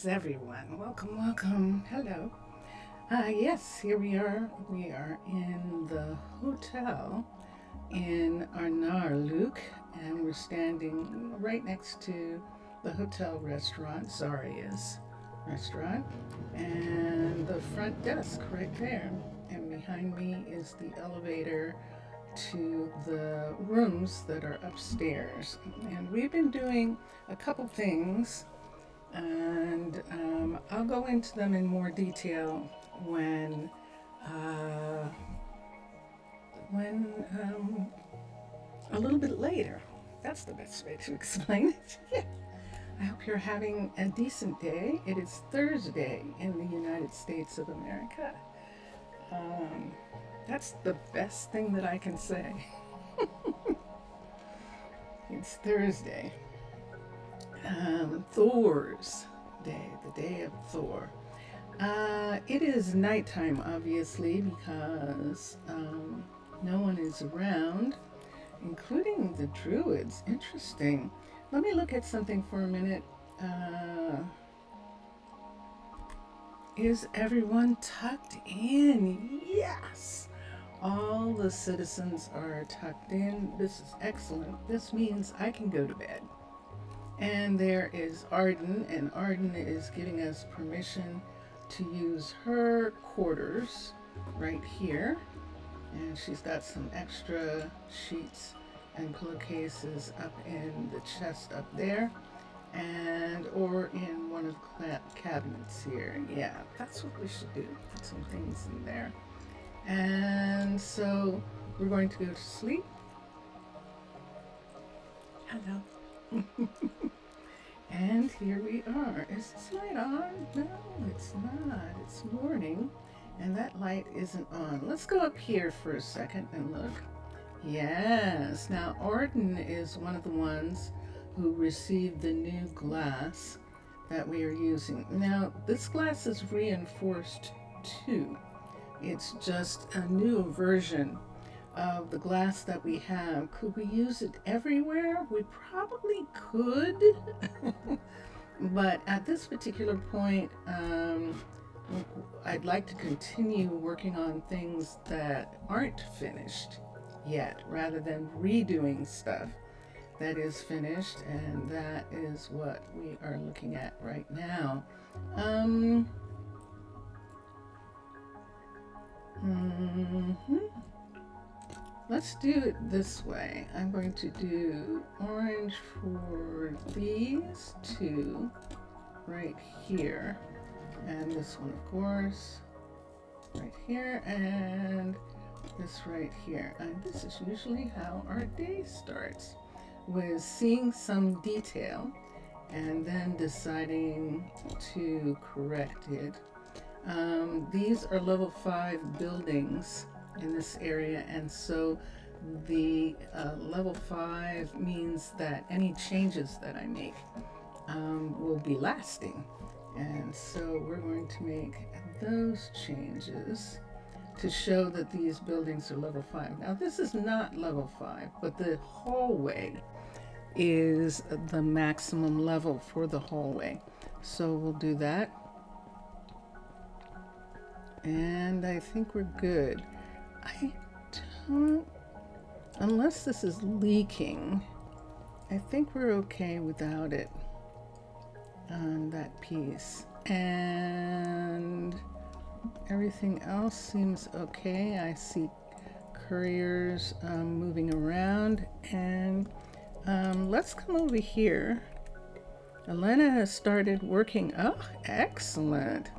Greetings, everyone. Welcome, welcome. Hello. Yes, here we are. We are in the hotel in Arnaaluk, and we're standing right next to the hotel restaurant, Zaria's restaurant, and the front desk right there. And behind me is the elevator to the rooms that are upstairs. And we've been doing a couple things, and I'll go into them in more detail uh, when a little bit later. That's the best way to explain it. I hope you're having a decent day. It is Thursday in the United States of America. Um, that's the best thing that I can say. It's Thursday. Thor's Day, the day of Thor. It is nighttime, obviously, because no one is around, including the druids. Interesting. Let me look at something for a minute. Is everyone tucked in? Yes! All the citizens are tucked in. This is excellent. This means I can go to bed. And there is Arden, and Arden is giving us permission to use her quarters right here. And she's got some extra sheets and pillowcases up in the chest up there, and or in one of the cabinets here. Yeah, that's what we should do. Put some things in there. And so we're going to go to sleep. Hello. And here we are. Is this light on? No, it's not. It's morning, and that light isn't on. Let's go up here for a second and look. Yes. Now, Arden is one of the ones who received the new glass that we are using. Now, this glass is reinforced too. It's just a new version of the glass that we have. Could we use it everywhere? We probably could. But at this particular point, I'd like to continue working on things that aren't finished yet, rather than redoing stuff that is finished, and that is what we are looking at right now. Let's do it this way. I'm going to do orange for these two right here, and this one, of course, right here, and this right here. And this is usually how our day starts, with seeing some detail and then deciding to correct it. These are level 5 buildings in this area, and so the level 5 means that any changes that I make will be lasting, and so we're going to make those changes to show that these buildings are level 5. Now, this is not level 5, but the hallway is the maximum level for the hallway, so we'll do that, and I think we're good. I don't, unless this is leaking, I think we're okay without it on that piece. And everything else seems okay. I see couriers moving around, and let's come over here. Elena has started working. Oh, excellent.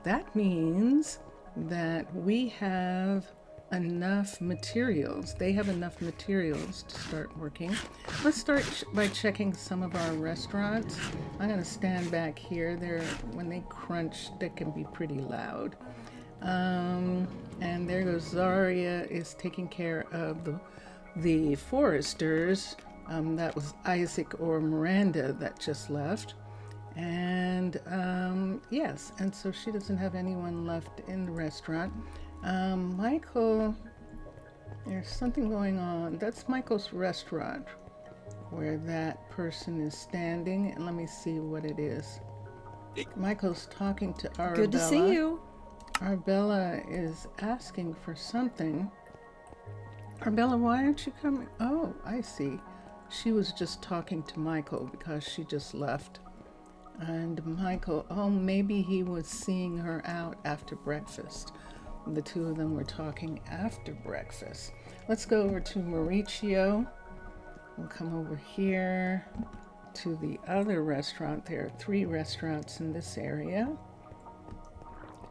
That means that we have enough materials. They have enough materials to start working. Let's start by checking some of our restaurants. I'm going to stand back here. When they crunch, they can be pretty loud. And there goes Zaria is taking care of the foresters. That was Isaac or Miranda that just left. And yes, and so she doesn't have anyone left in the restaurant. Michael, there's something going on. That's Michael's restaurant where that person is standing, and let me see what it is. Michael's talking to Arabella. Good to see you. Arabella is asking for something. Arabella, why aren't you coming? Oh, I see. She was just talking to Michael because she just left. And Michael, oh, maybe he was seeing her out after breakfast. The two of them were talking after breakfast. Let's go over to Mauricio. We'll come over here to the other restaurant. There are 3 restaurants in this area.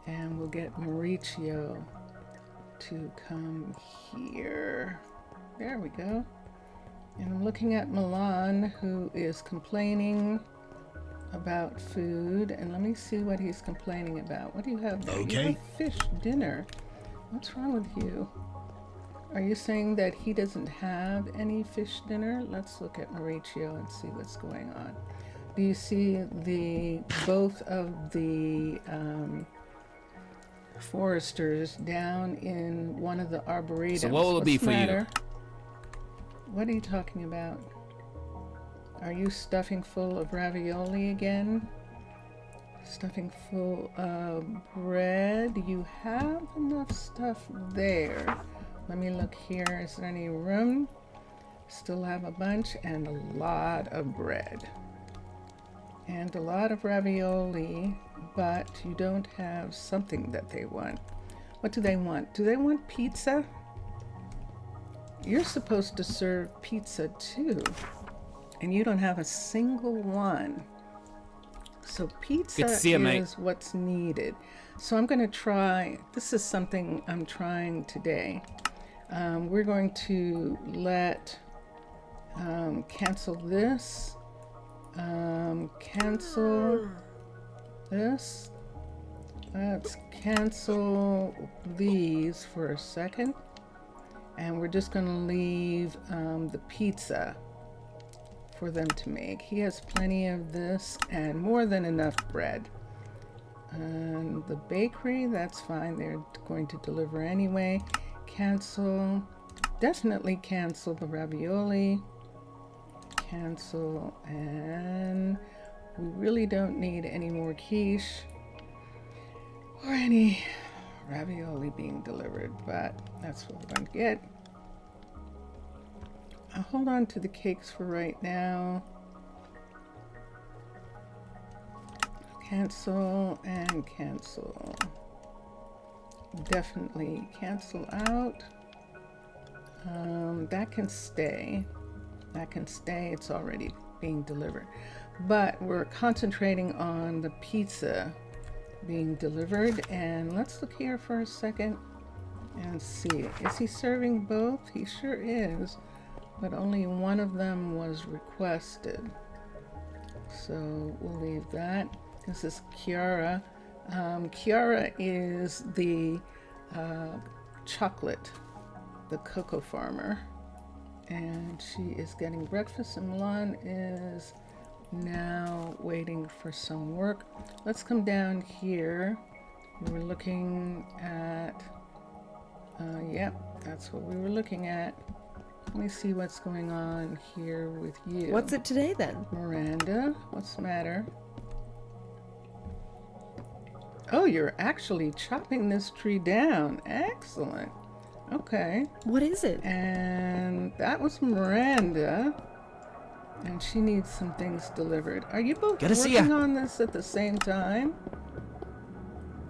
And we'll get Mauricio to come here. There we go. And I'm looking at Milan, who is complaining about food. And let me see what he's complaining about. What do you have there? Okay. You have fish dinner. What's wrong with you? Are you saying that he doesn't have any fish dinner? Let's look at Mauricio and see what's going on. Do you see both of the foresters down in one of the arboretums? So what will it be for you? What are you talking about? Are you stuffing full of ravioli again? Stuffing full of bread? You have enough stuff there. Let me look here. Is there any room? Still have a bunch and a lot of bread. And a lot of ravioli, but you don't have something that they want. What do they want? Do they want pizza? You're supposed to serve pizza too, and you don't have a single one. So pizza is what's needed. So I'm going to try, this is something I'm trying today. We're going to cancel this, cancel this. Let's cancel these for a second. And we're just going to leave the pizza for them to make. He has plenty of this and more than enough bread. And the bakery, that's fine. They're going to deliver anyway. Cancel. Definitely cancel the ravioli. Cancel. And we really don't need any more quiche or any ravioli being delivered, but that's what we're going to get. I'll hold on to the cakes for right now. Cancel and cancel. Definitely cancel out. That can stay. That can stay. It's already being delivered. But we're concentrating on the pizza being delivered. And let's look here for a second and see. Is he serving both? He sure is. But only one of them was requested. So we'll leave that. This is Kiara. Kiara is the chocolate, the cocoa farmer. And she is getting breakfast, and Milan is now waiting for some work. Let's come down here. We're looking at, yep, that's what we were looking at. Let me see what's going on here with you. What's it today then? Miranda, what's the matter? Oh, you're actually chopping this tree down. Excellent. Okay. What is it? And that was Miranda. And she needs some things delivered. Are you both working on this at the same time?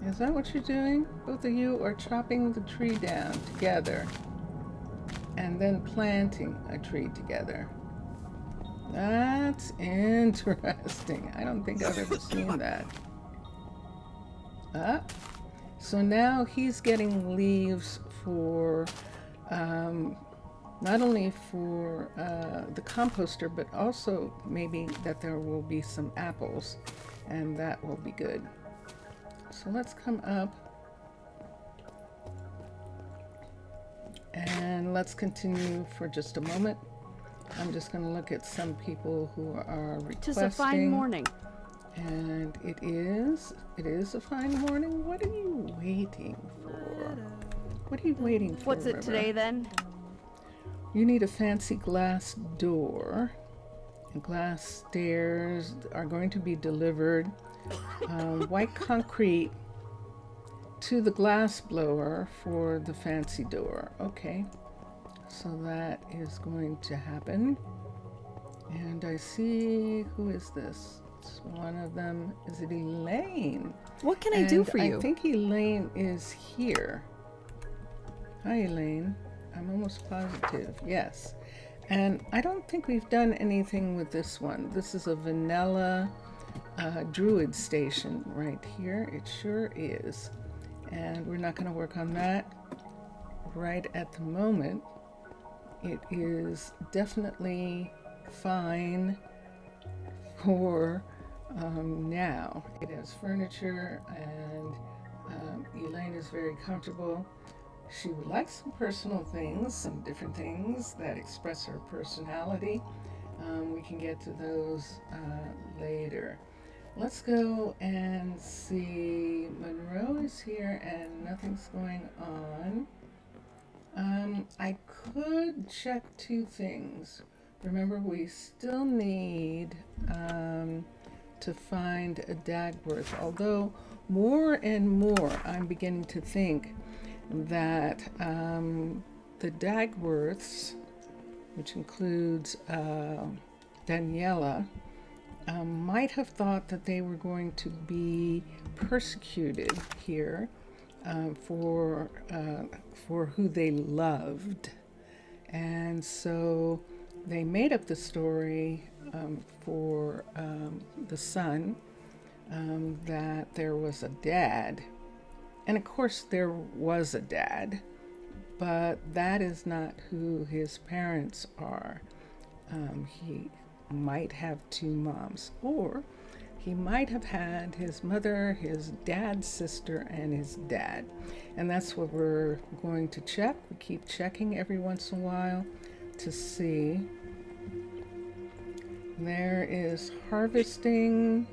Is that what you're doing? Both of you are chopping the tree down together and then planting a tree together. That's interesting. I don't think I've ever seen that. So now he's getting leaves for not only for the composter, but also maybe that there will be some apples, and that will be good. So let's come up and let's continue for just a moment. I'm just going to look at some people who are requesting. 'Tis a fine morning. And it is a fine morning. What are you waiting for? What are you waiting for, What's it River? today then? You need a fancy glass door. And glass stairs are going to be delivered. white concrete to the glass blower for the fancy door. Okay, so that is going to happen. And I see, who is this? It's one of them. Is it Elaine? What can I do for you? I think Elaine is here. Hi, Elaine. I'm almost positive. Yes. And I don't think we've done anything with this one. This is a vanilla druid station right here. It sure is. And we're not going to work on that right at the moment. It is definitely fine for now. It has furniture, and Elaine is very comfortable. She would like some personal things, some different things that express her personality. We can get to those later. Let's go and see. Monroe is here and nothing's going on. I could check two things. Remember, we still need to find a Dagworth, although more and more I'm beginning to think that the Dagworths, which includes Daniela, might have thought that they were going to be persecuted here for who they loved. And so they made up the story for the son that there was a dad. And of course there was a dad, but that is not who his parents are. He might have two moms, or he might have had his mother, his dad's sister, and his dad. And that's what we're going to check. We keep checking every once in a while to see. There is harvesting.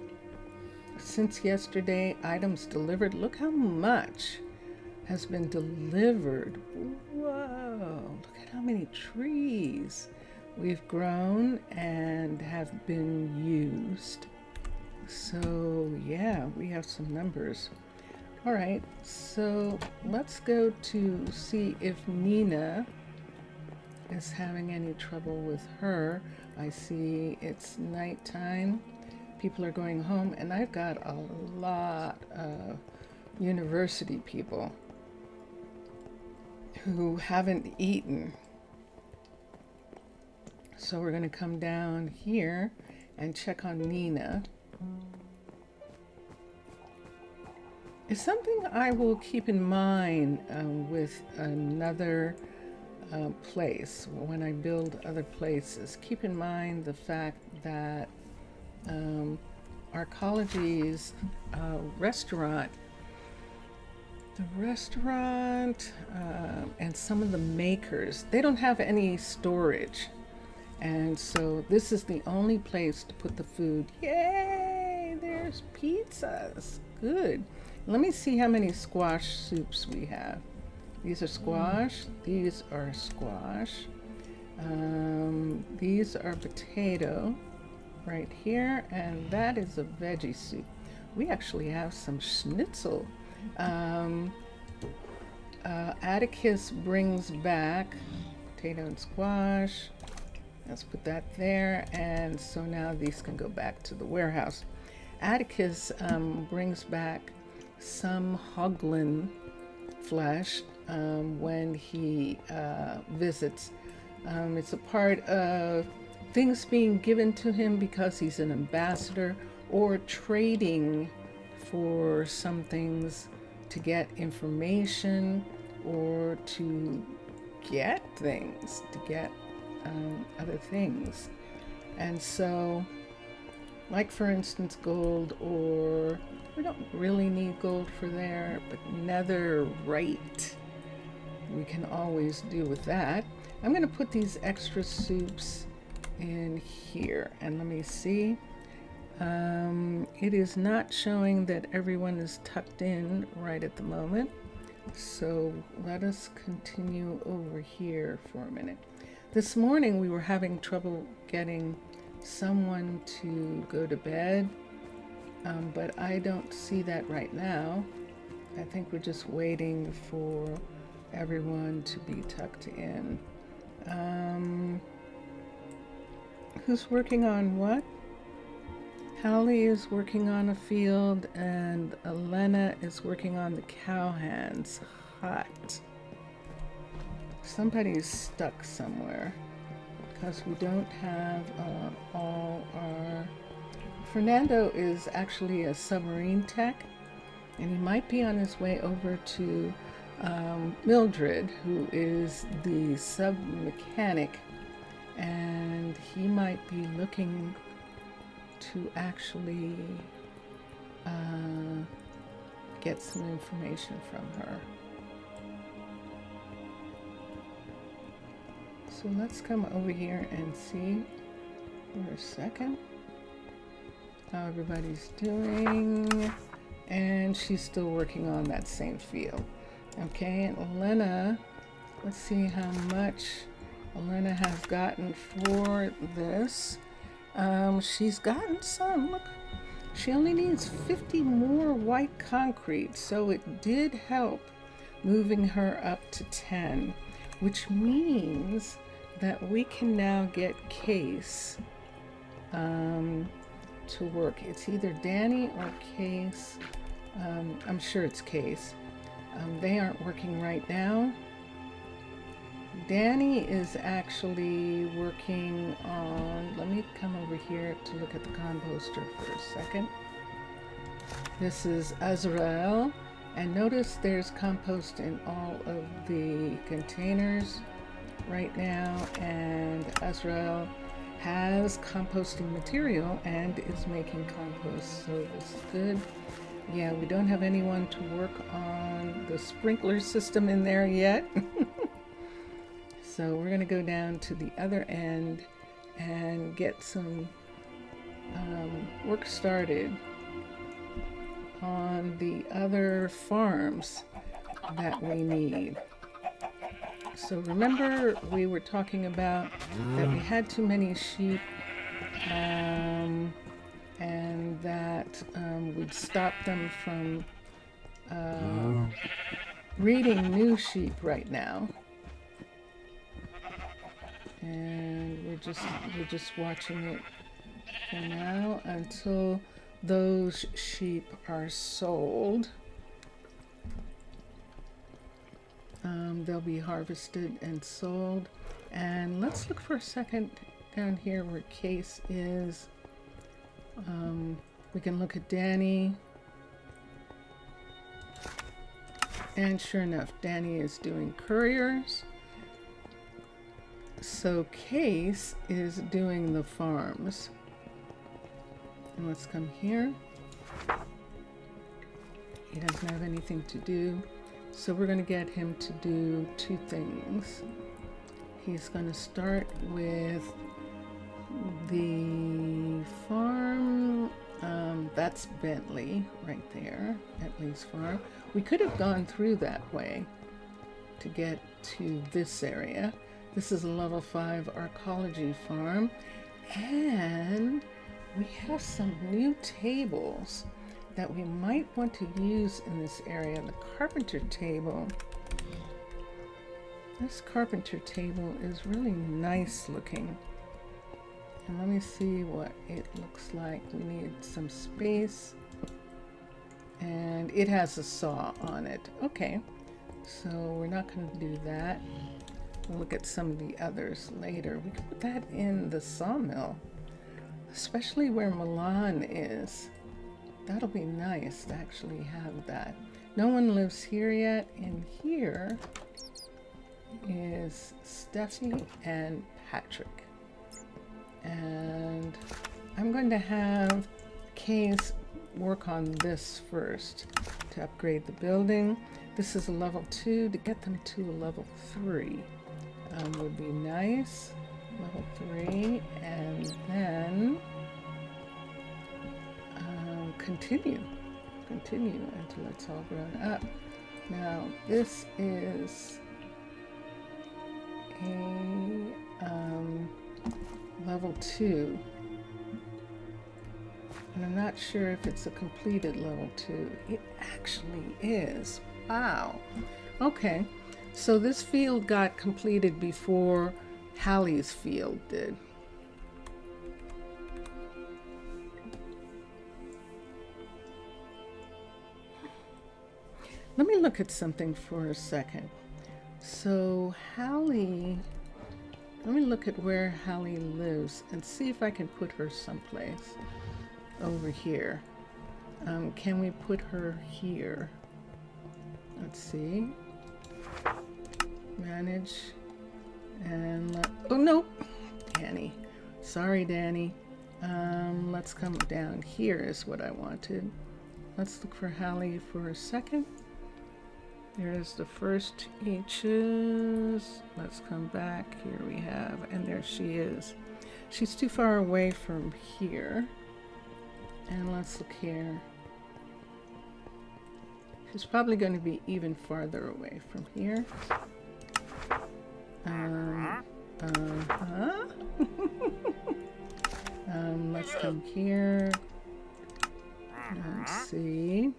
Since yesterday, items delivered. Look how much has been delivered. Whoa, look at how many trees we've grown and have been used. So yeah, we have some numbers. All right, so let's go to see if Nina is having any trouble with her. I see it's nighttime. People are going home, and I've got a lot of university people who haven't eaten. So we're going to come down here and check on Nina. It's something I will keep in mind with another place. When I build other places, keep in mind the fact that Arcology's restaurant, and some of the makers, they don't have any storage. And so this is the only place to put the food. Yay, there's pizzas. Good. Let me see how many squash soups we have. These are squash. These are squash. These are potato right here. And that is a veggie soup. We actually have some schnitzel. Atticus brings back potato and squash. Let's put that there, and so now these can go back to the warehouse. Atticus brings back some hoglin flesh when he visits. It's a part of things being given to him because he's an ambassador, or trading for some things to get information, or to get things, to get other things. And so, like for instance, gold, or we don't really need gold for there, but netherite, we can always do with that. I'm going to put these extra soups in here, and let me see. It is not showing that everyone is tucked in right at the moment, so let us continue over here for a minute. This morning we were having trouble getting someone to go to bed, but I don't see that right now. I think we're just waiting for everyone to be tucked in. Who's working on what? Hallie is working on a field, and Elena is working on the cowhands. Hot. Somebody's stuck somewhere because we don't have all our... Fernando is actually a submarine tech, and he might be on his way over to Mildred, who is the sub mechanic, and he might be looking to actually get some information from her. So let's come over here and see for a second how everybody's doing. And she's still working on that same field. Okay, and Elena, let's see how much Elena has gotten for this. She's gotten some. Look, she only needs 50 more white concrete, so it did help moving her up to 10, which means that we can now get Case to work. It's either Danny or Case. I'm sure it's Case. They aren't working right now. Danny is actually working on, let me come over here to look at the composter for a second. This is Azrael, and notice there's compost in all of the containers right now, and Azrael has composting material and is making compost, so this is good. Yeah, we don't have anyone to work on the sprinkler system in there yet. So we're going to go down to the other end and get some work started on the other farms that we need. So remember, we were talking about that we had too many sheep, and that we'd stop them from breeding new sheep right now. And we're just watching it for now until those sheep are sold. They'll be harvested and sold. And let's look for a second down here where Case is. We can look at Danny. And sure enough, Danny is doing couriers. So Case is doing the farms. And let's come here. He doesn't have anything to do. So we're going to get him to do two things. He's going to start with the farm. That's Bentley right there, Bentley's farm. We could have gone through that way to get to this area. This is a level 5 Arcology farm, and we have some new tables that we might want to use in this area. The carpenter table. This carpenter table is really nice looking. And let me see what it looks like. We need some space. And it has a saw on it. Okay, so we're not going to do that. We'll look at some of the others later. We can put that in the sawmill, especially where Milan is. That'll be nice to actually have that. No one lives here yet, and here is Steffi and Patrick. And I'm going to have Case work on this first to upgrade the building. This is a level 2. To get them to a level 3 would be nice. Level 3, and then continue until it's all grown up. Now this is a level 2. And I'm not sure if it's a completed level 2. It actually is. Wow. Okay. So this field got completed before Hallie's field did. Let me look at something for a second. So Hallie, let me look at where Hallie lives and see if I can put her someplace over here. Can we put her here? Let's see. Manage. And oh no, Danny. Sorry, Danny. Let's come down. Here is what I wanted. Let's look for Hallie for a second. There's the first H's. Let's come back. Here we have, and there she is. She's too far away from here. And let's look here. She's probably going to be even farther away from here. Let's come here. Let's see.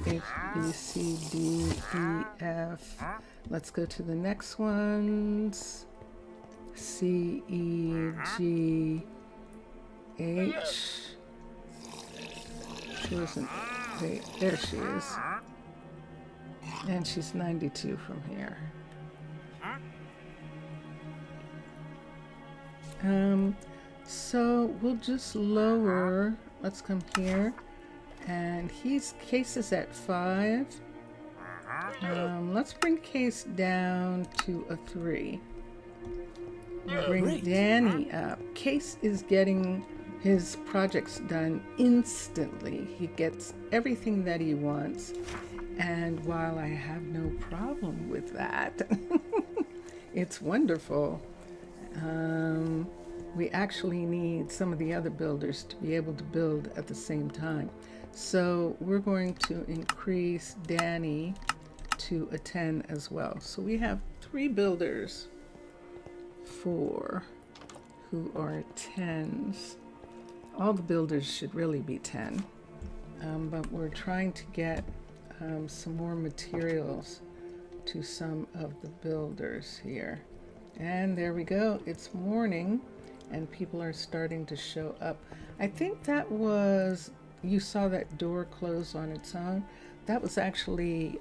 H, B, C, D, E, F. Let's go to the next ones. C, E, G, H. She wasn't. Wait, there she is. And she's 92 from here. So we'll just lower. Let's come here. And Case is at 5. Let's bring Case down to a 3. We'll bring Danny up. Case is getting his projects done instantly. He gets everything that he wants. And while I have no problem with that, it's wonderful. We actually need some of the other builders to be able to build at the same time. So we're going to increase Danny to a 10 as well. So we have 3 builders, 4 who are 10s. All the builders should really be 10, but we're trying to get some more materials to some of the builders here. And there we go. It's morning and people are starting to show up. I think that was, you saw that door close on its own. That was actually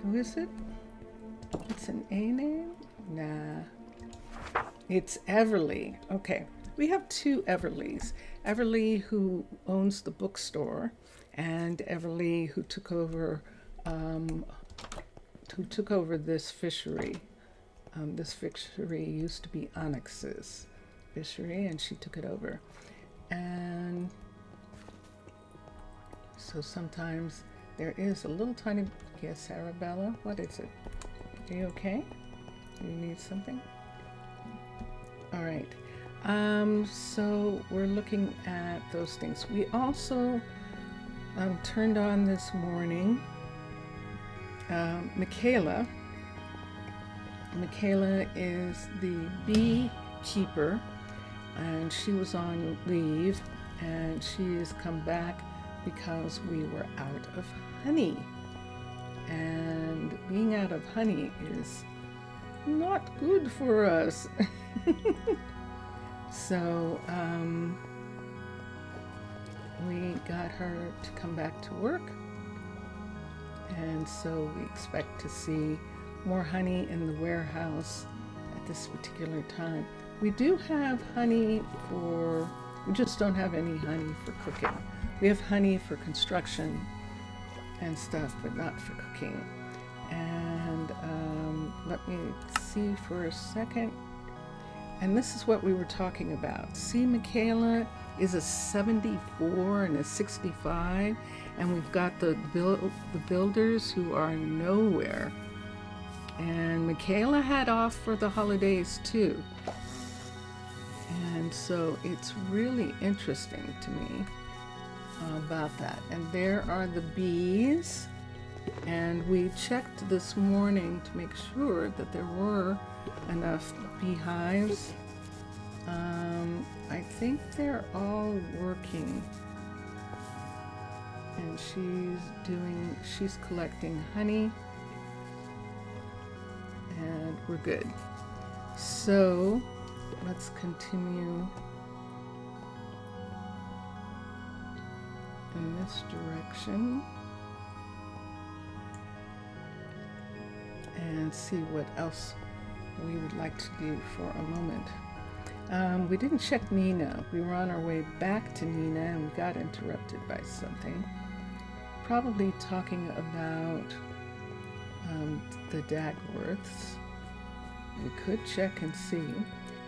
who is it? It's an A name? Nah. It's Everly. Okay. We have 2 Everlys. Everly, who owns the bookstore, and Everly, who took over this fishery. This fishery used to be Onyx's fishery, and she took it over. And so sometimes there is a little tiny, yes, Arabella, what is it? Are you okay? Do you need something? All right. So we're looking at those things. We also turned on this morning Michaela. Michaela is the beekeeper, and she was on leave, and she has come back because we were out of honey. And being out of honey is not good for us. So we got her to come back to work, and so we expect to see more honey in the warehouse at this particular time. We do have honey we just don't have any honey for cooking. We have honey for construction and stuff, but not for cooking. And let me see for a second. And this is what we were talking about. See, Michaela is a 74 and a 65, and we've got the builders who are nowhere. And Michaela had off for the holidays too. And so it's really interesting to me about that. And there are the bees. And we checked this morning to make sure that there were enough beehives. I think they're all working. And she's collecting honey. And we're good. So let's continue in this direction and see what else we would like to do for a moment. We didn't check Nina. We were on our way back to Nina and we got interrupted by something. Probably talking about the Dagworths. We could check and see.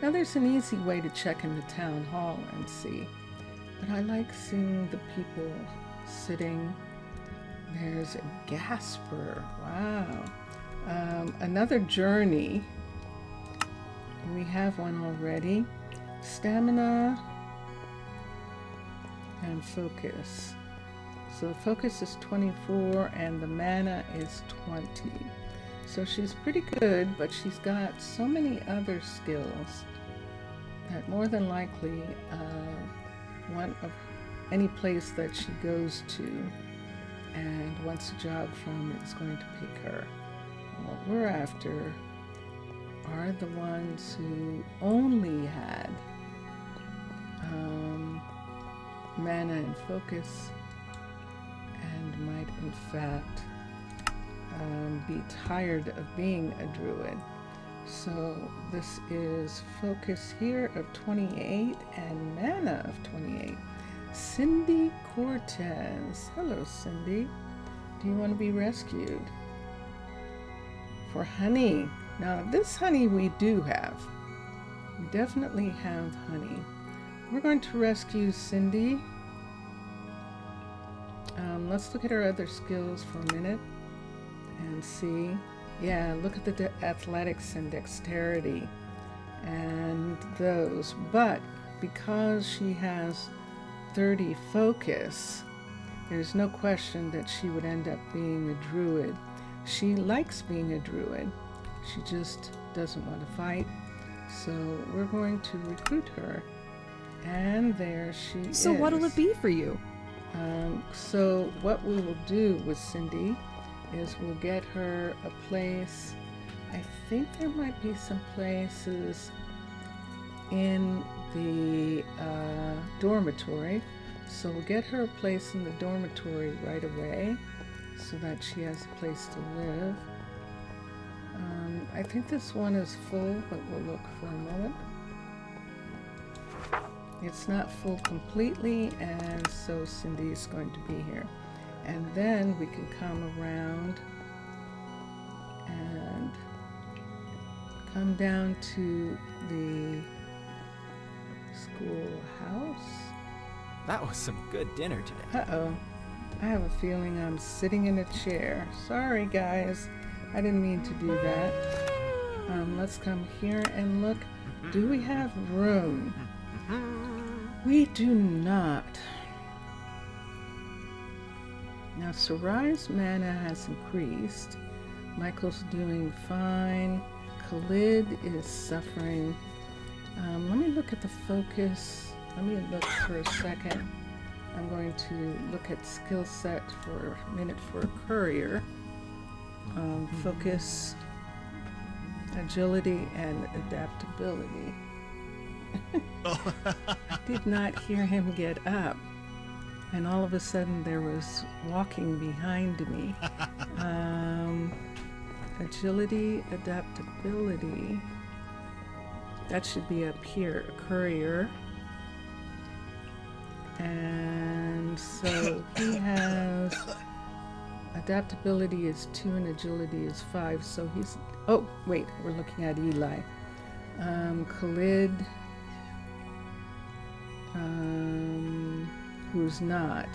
Now there's an easy way to check in the town hall and see. But I like seeing the people sitting. There's a Gasper. Wow. Another journey. We have one already. Stamina and focus. So the focus is 24 and the mana is 20. So she's pretty good, but she's got so many other skills that more than likely one of any place that she goes to and wants a job from is going to pick her. What we're after are the ones who only had mana and focus and might in fact be tired of being a druid. So this is focus here of 28 and mana of 28. Cindy Cortez. Hello, Cindy. Do you want to be rescued? For honey. Now this honey we do have. We definitely have honey. We're going to rescue Cindy. Let's look at her other skills for a minute and see. Yeah, look at the athletics and dexterity and those. But because she has 30 focus, there's no question that she would end up being a druid. She likes being a druid. She just doesn't want to fight. So we're going to recruit her. And there she is. So what'll it be for you? So what we will do with Cindy is we'll get her a place. I think there might be some places in the dormitory. So we'll get her a place in the dormitory right away so that she has a place to live. I think this one is full, but we'll look for a moment. It's not full completely, and so Cindy's going to be here. And then we can come around and come down to the schoolhouse. That was some good dinner today. Uh-oh. I have a feeling I'm sitting in a chair. Sorry, guys. I didn't mean to do that. Let's come here and look. Do we have room? We do not. Now, Sarai's mana has increased. Michael's doing fine. Khalid is suffering. Let me look at the focus. Let me look for a second. I'm going to look at skill set for a minute for a courier. Focus, agility, and adaptability. I did not hear him get up, and all of a sudden there was walking behind me. Agility, adaptability. That should be up here. Courier. And so he has adaptability is 2 and agility is 5. So he's, oh wait, we're looking at Eli. Khalid, who's not.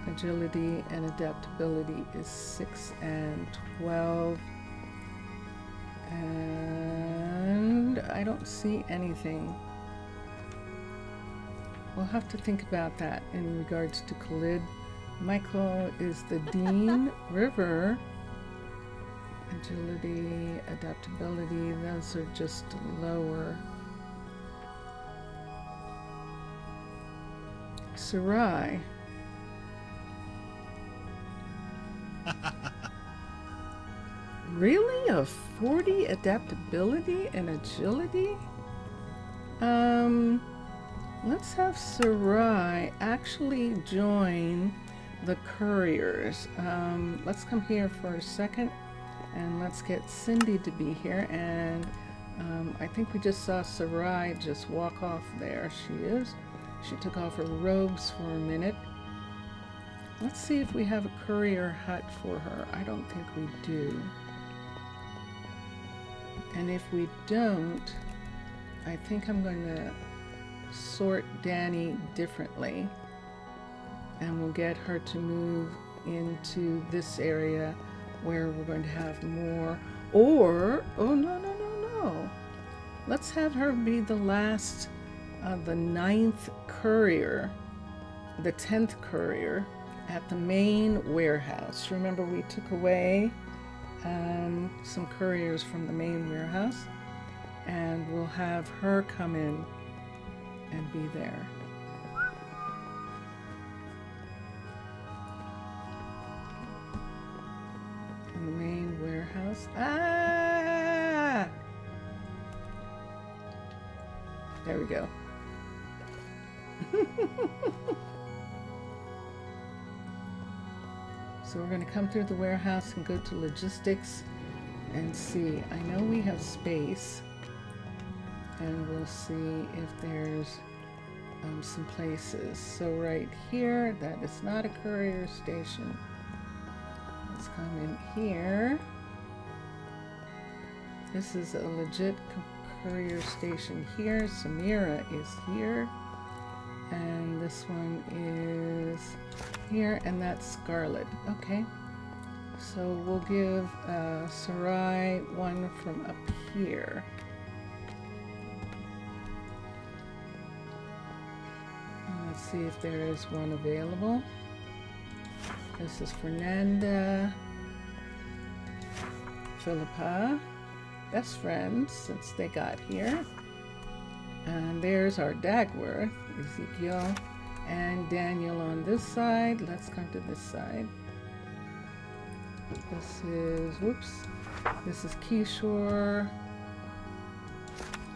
Agility and adaptability is 6 and 12. And I don't see anything. We'll have to think about that in regards to Khalid. Michael is the Dean River. Agility, adaptability, those are just lower. Sarai. Really? A 40 adaptability and agility? Let's have Sarai actually join the couriers. Let's come here for a second and let's get Cindy to be here. And I think we just saw Sarai just walk off there. She is. She took off her robes for a minute. Let's see if we have a courier hut for her. I don't think we do. And if we don't, I think I'm going to sort Danny differently. And we'll get her to move into this area where we're going to have more. Or, oh no. Let's have her be the last, the 9th courier, the 10th courier at the main warehouse. Remember, we took away some couriers from the main warehouse, and we'll have her come in and be there. In the main warehouse. There we go. So we're going to come through the warehouse and go to logistics and see. I know we have space, and we'll see if there's some places. So right here, that is not a courier station. Let's come in here. This is a legit courier station here. Samira is here. And this one is here, and that's Scarlet. Okay. So we'll give Sarai one from up here. And let's see if there is one available. This is Fernanda. Philippa. Best friends since they got here. And there's our Dagworth, Ezekiel, and Daniel on this side. Let's come to this side. This is, this is Kishore.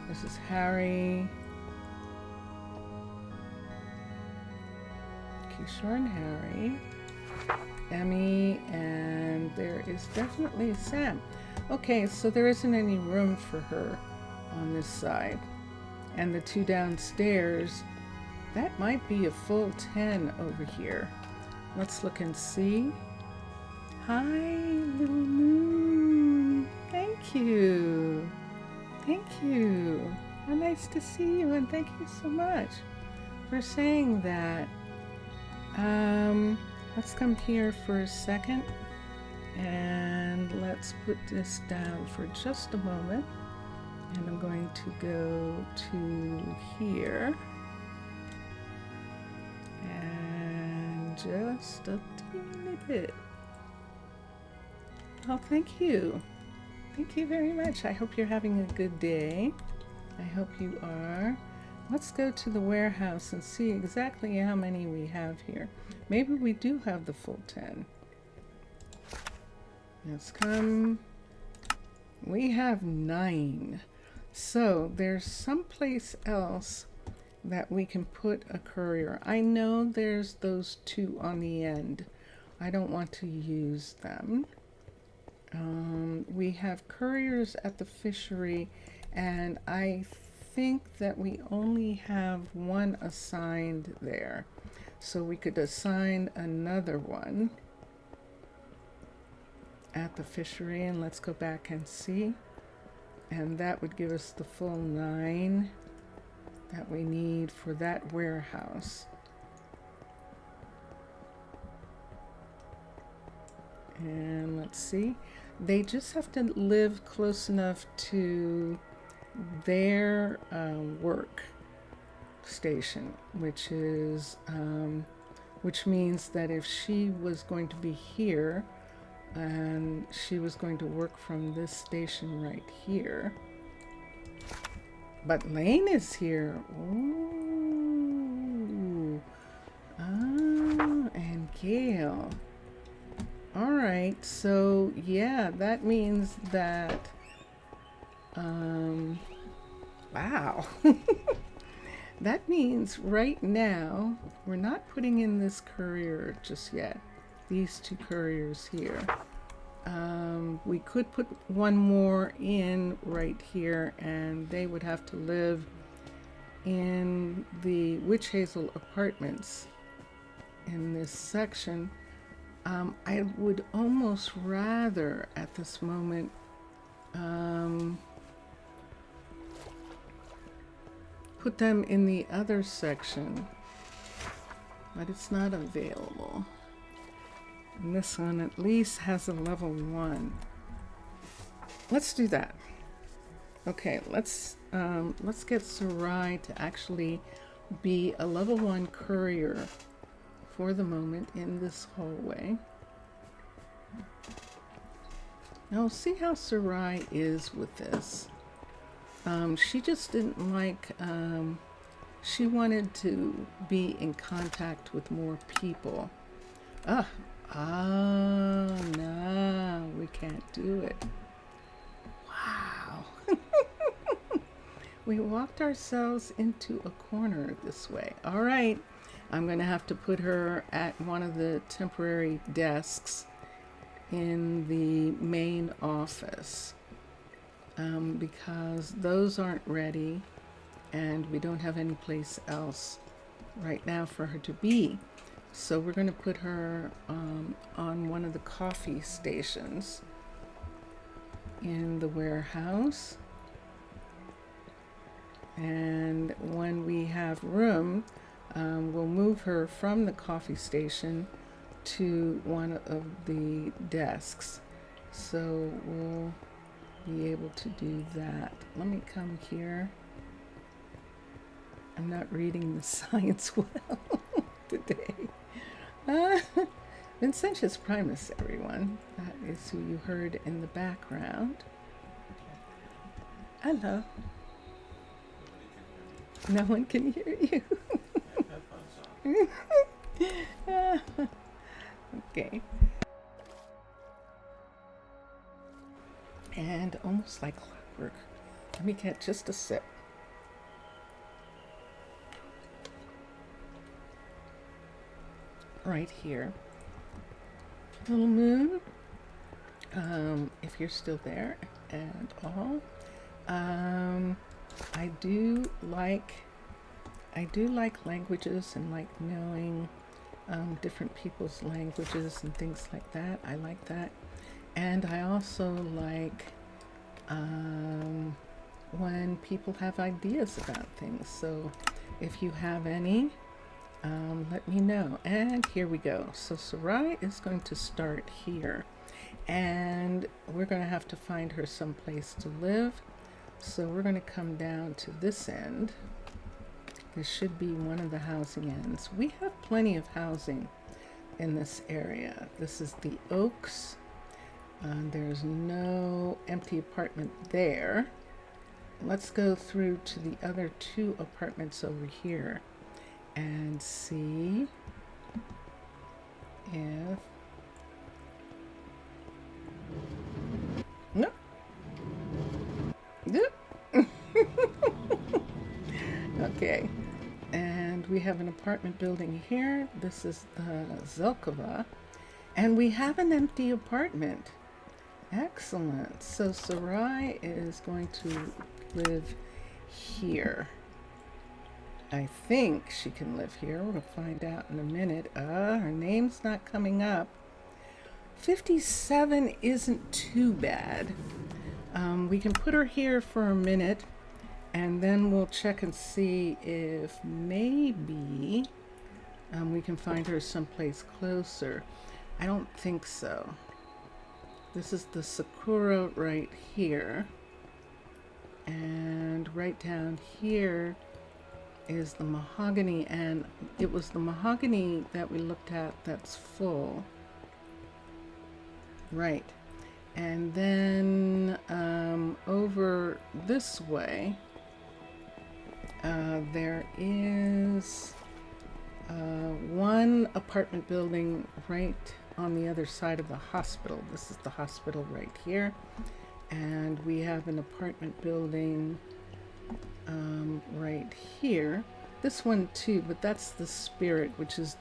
This is Harry. Kishore and Harry. Emmy, and there is definitely Sam. Okay, so there isn't any room for her on this side. And the two downstairs, that might be a full 10 over here. Let's look and see. Hi, little moon. Thank you. Thank you. How nice to see you, and thank you so much for saying that. Let's come here for a second, and let's put this down for just a moment. And I'm going to go to here, and just a teeny bit. Oh, thank you. Thank you very much. I hope you're having a good day. I hope you are. Let's go to the warehouse and see exactly how many we have here. Maybe we do have the full 10. Let's come. We have 9. So there's someplace else that we can put a courier. I know there's those 2 on the end. I don't want to use them. We have couriers at the fishery, and I think that we only have 1 assigned there. So we could assign another one at the fishery, and let's go back and see. And that would give us the full 9 that we need for that warehouse. And let's see. They just have to live close enough to their work station, which is which means that if she was going to be here and she was going to work from this station right here, but Lane is here. Ooh. Ah, and Gail. All right, so yeah, that means that, wow. That means right now, we're not putting in this courier just yet. These two couriers here. We could put one more in right here, and they would have to live in the Witch Hazel apartments in this section. I would almost rather at this moment put them in the other section, but it's not available. And this one at least has a level 1. Let's do that. Okay, let's get Sarai to actually be a level 1 courier for the moment in this hallway. Now we'll see how Sarai is with this. She just didn't like, she wanted to be in contact with more people. No, we can't do it. Wow. We walked ourselves into a corner this way. All right, I'm gonna have to put her at one of the temporary desks in the main office. Because those aren't ready and we don't have any place else right now for her to be. So we're going to put her on one of the coffee stations in the warehouse. And when we have room, we'll move her from the coffee station to one of the desks. So we'll be able to do that. Let me come here. I'm not reading the science well today. Vincentius Primus, everyone. That is who you heard in the background. Hello. No one can hear you. Okay. And almost like clockwork. Let me get just a sip. Right here. Little moon. If you're still there and all. I do like languages and like knowing different people's languages and things like that. I like that. And I also like when people have ideas about things. So if you have any, let me know. And here we go. So Sarai is going to start here. And we're going to have to find her some place to live. So we're going to come down to this end. This should be one of the housing ends. We have plenty of housing in this area. This is the Oaks. There's no empty apartment there. Let's go through to the other two apartments over here and see if... Nope. Nope. Okay. And we have an apartment building here. This is the Zelkova. And we have an empty apartment. Excellent. So Sarai is going to live here. I think she can live here. We're going to find out in a minute. Her name's not coming up. 57 isn't too bad. We can put her here for a minute, and then we'll check and see if maybe we can find her someplace closer. I don't think so. This is the Sakura right here. And right down here is the mahogany, and it was the mahogany that we looked at that's full. Right. And then over this way, there is one apartment building right on the other side of the hospital. This is the hospital right here. And we have an apartment building right here. This one too, but that's the Spirit, which is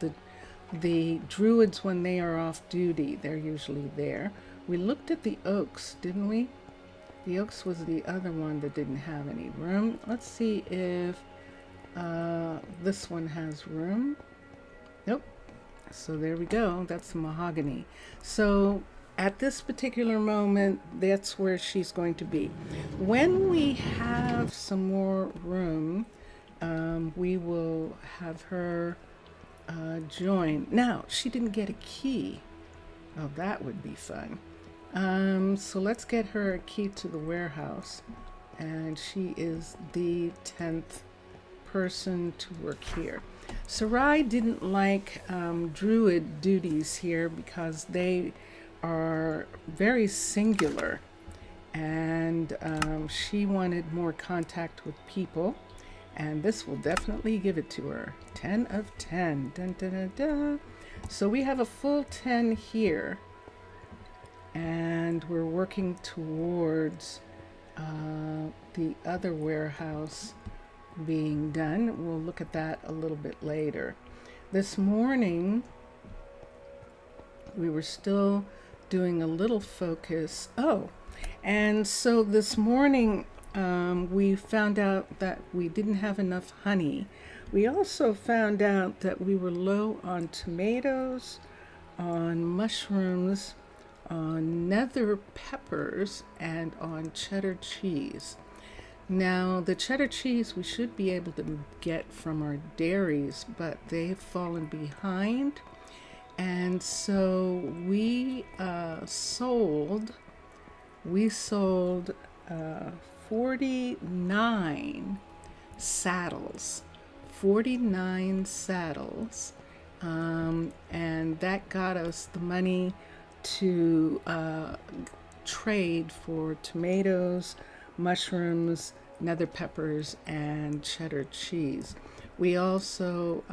the druids when they are off duty. They're usually there. We looked at the Oaks, didn't we? The Oaks was the other one that didn't have any room. Let's see if this one has room. Nope. So there we go. That's the mahogany. So at this particular moment, that's where she's going to be. When we have some more room, we will have her join. Now, she didn't get a key. Oh, that would be fun. So let's get her a key to the warehouse. And she is the 10th person to work here. Sarai didn't like druid duties here because they are very singular, and she wanted more contact with people, and this will definitely give it to her. 10 of 10. Dun, dun, dun, dun. So we have a full 10 here, and we're working towards the other warehouse being done. We'll look at that a little bit later. This morning we were still doing a little focus. Oh, and so this morning we found out that we didn't have enough honey. We also found out that we were low on tomatoes, on mushrooms, on nether peppers, and on cheddar cheese. Now, the cheddar cheese we should be able to get from our dairies, but they've fallen behind. And so we sold 49 saddles. 49 saddles. And that got us the money to trade for tomatoes, mushrooms, nether peppers, and cheddar cheese. We also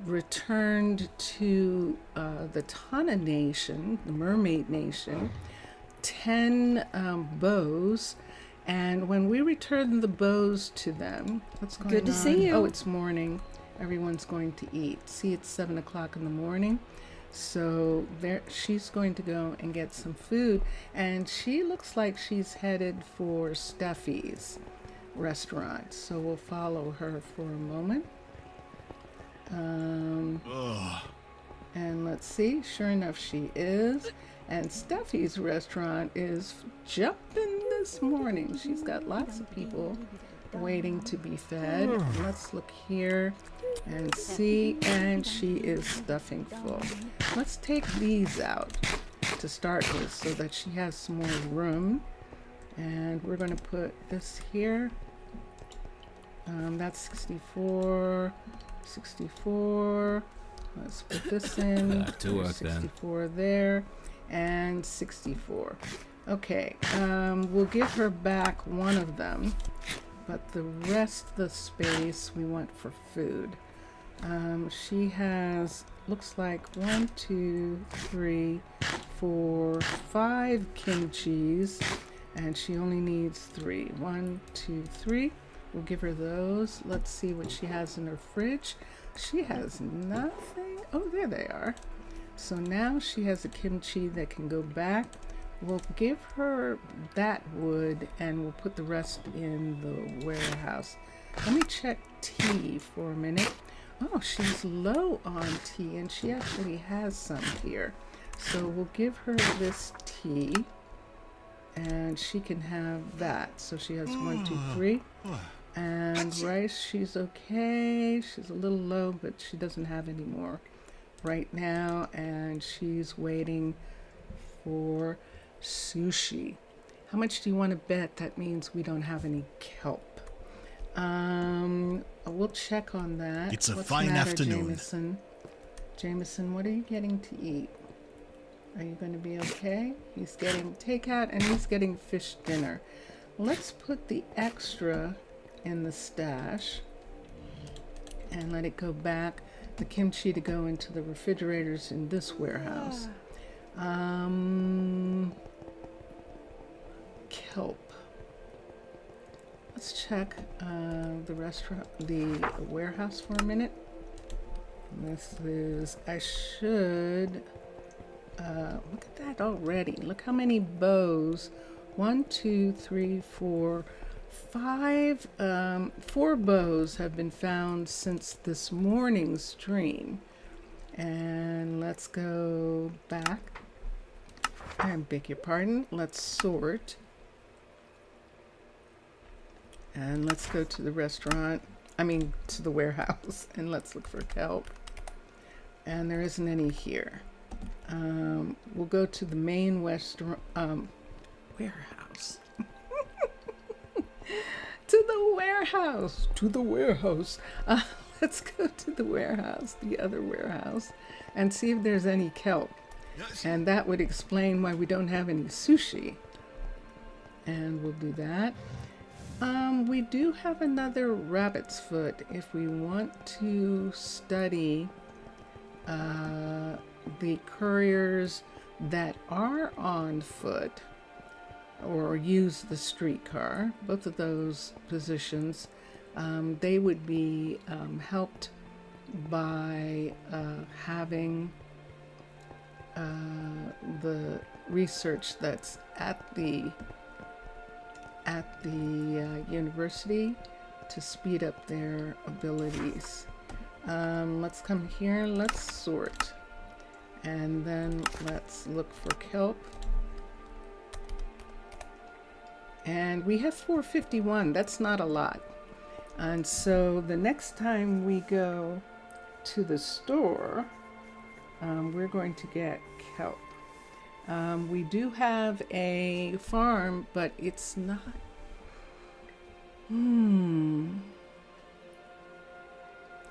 returned to the Tana Nation, the Mermaid Nation, 10 bows. And when we returned the bows to them, what's going on? Good to see you. Oh, it's morning. Everyone's going to eat. See, it's 7 o'clock in the morning. So there, she's going to go and get some food. And she looks like she's headed for Steffi's restaurant. So we'll follow her for a moment. And let's see, sure enough she is. And Steffi's restaurant is jumping this morning. She's got lots of people waiting to be fed. Let's look here and see, and she is stuffing full. Let's take these out to start with so that she has some more room. And we're going to put this here. That's 64. Let's put this in. Back to work 64 there, and 64. Okay, we'll give her back one of them, but the rest of the space we want for food. She has, looks like 1, 2, 3, 4, 5 kimchis, and she only needs 3. 1, 2, 3. We'll give her those. Let's see what she has in her fridge. She has nothing. Oh, there they are. So now she has a kimchi that can go back. We'll give her that wood and we'll put the rest in the warehouse. Let me check tea for a minute. Oh, she's low on tea and she actually has some here. So we'll give her this tea and she can have that. So she has 1, 2, 3. And rice, she's okay. She's a little low, but she doesn't have any more right now. And she's waiting for sushi. How much do you want to bet that means we don't have any kelp? we'll check on that. It's a What's fine the matter, afternoon. Jameson, what are you getting to eat? Are you going to be okay? He's getting takeout and he's getting fish dinner. Let's put the extra in the stash and let it go back. The kimchi to go into the refrigerators in this warehouse. Kelp. Let's check the warehouse for a minute. This is, I should, look at that already. Look how many bows. 1, 2, 3, 4, 5, 4 bows have been found since this morning's stream. And let's go back. I beg your pardon. Let's sort. And let's go to the restaurant. To the warehouse. And let's look for kelp. And there isn't any here. We'll go to the main warehouse. To the warehouse. Let's go to the warehouse, the other warehouse, and see if there's any kelp. Yes. And that would explain why we don't have any sushi. And we'll do that. We do have another rabbit's foot if we want to study the couriers that are on foot or use the streetcar. Both of those positions, they would be helped by having the research that's at the university to speed up their abilities. Let's come here, let's sort, and then let's look for kelp. And we have 451, that's not a lot. And so the next time we go to the store, we're going to get kelp. We do have a farm, but it's not.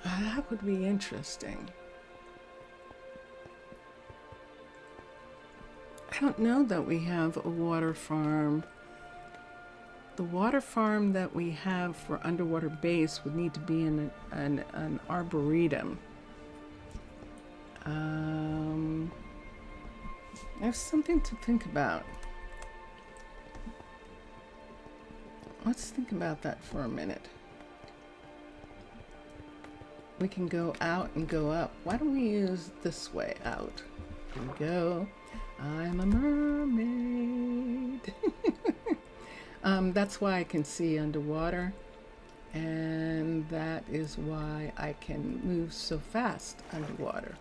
That would be interesting. I don't know that we have a water farm. The water farm that we have for underwater base would need to be in an arboretum. There's something to think about. Let's think about that for a minute. We can go out and go up. Why don't we use this way out? Here we go. I'm a mermaid. That's why I can see underwater. And that is why I can move so fast underwater.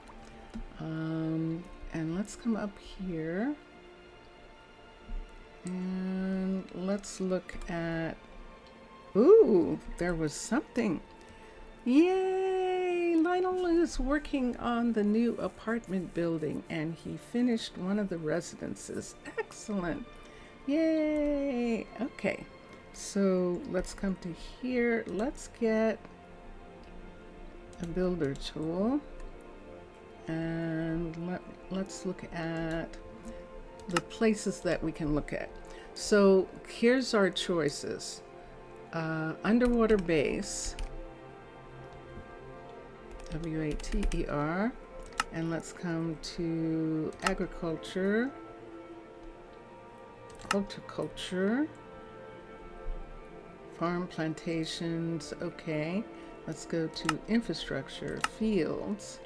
And let's come up here. And let's look at... Ooh, there was something. Yay! Lionel is working on the new apartment building and he finished one of the residences. Excellent. Yay! Okay, so let's come to here. Let's get a builder tool and let's look at the places that we can look at. So here's our choices. Underwater base, WATER, and let's come to agriculture, horticulture, farm plantations. Okay, let's go to infrastructure, fields,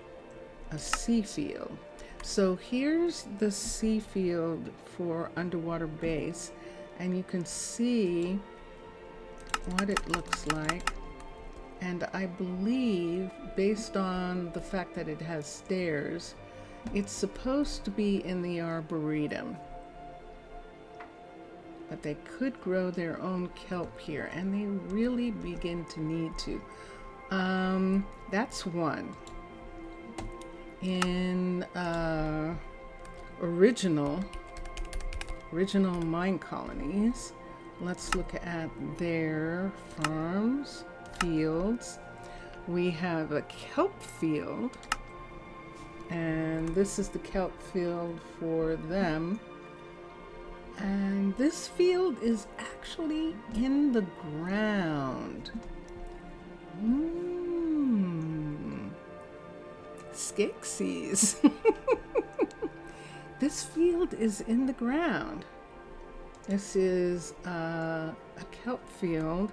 a sea field. So here's the sea field for underwater base, and you can see what it looks like. And I believe, based on the fact that it has stairs, it's supposed to be in the arboretum. But they could grow their own kelp here, and they really begin to need to. That's one. In original Minecolonies, let's look at their farms, fields. We have a kelp field, and this is the kelp field for them. And this field is actually in the ground. Skeksis. This field is in the ground. This is a kelp field.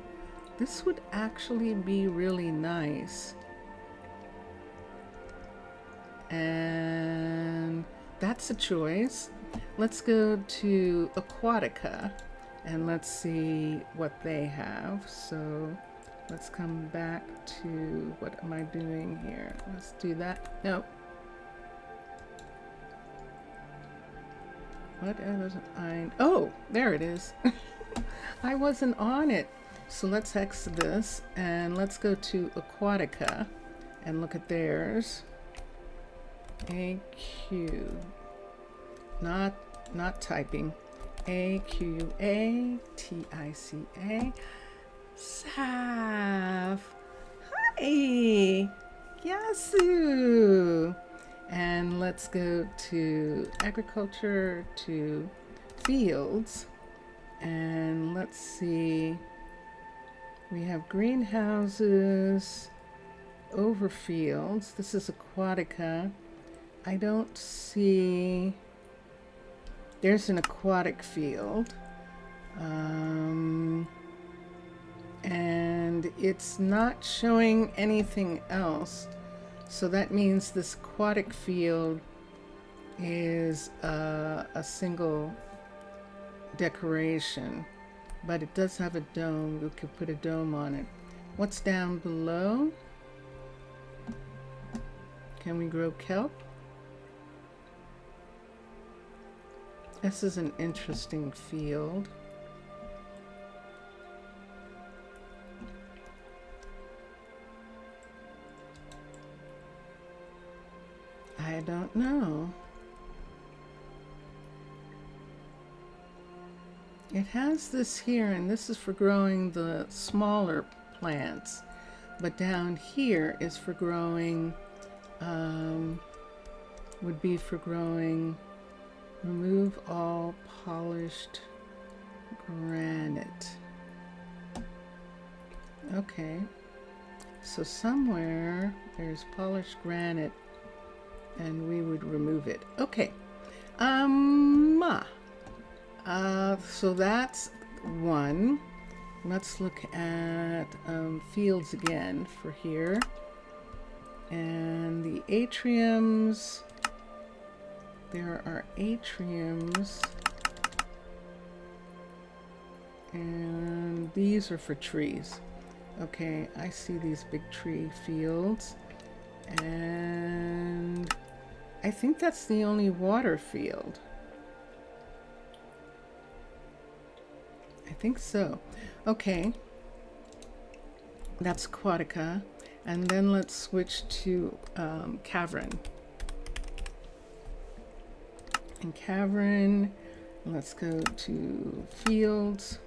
This would actually be really nice. And that's a choice. Let's go to Aquatica and let's see what they have. So let's come back to, what am I doing here? Let's do that. No. What was I? Oh, there it is. I wasn't on it. So let's exit this and let's go to Aquatica and look at theirs. AQ. Not typing. AQUATICA. Saf. Hi. Yasu. And let's go to agriculture, to fields. And let's see. We have greenhouses over fields. This is Aquatica. I don't see. There's an aquatic field, and it's not showing anything else. So that means this aquatic field is a single decoration, but it does have a dome. You could put a dome on it. What's down below? Can we grow kelp? This is an interesting field. I don't know. It has this here, and this is for growing the smaller plants. But down here is for growing, would be for growing, remove all polished granite. Okay. So somewhere there's polished granite and we would remove it. Okay. So that's one. Let's look at fields again for here. And the atriums, there are atriums, and these are for trees. Okay, I see these big tree fields, and I think that's the only water field. I think so. Okay, that's Aquatica, and then let's switch to Cavern. In Cavern, let's go to fields.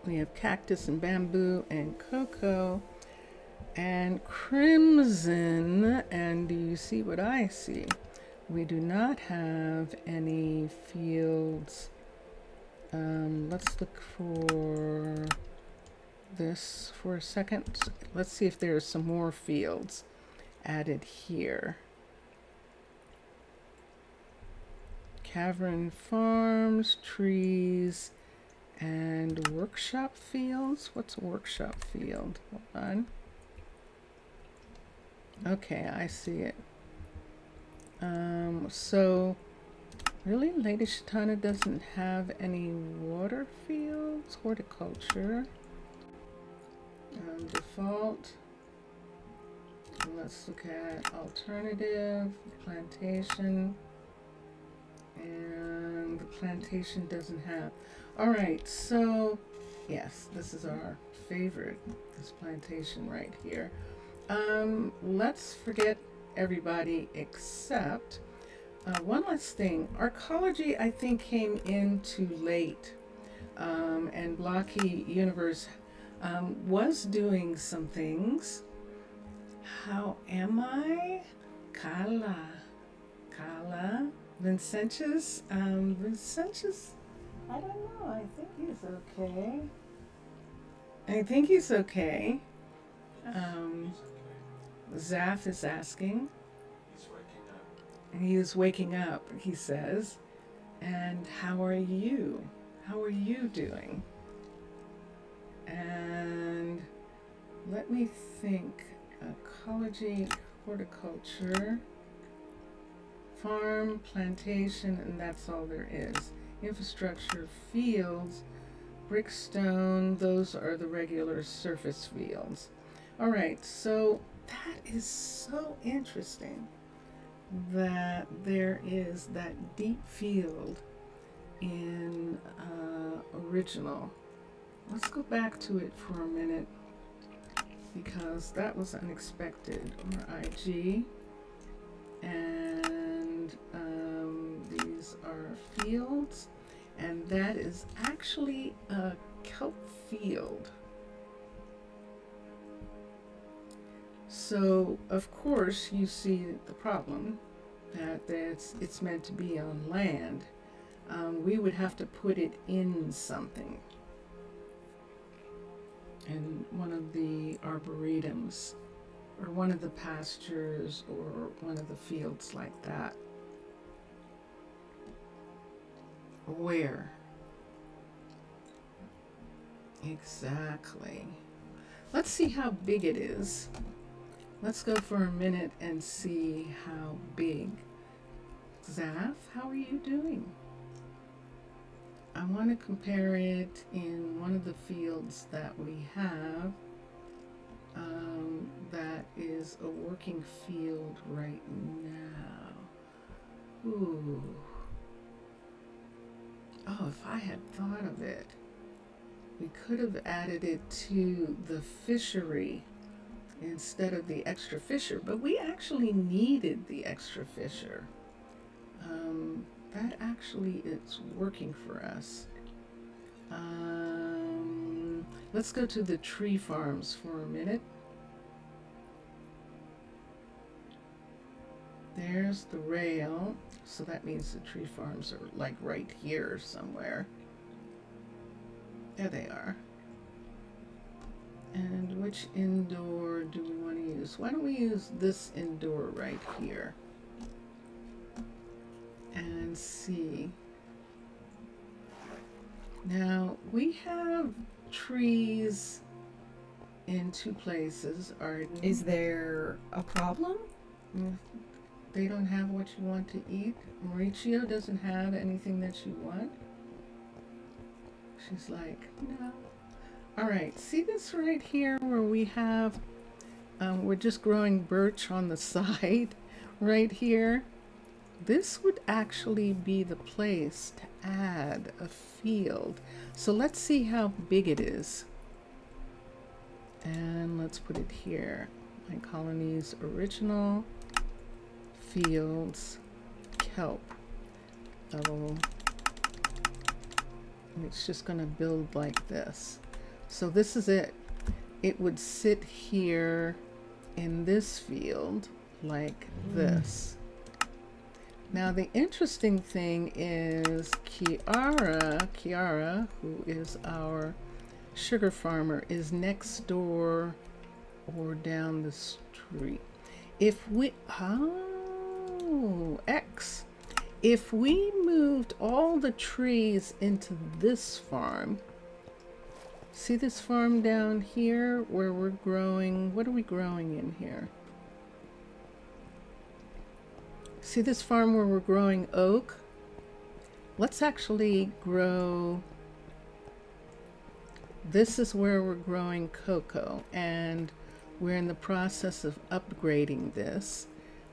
We have cactus and bamboo and cocoa and crimson. And do you see what I see? We do not have any fields. Let's look for this for a second. Let's see if there's some more fields added here. Cavern farms, trees, and workshop fields. What's a workshop field? Hold on. Okay, I see it. So really, Lady Shatana doesn't have any water fields. Horticulture. Default. Let's look at alternative, plantation. And the plantation doesn't have. All right, so yes, this is our favorite, this plantation right here. Let's forget everybody except one last thing. Arcology, I think, came in too late, and Blocky Universe Was doing some things. How am I? Kala. Vincentius, I don't know. I think he's okay. Zaf is asking. He is waking up, he says. And how are you? How are you doing? And let me think. Ecology, horticulture, farm, plantation, and that's all there is. Infrastructure, fields, brick, stone, those are the regular surface fields. All right, so that is so interesting that there is that deep field in original. Let's go back to it for a minute because that was unexpected. Or IG, and these are fields, and that is actually a kelp field. So of course you see the problem that it's meant to be on land. We would have to put it in something, in one of the arboretums or one of the pastures or one of the fields like that. Where? Exactly. Let's see how big it is. Let's go for a minute and see how big. Zaf, how are you doing? I want to compare it in one of the fields that we have. That is a working field right now. Ooh. Oh, if I had thought of it, we could have added it to the fishery instead of the extra fisher, but we actually needed the extra fisher. That actually is working for us. Let's go to the tree farms for a minute. There's the rail, so that means the tree farms are like right here somewhere. There they are. And which indoor do we want to use? Why don't we use this indoor right here? And see. Now we have trees in two places. Is there a problem? They don't have what you want to eat. Mauricio doesn't have anything that you want. She's like, no. All right, see this right here where we have, we're just growing birch on the side right here. This would actually be the place to add a field. So let's see how big it is. And let's put it here. Minecolonies original, fields, kelp. And it's just going to build like this. So this is it. It would sit here in this field like this. Now the interesting thing is Kiara, who is our sugar farmer, is next door or down the street. If we, if we moved all the trees into this farm, see this farm down here where we're growing, what are we growing in here? See this farm where we're growing oak? Let's actually grow, this is where we're growing cocoa, and we're in the process of upgrading this.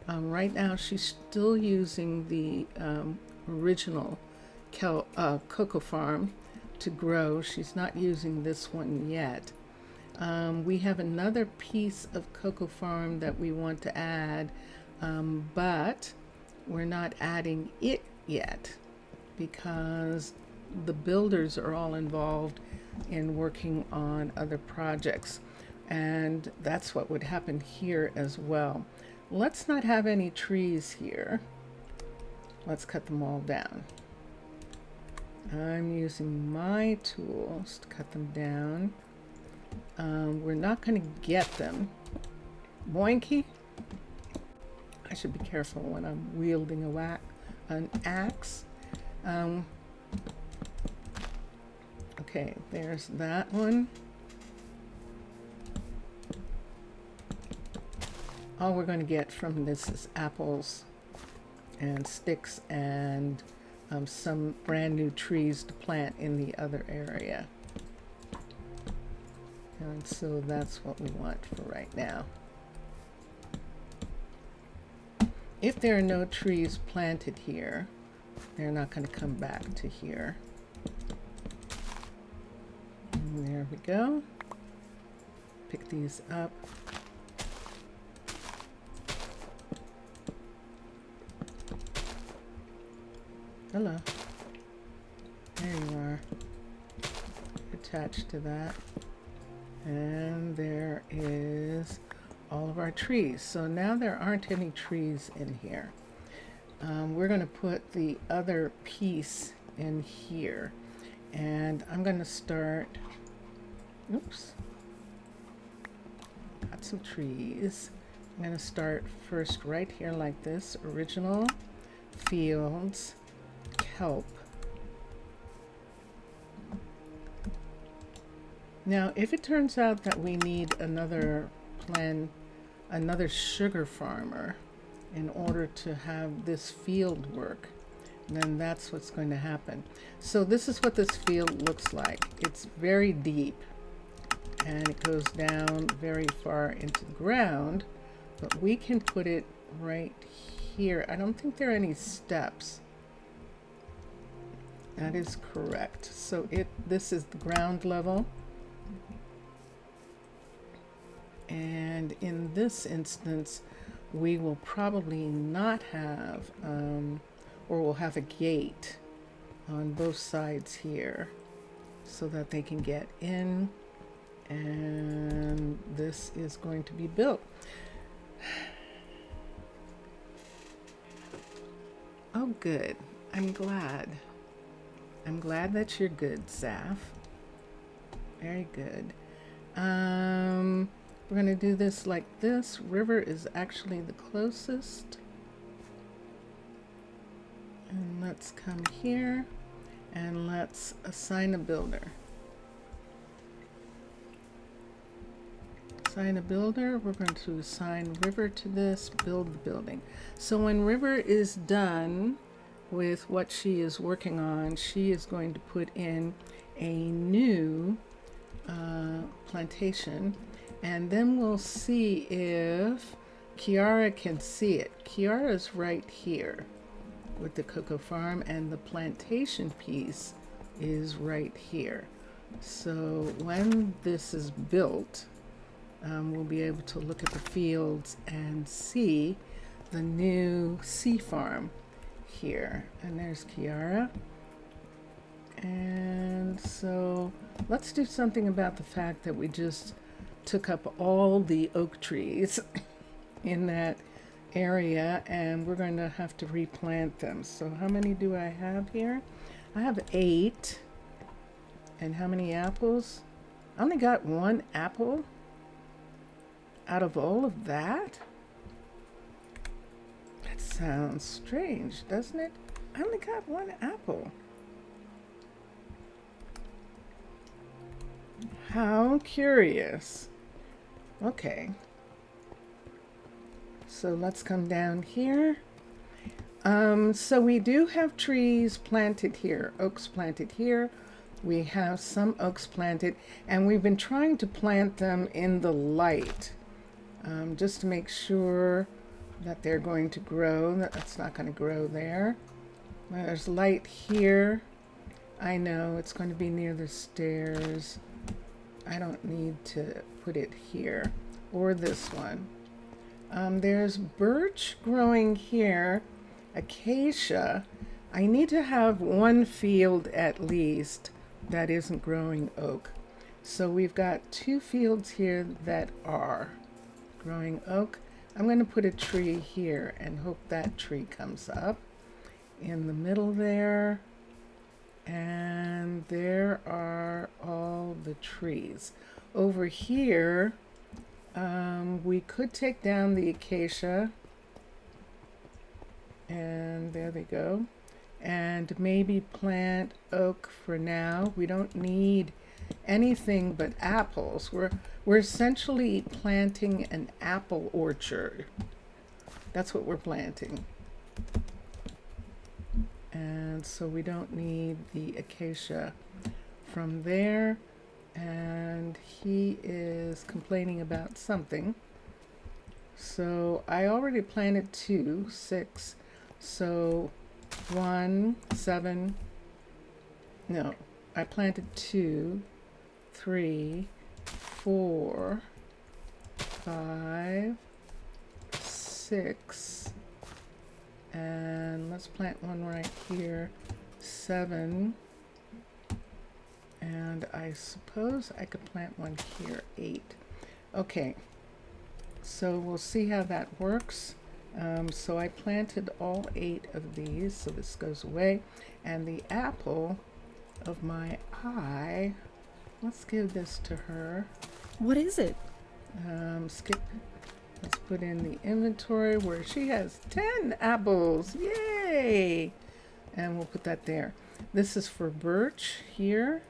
Right now she's still using the original cocoa farm to grow. She's not using this one yet. We have another piece of cocoa farm that we want to add, but we're not adding it yet because the builders are all involved in working on other projects. And that's what would happen here as well. Let's not have any trees here. Let's cut them all down. I'm using my tools to cut them down. We're not going to get them. Boinky. I should be careful when I'm wielding an axe. Okay, there's that one. All we're going to get from this is apples and sticks and some brand new trees to plant in the other area. And so that's what we want for right now. If there are no trees planted here, they're not going to come back to here. And there we go. Pick these up. Hello. There you are. Attached to that. And there is all of our trees. So now there aren't any trees in here. We're going to put the other piece in here. And I'm going to start, oops, got some trees. I'm going to start first right here like this, original fields, kelp. Now, if it turns out that we need another sugar farmer in order to have this field work, then that's what's going to happen. So this is what this field looks like. It's very deep and it goes down very far into the ground, but we can put it right here. I don't think there are any steps. That is correct. So this is the ground level. And in this instance, we will probably not have, or we'll have a gate on both sides here so that they can get in, and this is going to be built. Oh, good. I'm glad. I'm glad that you're good, Zaf. Very good. We're going to do this like this. River is actually the closest. And let's come here and let's assign a builder. Assign a builder. We're going to assign River to this, build the building. So when River is done with what she is working on, she is going to put in a new plantation, and then we'll see if Kiara can see it. Kiara's right here with the cocoa farm, and the plantation piece is right here. So when this is built, we'll be able to look at the fields and see the new sea farm here. And there's Kiara. And so let's do something about the fact that we just took up all the oak trees in that area, and we're going to have to replant them. So how many do I have here? I have 8. And how many apples? I only got 1 apple out of all of that? That sounds strange, doesn't it? I only got 1 apple. How curious. Okay. So let's come down here. So we do have trees planted here, oaks planted here. We have some oaks planted, and we've been trying to plant them in the light, just to make sure that they're going to grow. That's not going to grow there. There's light here. I know it's going to be near the stairs. I don't need to put it here, or this one. There's birch growing here, acacia. I need to have 1 field at least that isn't growing oak. So we've got 2 fields here that are growing oak. I'm going to put a tree here and hope that tree comes up in the middle there. And there are all the trees. Over here, we could take down the acacia. And there they go. And maybe plant oak for now. We don't need anything but apples. We're essentially planting an apple orchard. That's what we're planting. And so we don't need the acacia from there. And he is complaining about something. So I already planted 2, 6. So 1, 7. No, I planted 2, 3, 4, 5, 6, and let's plant one right here, 7, and I suppose I could plant one here, 8. Okay, so we'll see how that works. So I planted all 8 of these, so this goes away, and the apple of my eye, let's give this to her. What is it? Skip. Let's put in the inventory where she has 10 apples. Yay! And we'll put that there. This is for birch here.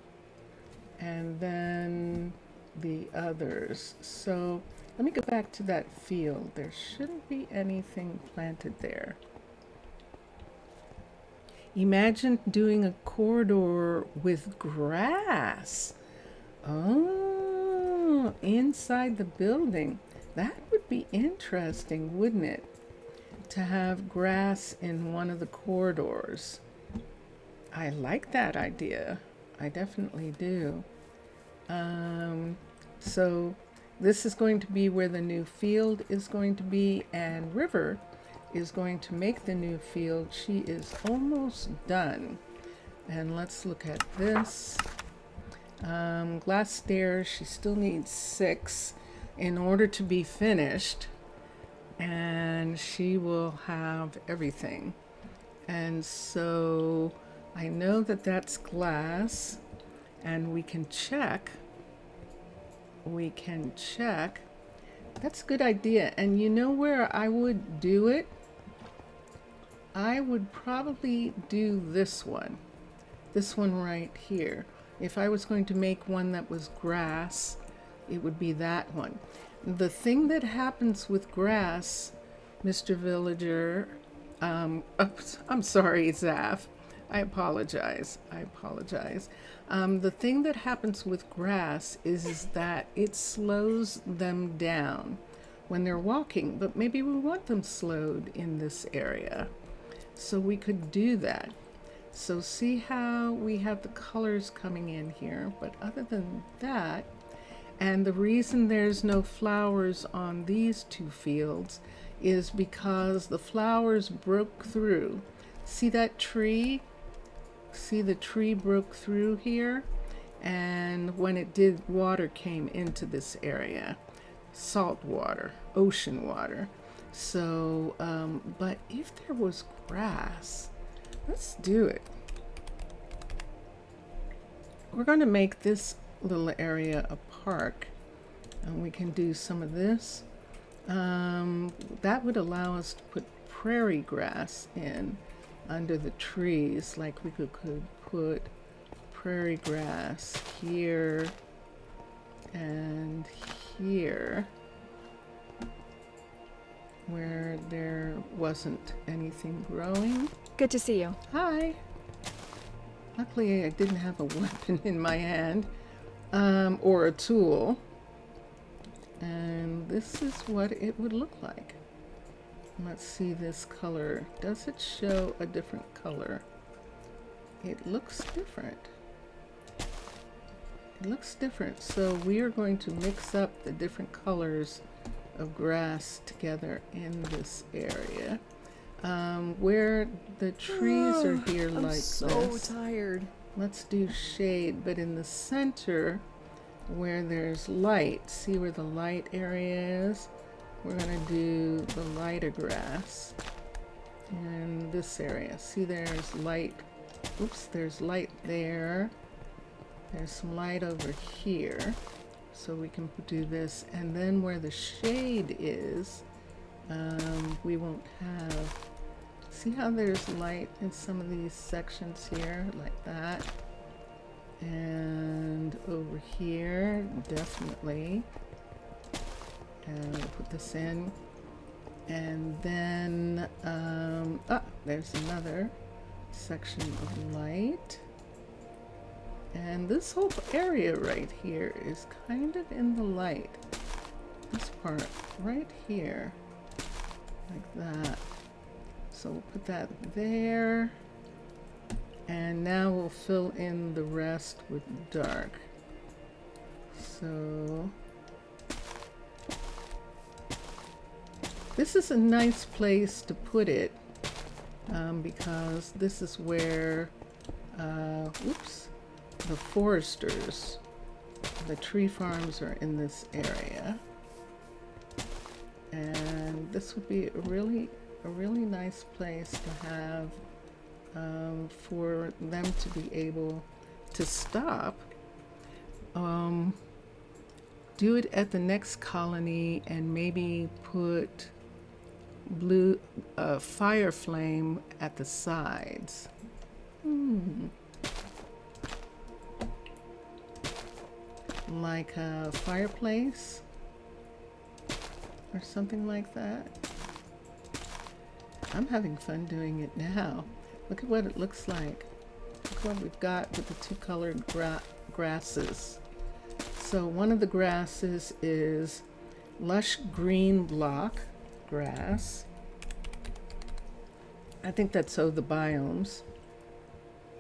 And then the others. So let me go back to that field. There shouldn't be anything planted there. Imagine doing a corridor with grass. Oh, inside the building. That would be interesting, wouldn't it? To have grass in one of the corridors. I like that idea. I definitely do. So this is going to be where the new field is going to be, and River is going to make the new field. She is almost done. And let's look at this. Glass stairs, she still needs 6 in order to be finished, and she will have everything. And so I know that that's glass, and we can check. That's a good idea. And you know where I would do it? I would probably do this one right here. If I was going to make one that was grass, it would be that one. The thing that happens with grass, Mr. Villager, oops, I'm sorry, Zaf. I apologize. The thing that happens with grass is that it slows them down when they're walking, but maybe we want them slowed in this area. So we could do that. So see how we have the colors coming in here, but other than that, and the reason there's no flowers on these 2 fields is because the flowers broke through. See that tree? See the tree broke through here? And when it did, water came into this area. Salt water, ocean water. So, but if there was grass, let's do it. We're going to make this little area a park, and we can do some of this. That would allow us to put prairie grass in under the trees, like we could put prairie grass here and here where there wasn't anything growing. Good to see you. Hi. Luckily I didn't have a weapon in my hand, or a tool. And this is what it would look like. Let's see this color. Does it show a different color? It looks different. It looks different. So we are going to mix up the different colors of grass together in this area. Where the trees are here like I'm so this. tired. let's do shade, but in the center where there's light, see where the light area is? We're gonna do the lighter grass in this area. See, there's light. Oops, there's light there. There's some light over here. So we can do this. And then where the shade is, we won't have, see how there's light in some of these sections here, like that. And over here, definitely. And we'll put this in. And then, there's another section of light. And this whole area right here is kind of in the light. This part right here, like that. So we'll put that there. And now we'll fill in the rest with dark. So this is a nice place to put it because this is where, the foresters, the tree farms are in this area. And this would be a really nice place to have for them to be able to stop. Do it at the next colony and maybe put blue fire flame at the sides. Like a fireplace or something like that. I'm having fun doing it now. Look at what it looks like. Look what we've got with the two colored grasses. So one of the grasses is lush green block grass. I think that's so the biomes,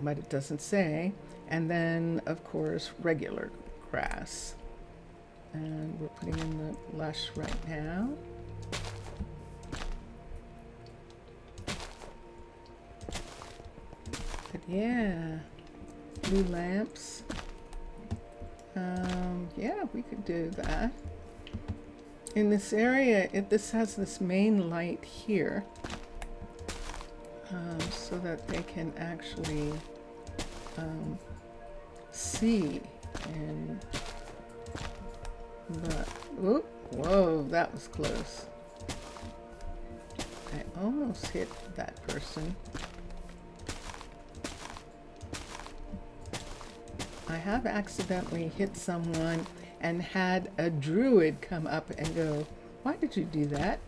but it doesn't say. And then, of course, regular grass. And we're putting in the lush right now. But yeah, blue lamps. Yeah, we could do that. In this area, this has this main light here, so that they can actually see. And but whoa, that was close. I almost hit that person. I have accidentally hit someone and had a druid come up and go, "Why did you do that?"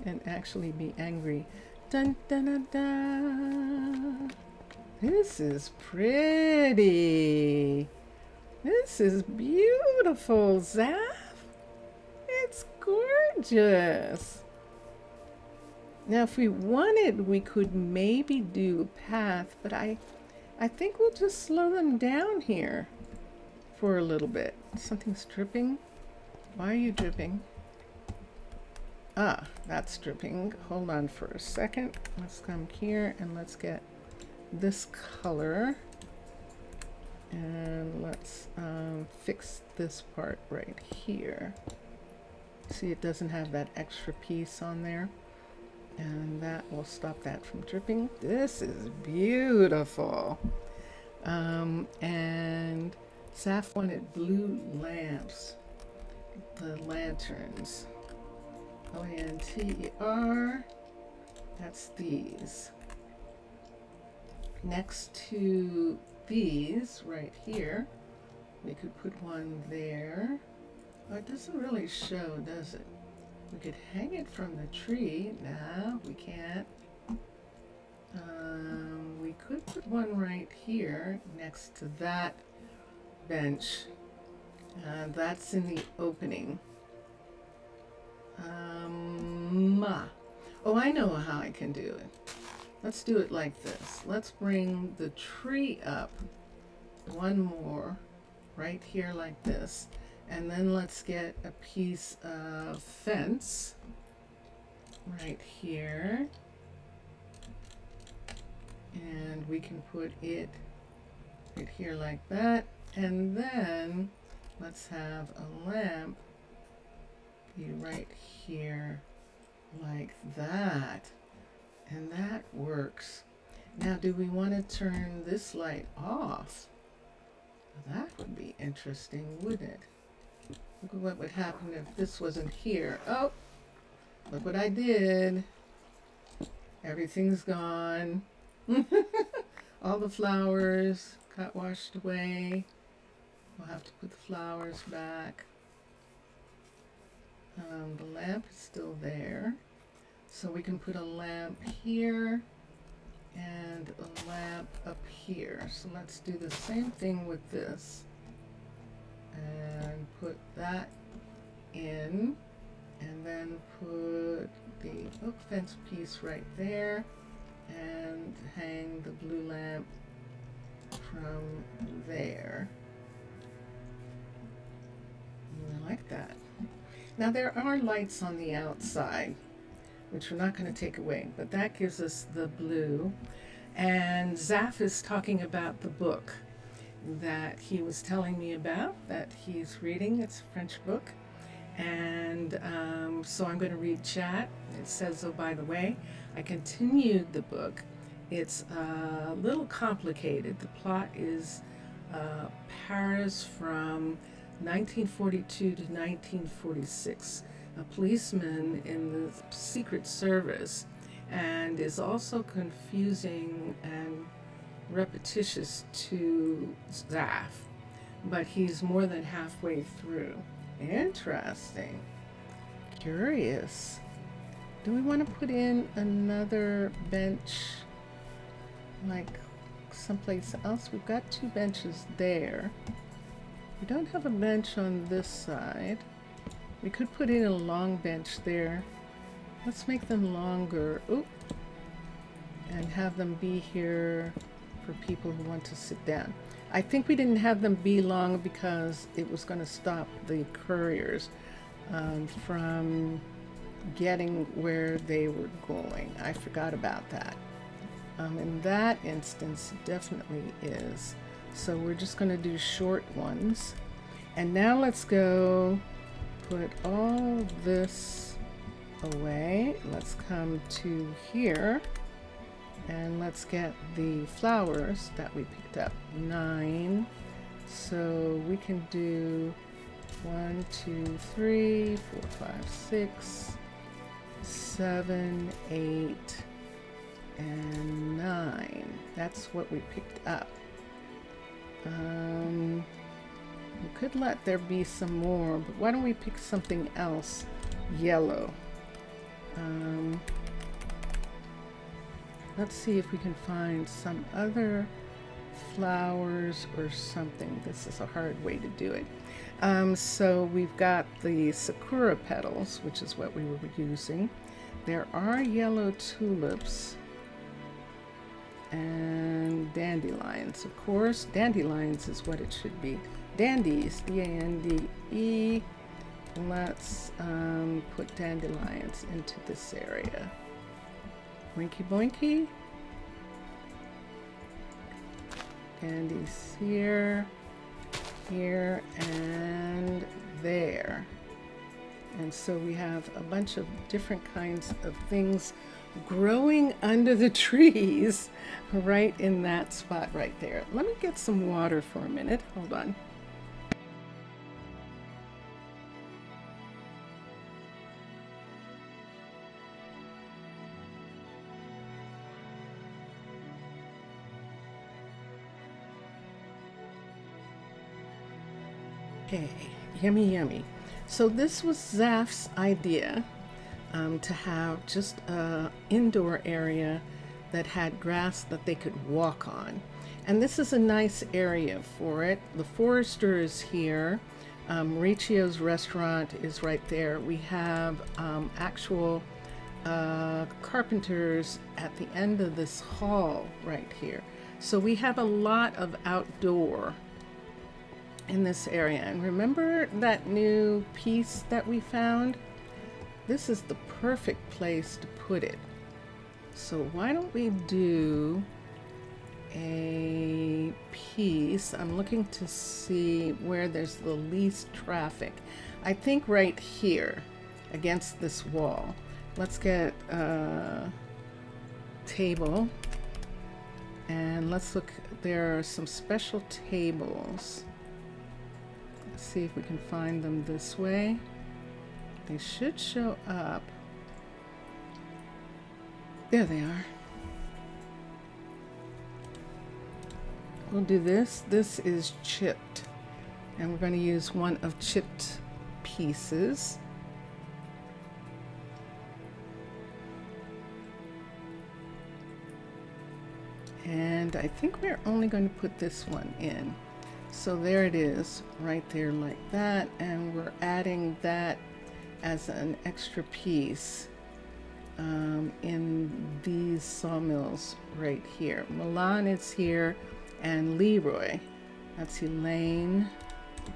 and actually be angry. Dun dun dun dun. This is pretty. This is beautiful, Zaf. It's gorgeous. Now, if we wanted, we could maybe do a path, but I think we'll just slow them down here for a little bit. Something's dripping. Why are you dripping? Ah, that's dripping. Hold on for a second. Let's come here and let's get this color. And let's fix this part right here. See, it doesn't have that extra piece on there. And that will stop that from dripping. This is beautiful. And Saf wanted blue lamps, the lanterns. LANTER, that's these. Next to these right here, we could put one there. Oh, it doesn't really show, does it? We could hang it from the tree. No, we can't. We could put one right here next to that bench. That's in the opening. Oh, I know how I can do it. Let's do it like this. Let's bring the tree up one more right here like this. And then let's get a piece of fence right here. And we can put it right here like that. And then let's have a lamp be right here like that. And that works. Now, do we want to turn this light off? That would be interesting, wouldn't it? Look at what would happen if this wasn't here. Oh, look what I did. Everything's gone. All the flowers got washed away. We'll have to put the flowers back. The lamp is still there. So we can put a lamp here and a lamp up here. So let's do the same thing with this. And put that in. And then put the fence piece right there. And hang the blue lamp from there. I like that. Now there are lights on the outside, which we're not going to take away, but that gives us the blue. And Zaf is talking about the book that he was telling me about, that he's reading. It's a French book. And so I'm going to read chat. It says, oh, by the way, I continued the book. It's a little complicated. The plot is Paris from 1942 to 1946. A policeman in the Secret Service, and is also confusing and repetitious to Zaf, but he's more than halfway through. Interesting. Curious. Do we want to put in another bench like someplace else? We've got 2 benches there. We don't have a bench on this side. We could put in a long bench there. Let's make them longer. Oop. And have them be here for people who want to sit down. I think we didn't have them be long because it was going to stop the couriers from getting where they were going. I forgot about that. In that instance, it definitely is. So we're just going to do short ones. And now let's go put all this away. Let's come to here and let's get the flowers that we picked up. 9. So we can do 1, 2, 3, 4, 5, 6, 7, 8, and 9. That's what we picked up. We could let there be some more, but why don't we pick something else? Yellow. Let's see if we can find some other flowers or something. This is a hard way to do it. So we've got the sakura petals, which is what we were using. There are yellow tulips and dandelions. Of course, dandelions is what it should be. Dandies, D-A-N-D-E. Let's put dandelions into this area. Boinky boinky. Dandies here, here, and there. And so we have a bunch of different kinds of things growing under the trees right in that spot right there. Let me get some water for a minute. Hold on. Okay, yummy, yummy. So this was Zaf's idea, to have just an indoor area that had grass that they could walk on. And this is a nice area for it. The Forester is here. Mauricio's restaurant is right there. We have actual carpenters at the end of this hall right here. So we have a lot of outdoor in this area. And remember that new piece that we found? This is the perfect place to put it. So why don't we do a piece. I'm looking to see where there's the least traffic. I think right here against this wall. Let's get a table and let's look. There are some special tables. Let's see if we can find them this way. They should show up. There they are. We'll do this. This is chipped. And we're going to use one of chipped pieces. And I think we're only going to put this one in. So there it is, right there like that. And we're adding that as an extra piece in these sawmills right here. Milan is here and Leroy. That's Elaine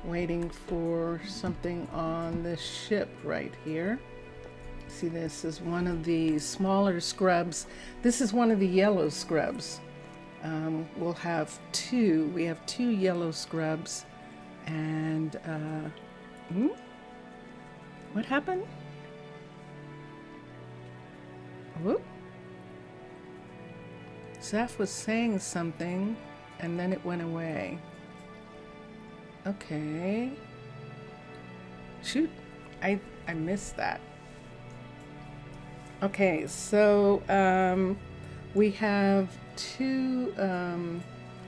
waiting for something on the ship right here. See, this is one of the smaller scrubs. This is one of the yellow scrubs. We'll have two. We have two yellow scrubs. And what happened? Whoop. Zeph was saying something and then it went away. Okay. Shoot, I missed that. Okay, so we have two,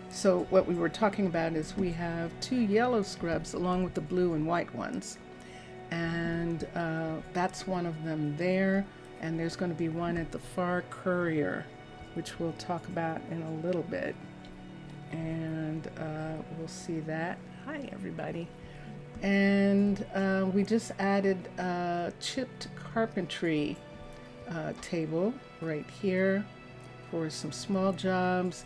so what we were talking about is we have two yellow scrubs along with the blue and white ones. And that's one of them there. And there's going to be one at the far courier, which we'll talk about in a little bit. And we'll see that. Hi, everybody. And we just added a chipped carpentry table right here for some small jobs.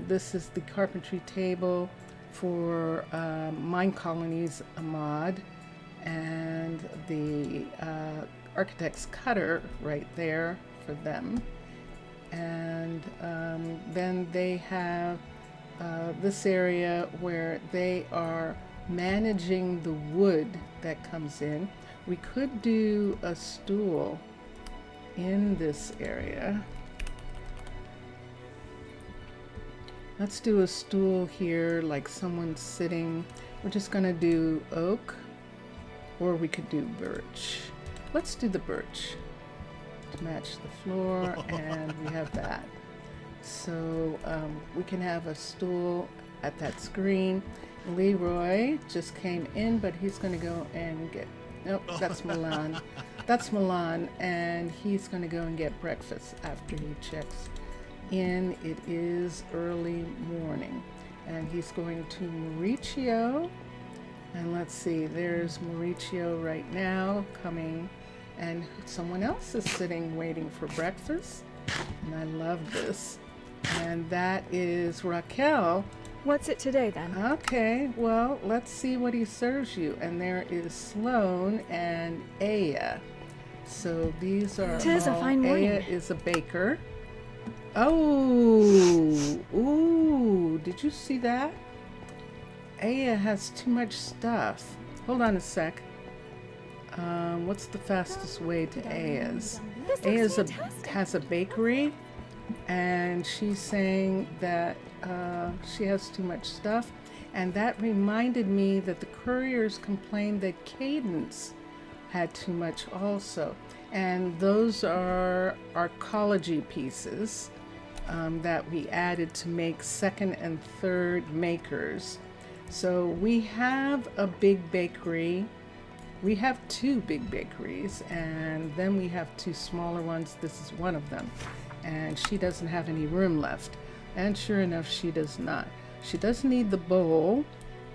This is the carpentry table for Minecolonies mod, and the architect's cutter right there for them. And then they have this area where they are managing the wood that comes in. We could do a stool in this area. Let's do a stool here, like someone sitting. We're just gonna do oak, or we could do birch. Let's do the birch to match the floor, and we have that. So we can have a stool at that screen. Leroy just came in, but he's going to go and get, nope, that's Milan. That's Milan, and he's going to go and get breakfast after he checks in. It is early morning, and he's going to Mauricio. And let's see, there's Mauricio right now coming, and someone else is sitting waiting for breakfast. And I love this. And that is Raquel. What's it today then? Okay, well, let's see what he serves you. And there is Sloan and Aya. So these are 'Tis a fine morning. Aya is a baker. Oh, ooh, did you see that? Aya has too much stuff. Hold on a sec. What's the fastest way to Aya's? This looks Aya's fantastic. has a bakery, and she's saying that she has too much stuff. And that reminded me that the couriers complained that Cadence had too much also. And those are Arcology pieces that we added to make second and third makers. So we have a big bakery. We have two big bakeries, and then we have two smaller ones. This is one of them. And she doesn't have any room left. And sure enough, she does not. She doesn't need the bowl,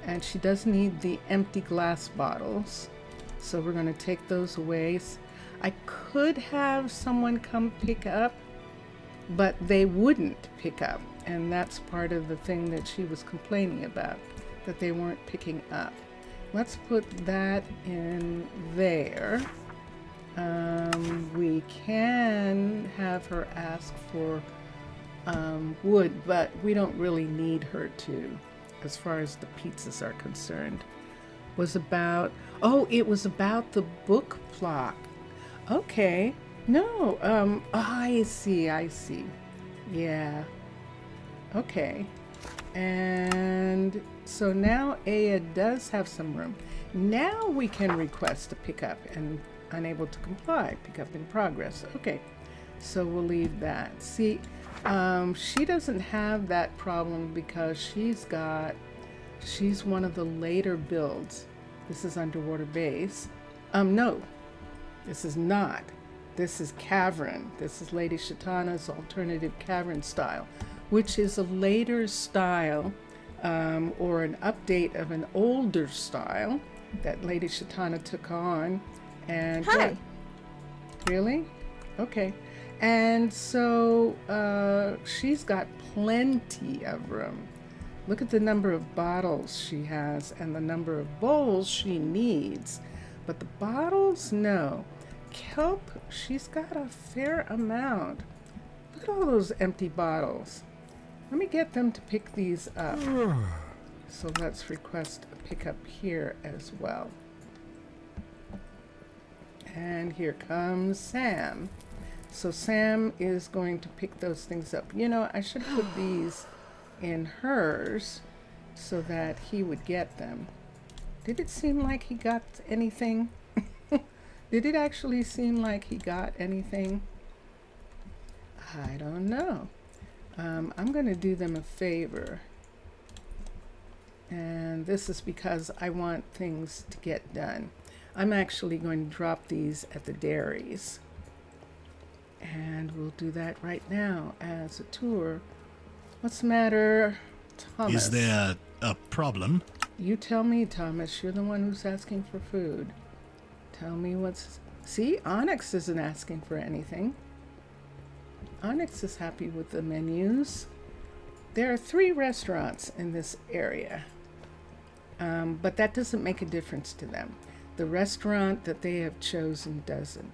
and she doesn't need the empty glass bottles. So we're going to take those away. I could have someone come pick up, but they wouldn't pick up. And that's part of the thing that she was complaining about, that they weren't picking up. Let's put that in there. We can have her ask for would, but we don't really need her to, as far as the pizzas are concerned. Was about, oh, it was about the book plot. Okay. No, I see. Yeah. Okay. And so now Aya does have some room. Now we can request a pickup and unable to comply. Pickup in progress. Okay. So we'll leave that. See, she doesn't have that problem because she's one of the later builds. This is underwater base. No, this is not. This is cavern. This is Lady Shatana's alternative cavern style, which is a later style or an update of an older style that Lady Shatana took on. And Hi. yeah. Really? Okay. And so she's got plenty of room. Look at the number of bottles she has and the number of bowls she needs. But the bottles, no. Kelp, she's got a fair amount. Look at all those empty bottles. Let me get them to pick these up. So let's request a pickup here as well. And here comes Sam. So Sam is going to pick those things up. You know, I should put these in hers so that he would get them. Did it seem like he got anything? Did it actually seem like he got anything? I don't know. I'm going to do them a favor. And this is because I want things to get done. I'm actually going to drop these at the dairies. And we'll do that right now as a tour. What's the matter, Thomas? Is there a problem? You tell me, Thomas. You're the one who's asking for food. Tell me what's... See, Onyx isn't asking for anything. Onyx is happy with the menus. There are 3 restaurants in this area. But that doesn't make a difference to them. The restaurant that they have chosen doesn't.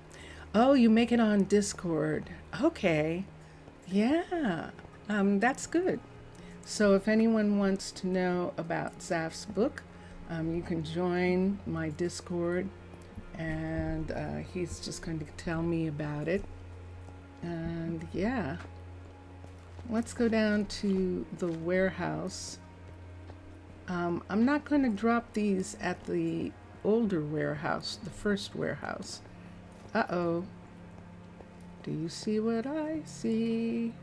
Oh, you make it on Discord. Okay. Yeah. That's good. So if anyone wants to know about Zaf's book, you can join my Discord, and he's just going to tell me about it. And yeah, let's go down to the warehouse. I'm not going to drop these at the older warehouse, the first warehouse. Uh-oh. Do you see what I see?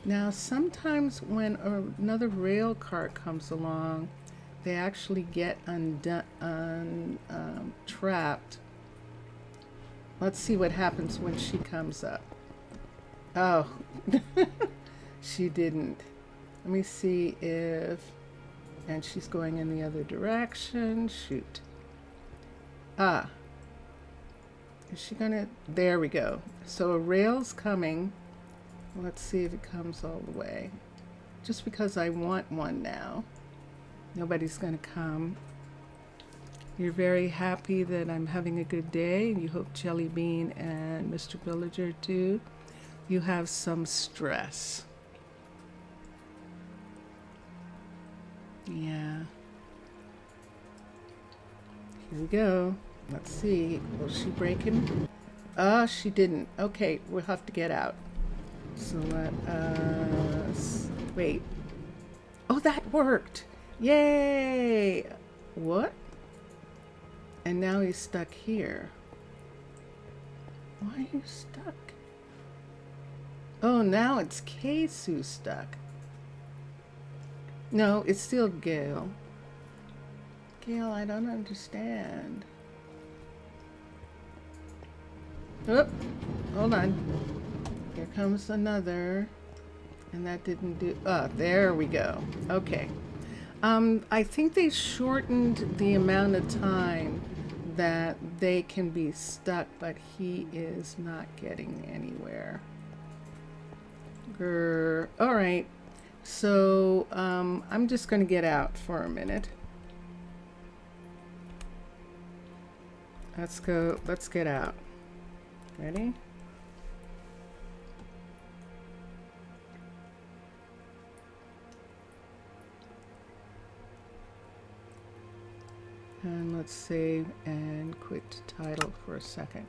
Now, sometimes when another rail cart comes along, they actually get trapped. Let's see what happens when she comes up. Oh, she didn't. Let me see if... And she's going in the other direction. Shoot. Ah. Is she gonna... There we go. So a rail's coming. Let's see if it comes all the way. Just because I want one now. Nobody's gonna come. You're very happy that I'm having a good day. You hope Jelly Bean and Mr. Villager too. You have some stress. Yeah. Here we go. Let's see. Will she break him? She didn't. Okay, we'll have to get out. So let us... Wait. Oh, that worked! Yay! What? And now he's stuck here. Why are you stuck? Oh, now it's Case who's stuck. No, it's still Gail. Gail, I don't understand. Oh, hold on. Here comes another. And that didn't do... there we go. Okay. I think they shortened the amount of time that they can be stuck, but he is not getting anywhere. Grr. All right. So, I'm just going to get out for a minute. Let's go. Let's get out. Ready? And let's save and quit title for a second.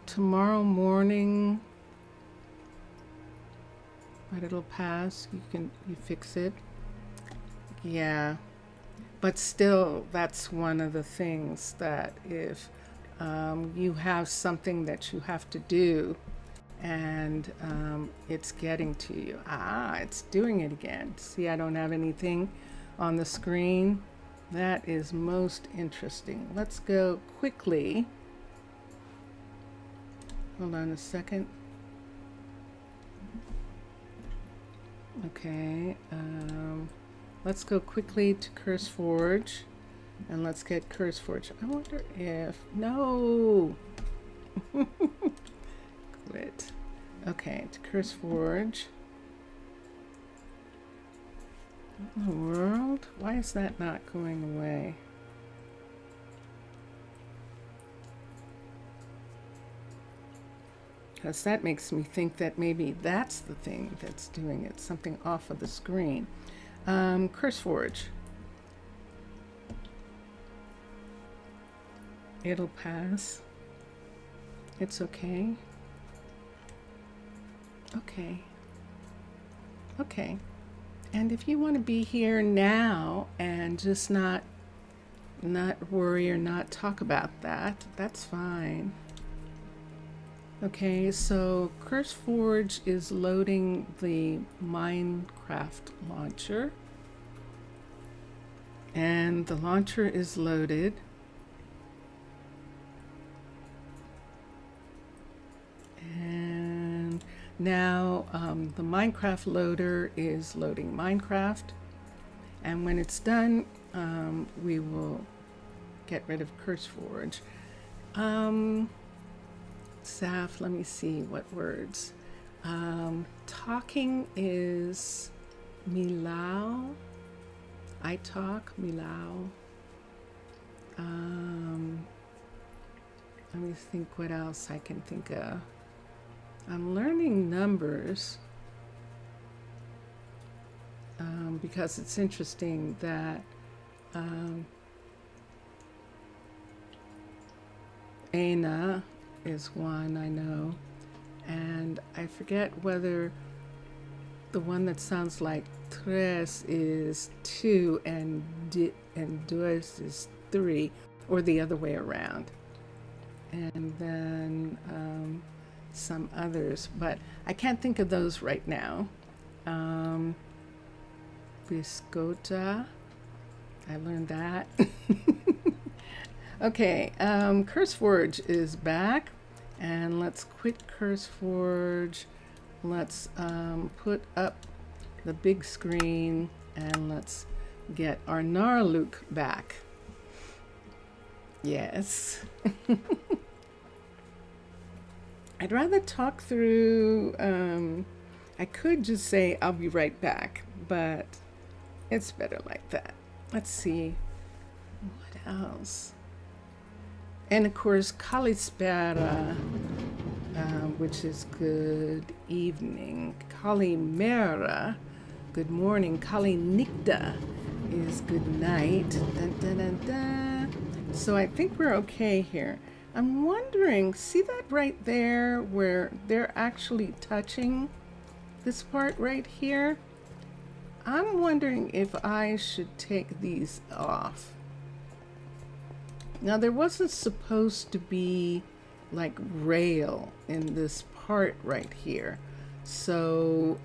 Tomorrow morning, but it'll pass. You fix it. Yeah. But still, that's one of the things that if you have something that you have to do and it's getting to you. It's doing it again. See, I don't have anything on the screen. That is most interesting. Let's go quickly. Hold on a second. Okay. Let's go quickly to CurseForge. And let's get CurseForge. I wonder if... No! Quit. Okay, to CurseForge. What in the world? Why is that not going away? Because that makes me think that maybe that's the thing that's doing it. Something off of the screen. CurseForge. It'll pass. It's okay. Okay. Okay. And if you want to be here now and just not worry or not talk about that, that's fine. Okay, so CurseForge is loading the Minecraft launcher. And the launcher is loaded. And now the Minecraft loader is loading Minecraft. And when it's done, we will get rid of CurseForge. Saf, let me see what words. Talking is Milau. I talk, Milau. Let me think what else I can think of. I'm learning numbers because it's interesting that Aina is one, I know, and I forget whether the one that sounds like tres is 2 and dos is 3, or the other way around. And then some others, but I can't think of those right now. Viscota, I learned that. Okay, CurseForge is back, and let's quit CurseForge. Let's put up the big screen, and let's get Arnaaluk back. Yes. I'd rather talk through, I could just say I'll be right back, but it's better like that. Let's see, what else? And of course, Kalispera, which is good evening. Kalimera, good morning. Kalinikda is good night. Dun, dun, dun, dun. So I think we're okay here. I'm wondering, see that right there where they're actually touching this part right here? I'm wondering if I should take these off. Now there wasn't supposed to be like rail in this part right here. So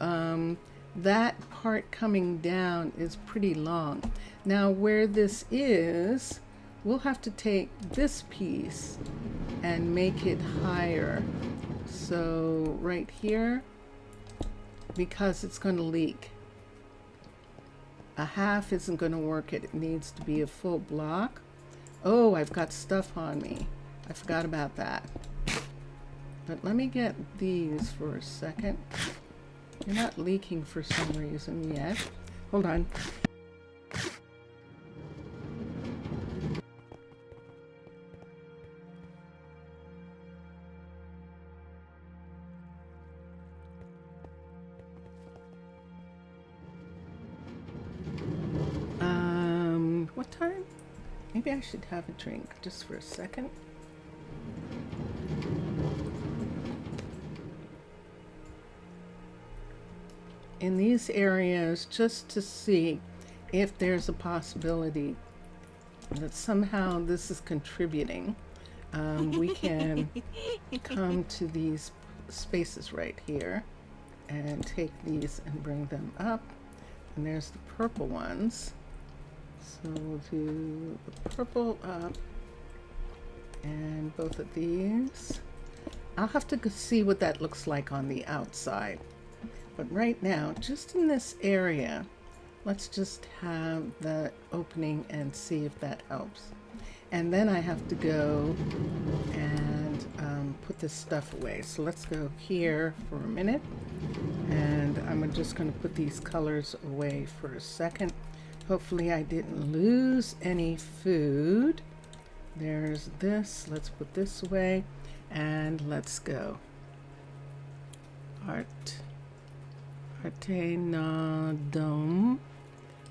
that part coming down is pretty long. Now where this is, we'll have to take this piece and make it higher. So right here, because it's going to leak. A half isn't going to work. It needs to be a full block. Oh, I've got stuff on me. I forgot about that. But let me get these for a second. They're not leaking for some reason yet. Hold on. What time Maybe I should have a drink just for a second. In these areas, just to see if there's a possibility that somehow this is contributing, we can come to these spaces right here and take these and bring them up. And there's the purple ones. So we'll do the purple up and both of these. I'll have to see what that looks like on the outside. But right now, just in this area, let's just have the opening and see if that helps. And then I have to go and put this stuff away. So let's go here for a minute. And I'm just going to put these colors away for a second. Hopefully I didn't lose any food. There's this. Let's put this away. And let's go. Artenadome.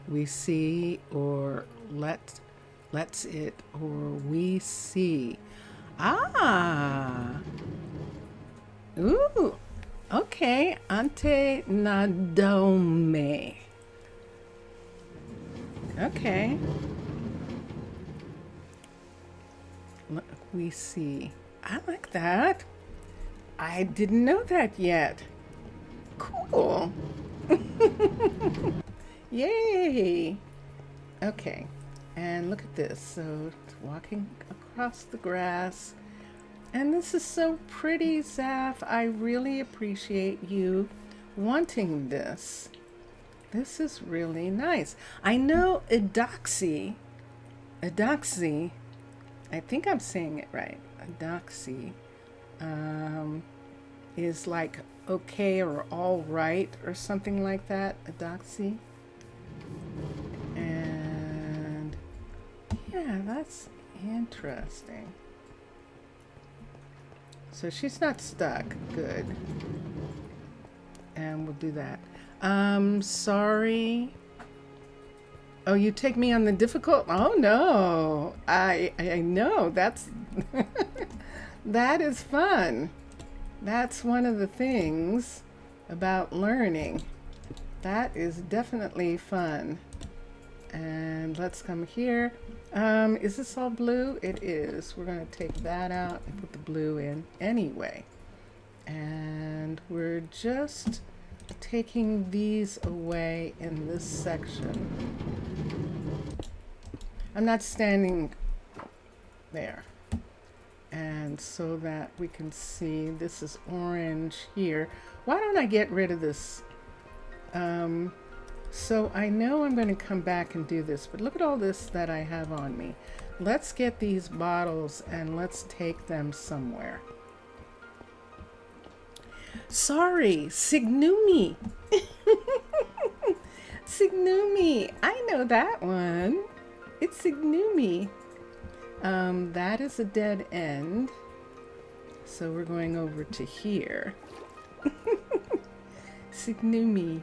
We see, or let's it, or we see. Ah. Ooh. Okay. Antenadome. Okay. We see. I like that. I didn't know that yet. Cool. Yay. Okay. And look at this. So walking across the grass. And this is so pretty, Zaf. I really appreciate you wanting this. This is really nice. I know Edoxy, I think I'm saying it right. Edoxy is like okay or all right or something like that. Edoxy. And yeah, that's interesting. So she's not stuck. Good. And we'll do that. Sorry. Oh, you take me on the difficult? Oh no. I know that's that is fun. That's one of the things about learning. That is definitely fun. And let's come here. Is this all blue? It is. We're going to take that out and put the blue in anyway. And we're just taking these away in this section. I'm not standing there. And so that we can see, this is orange here. Why don't I get rid of this? So I know I'm going to come back and do this, but look at all this that I have on me. Let's get these bottles and let's take them somewhere. Sorry, Signumi. Signumi. I know that one. It's Signumi. That is a dead end. So we're going over to here. Signumi.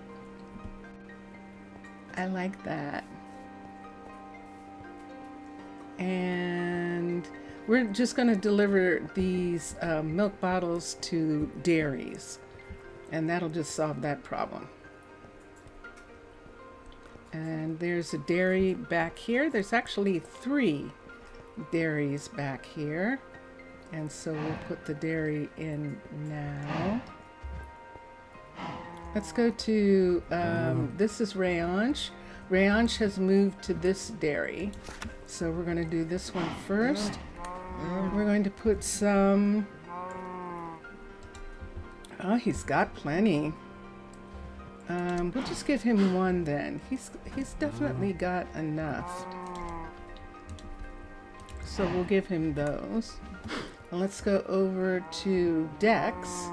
I like that. And we're just going to deliver these milk bottles to dairies. And that'll just solve that problem. And there's a dairy back here. There's actually 3 dairies back here. And so we'll put the dairy in now. Let's go to, this is Rayange. Rayange has moved to this dairy. So we're going to do this one first. We're going to put some, oh, he's got plenty. We'll just give him 1 then. He's definitely got enough. So we'll give him those. And let's go over to Dex.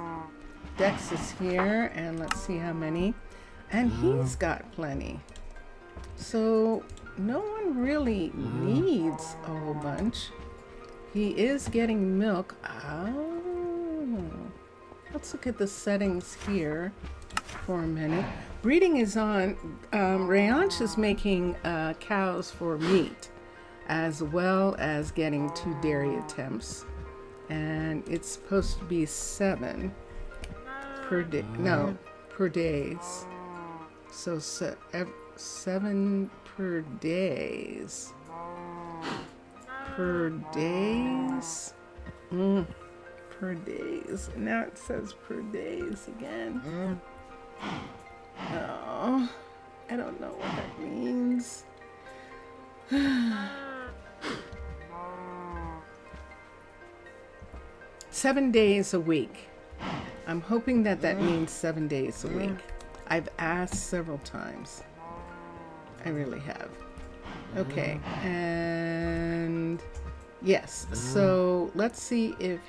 Dex is here, and let's see how many. And he's got plenty. So no one really needs a whole bunch. He is getting milk. Oh. Let's look at the settings here for a minute. Breeding is on. Rayange is making cows for meat. as well as getting 2 dairy attempts. And it's supposed to be 7 per day. No, per days. So 7 per days. Per days. Per days. Now it says per days again. Oh, I don't know what that means. 7 days a week. I'm hoping that that means 7 days a week. I've asked several times. I really have. Okay, and yes, so let's see if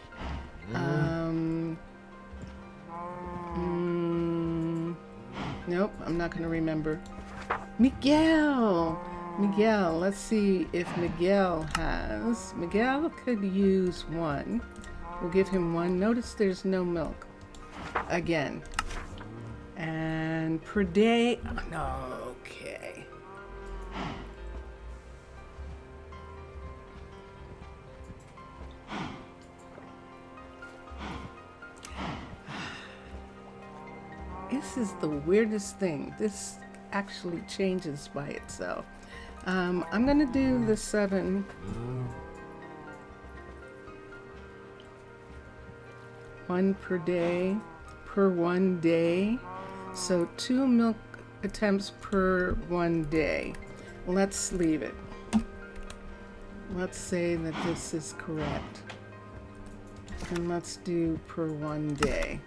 nope, I'm not going to remember. Miguel, let's see if Miguel could use 1. We'll give him 1. Notice there's no milk again. And per day, okay. This is the weirdest thing. This actually changes by itself. I'm going to do the 7. 1 per day, per 1 day. So 2 milk attempts per 1 day. Let's leave it. Let's say that this is correct. And let's do per 1 day.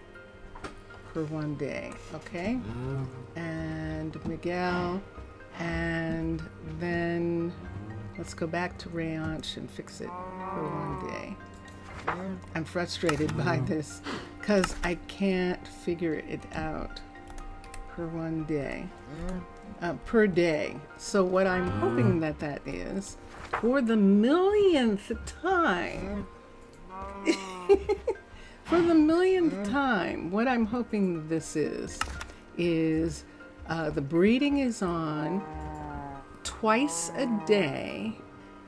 Per 1 day, okay? And Miguel, and then let's go back to Rayanch and fix it per 1 day. I'm frustrated by this because I can't figure it out. Per 1 day. Per day. So what I'm hoping that is, for the millionth time, for the millionth time, what I'm hoping this is the breeding is on twice a day.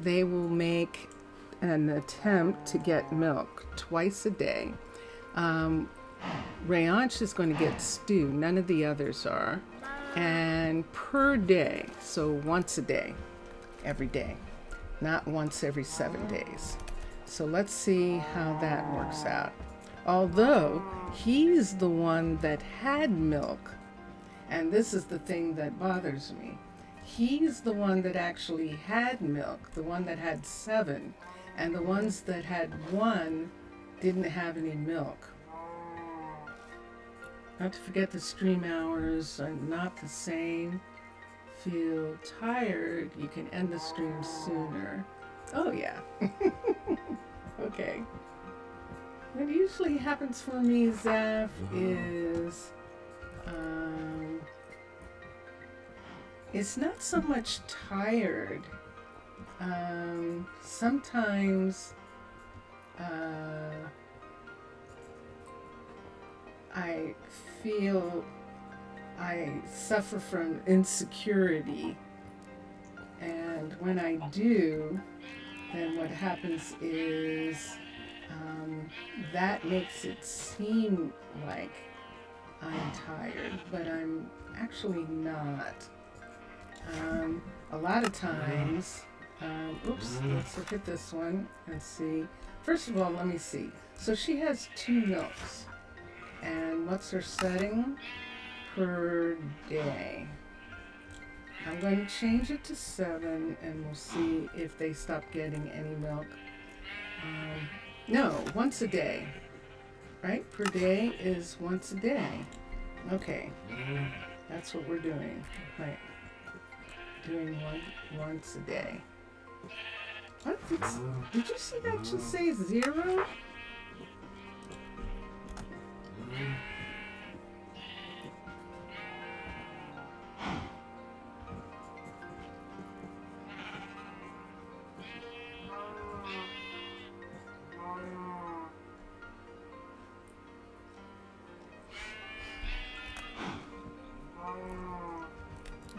They will make an attempt to get milk twice a day. Rayanch is going to get stew. None of the others are. And per day, so once a day, every day, not once every 7 days. So let's see how that works out. Although he's the one that had milk, and this is the thing that bothers me. He's the one that actually had milk, the one that had 7, and the ones that had 1 didn't have any milk. Not to forget the stream hours are not the same. Feel tired, you can end the stream sooner. Oh yeah. Okay. What usually happens for me, Zaf, is it's not so much tired. Sometimes I feel I suffer from insecurity, and when I do, then what happens is that makes it seem like I'm tired, but I'm actually not. A lot of times, let's look at this one and see. First of all, let me see. So she has 2 milks. And what's her setting? Per day. I'm going to change it to 7 and we'll see if they stop getting any milk. No, once a day. Right? Per day is once a day. Okay. That's what we're doing. Right. Doing once a day. What? Did you see that just say 0?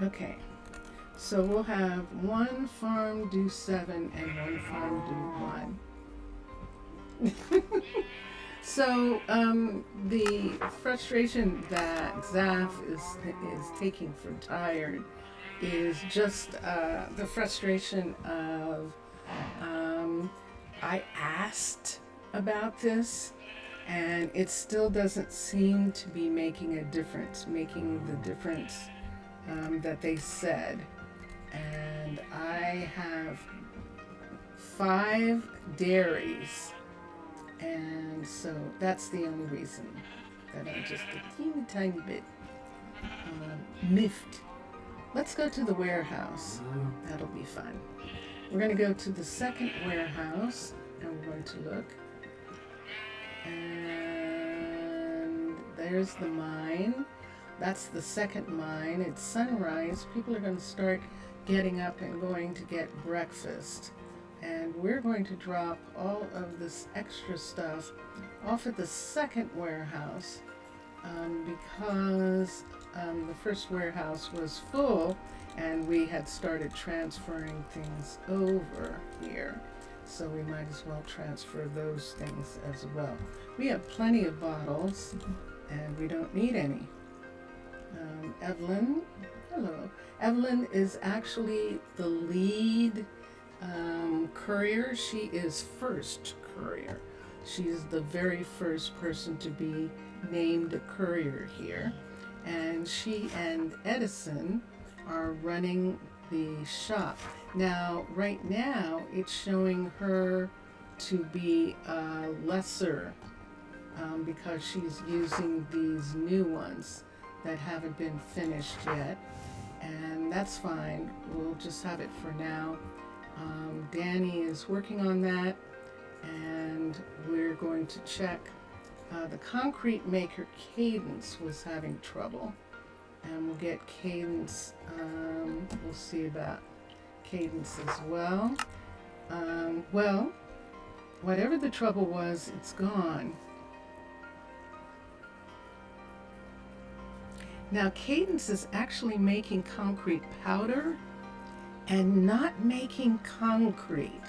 Okay, So we'll have one farm do 7 and one farm do 1. So the frustration that Zaf is taking for Tired is just the frustration of I asked about this and it still doesn't seem to be making the difference that they said. And I have 5 dairies, and so that's the only reason that I'm just a teeny tiny bit miffed. Let's go to the warehouse. That'll be fun. We're going to go to the second warehouse and we're going to look. And there's the mine. That's the second mine. It's sunrise. People are going to start getting up and going to get breakfast. And we're going to drop all of this extra stuff off at the second warehouse because the first warehouse was full and we had started transferring things over here. So we might as well transfer those things as well. We have plenty of bottles and we don't need any. Evelyn, hello. Evelyn is actually the lead courier. She is first courier. She's the very first person to be named a courier here. And she and Edison are running the shop. Now, right now, it's showing her to be lesser because she's using these new ones that haven't been finished yet. And that's fine. We'll just have it for now. Danny is working on that, and we're going to check. The concrete maker Cadence was having trouble, and we'll get Cadence. We'll see about Cadence as well. Well, whatever the trouble was, it's gone. Now, Cadence is actually making concrete powder and not making concrete.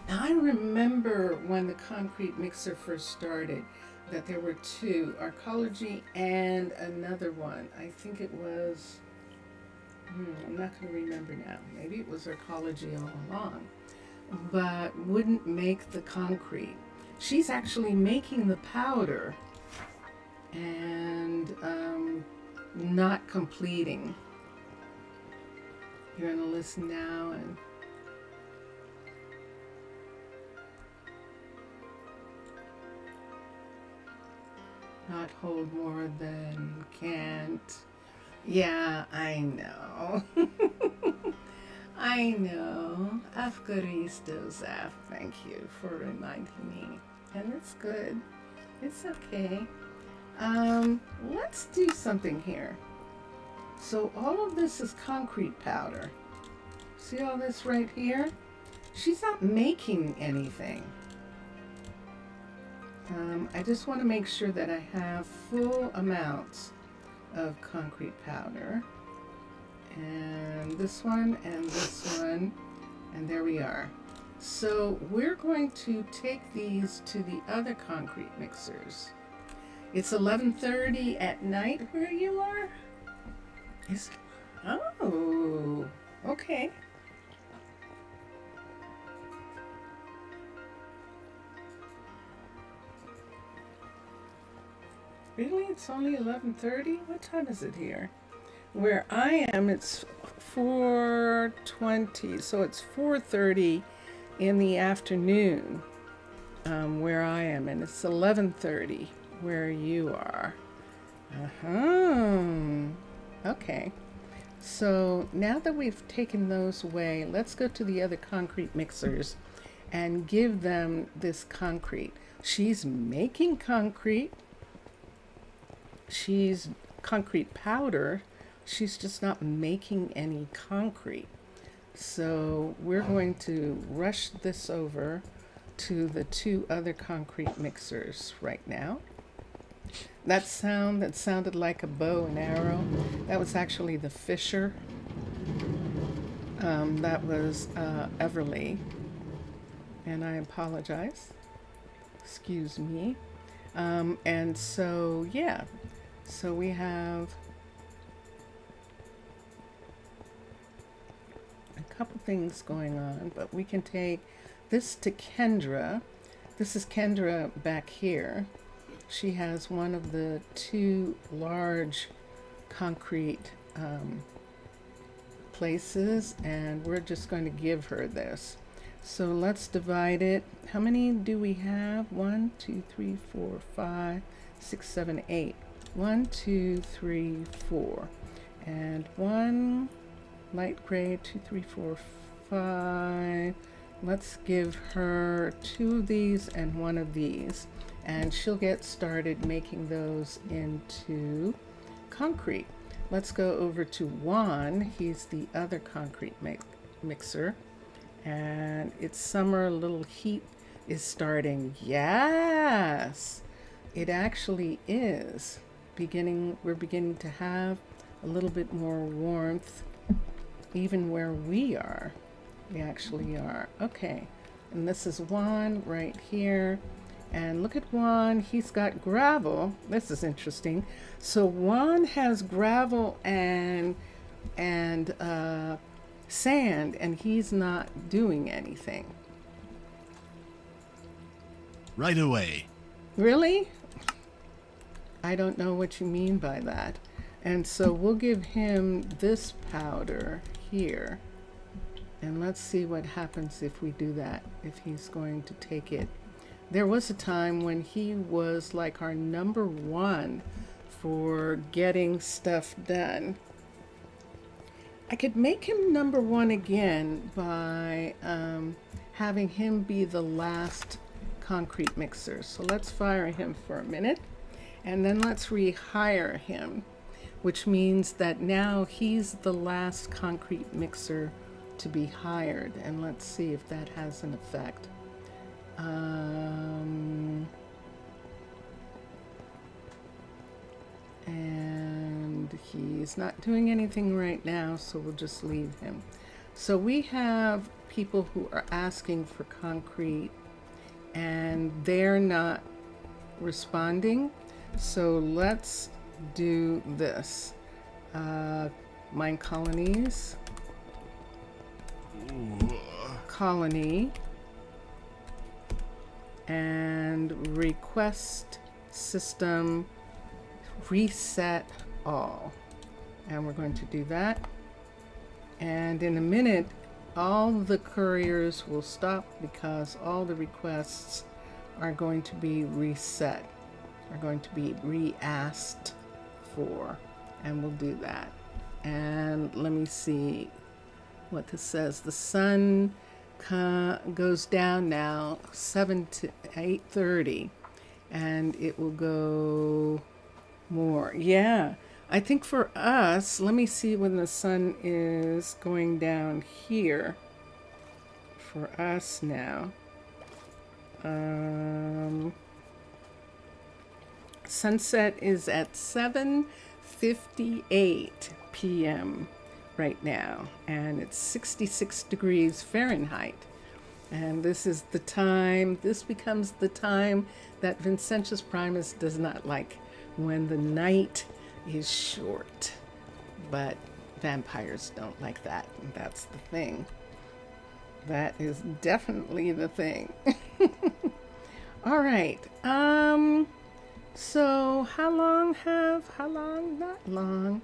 Now, I remember when the concrete mixer first started that there were 2, Arcology and another one. I think it was, I'm not going to remember now. Maybe it was Arcology all along, but wouldn't make the concrete. She's actually making the powder and not completing. You're going to listen now and not hold more than can't. Yeah, I know. I know. Afgaristo Zaf, thank you for reminding me. And it's good. It's okay. Let's do something here. So all of this is concrete powder. See all this right here? She's not making anything. I just want to make sure that I have full amounts of concrete powder. And this one, and there we are. So we're going to take these to the other concrete mixers. It's 11:30 at night where you are? Is it? Oh, okay. Really? It's only 11:30? What time is it here? Where I am, it's 4:20, so it's 4:30 in the afternoon where I am, and it's 11:30 where you are. Okay. So now that we've taken those away, let's go to the other concrete mixers and give them this concrete. She's making concrete. She's concrete powder. She's just not making any concrete. So we're going to rush this over to the 2 other concrete mixers right now. That sound that sounded like a bow and arrow, that was actually the fisher. That was Everly. And I apologize. Excuse me. And so, yeah. So we have a couple things going on, but we can take this to Kendra. This is Kendra back here. She has one of the two large concrete places, and we're just going to give her this. So let's divide it. How many do we have? 1, 2, 3, 4, 5, 6, 7, 8. 1, 2, 3, 4. And 1 light gray, 2, 3, 4, 5. Let's give her 2 of these and 1 of these. And she'll get started making those into concrete. Let's go over to Juan. He's the other concrete mixer. And it's summer, a little heat is starting. Yes, it actually is. We're beginning to have a little bit more warmth, even where we are. We actually are. Okay, and this is Juan right here. And look at Juan, he's got gravel. This is interesting. So Juan has gravel and sand, and he's not doing anything. Right away. Really? I don't know what you mean by that. And so we'll give him this powder here. And let's see what happens if we do that, if he's going to take it. There was a time when he was like our number 1 for getting stuff done. I could make him number 1 again by having him be the last concrete mixer. So let's fire him for a minute, and then let's rehire him, which means that now he's the last concrete mixer to be hired. And let's see if that has an effect. And he's not doing anything right now, so we'll just leave him. So we have people who are asking for concrete and they're not responding. So let's do this. Minecolonies. Colony. And request system reset all. And we're going to do that. And in a minute, all the couriers will stop because all the requests are going to be reset, are going to be re-asked for. And we'll do that. And let me see what this says. The sun goes down now 7 to 8:30, and it will go more. Yeah, I think for us, let me see when the sun is going down here for us now. Sunset is at 7:58 p.m. right now, and it's 66 degrees Fahrenheit. And this is the time, this becomes the time that Vincentius Primus does not like, when the night is short. But vampires don't like that, and that's the thing. That is definitely the thing. All right. So how long? Not long.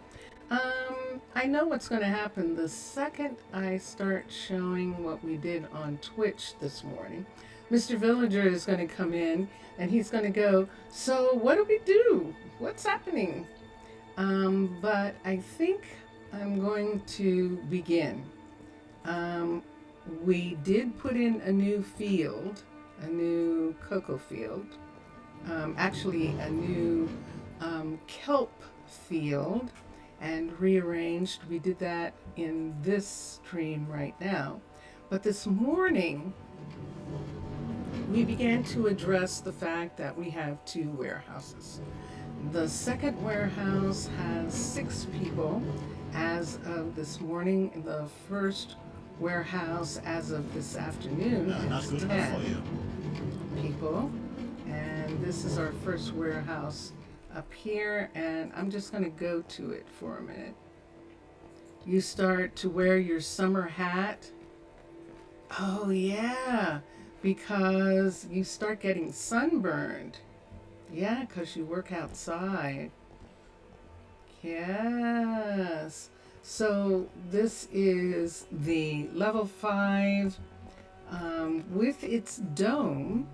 I know what's going to happen the second I start showing what we did on Twitch this morning. Mr. Villager is going to come in and he's going to go, so what do we do? What's happening? But I think I'm going to begin. We did put in a new field, a new cocoa field, actually a new kelp field, and rearranged. We did that in this stream right now. But this morning, we began to address the fact that we have 2 warehouses. The second warehouse has 6 people as of this morning. The first warehouse as of this afternoon No, not has good enough for 10 you. people. And this is our first warehouse up here, and I'm just going to go to it for a minute. You start to wear your summer hat. Oh yeah, because you start getting sunburned. Yeah, because you work outside. Yes. So this is the level 5 with its dome,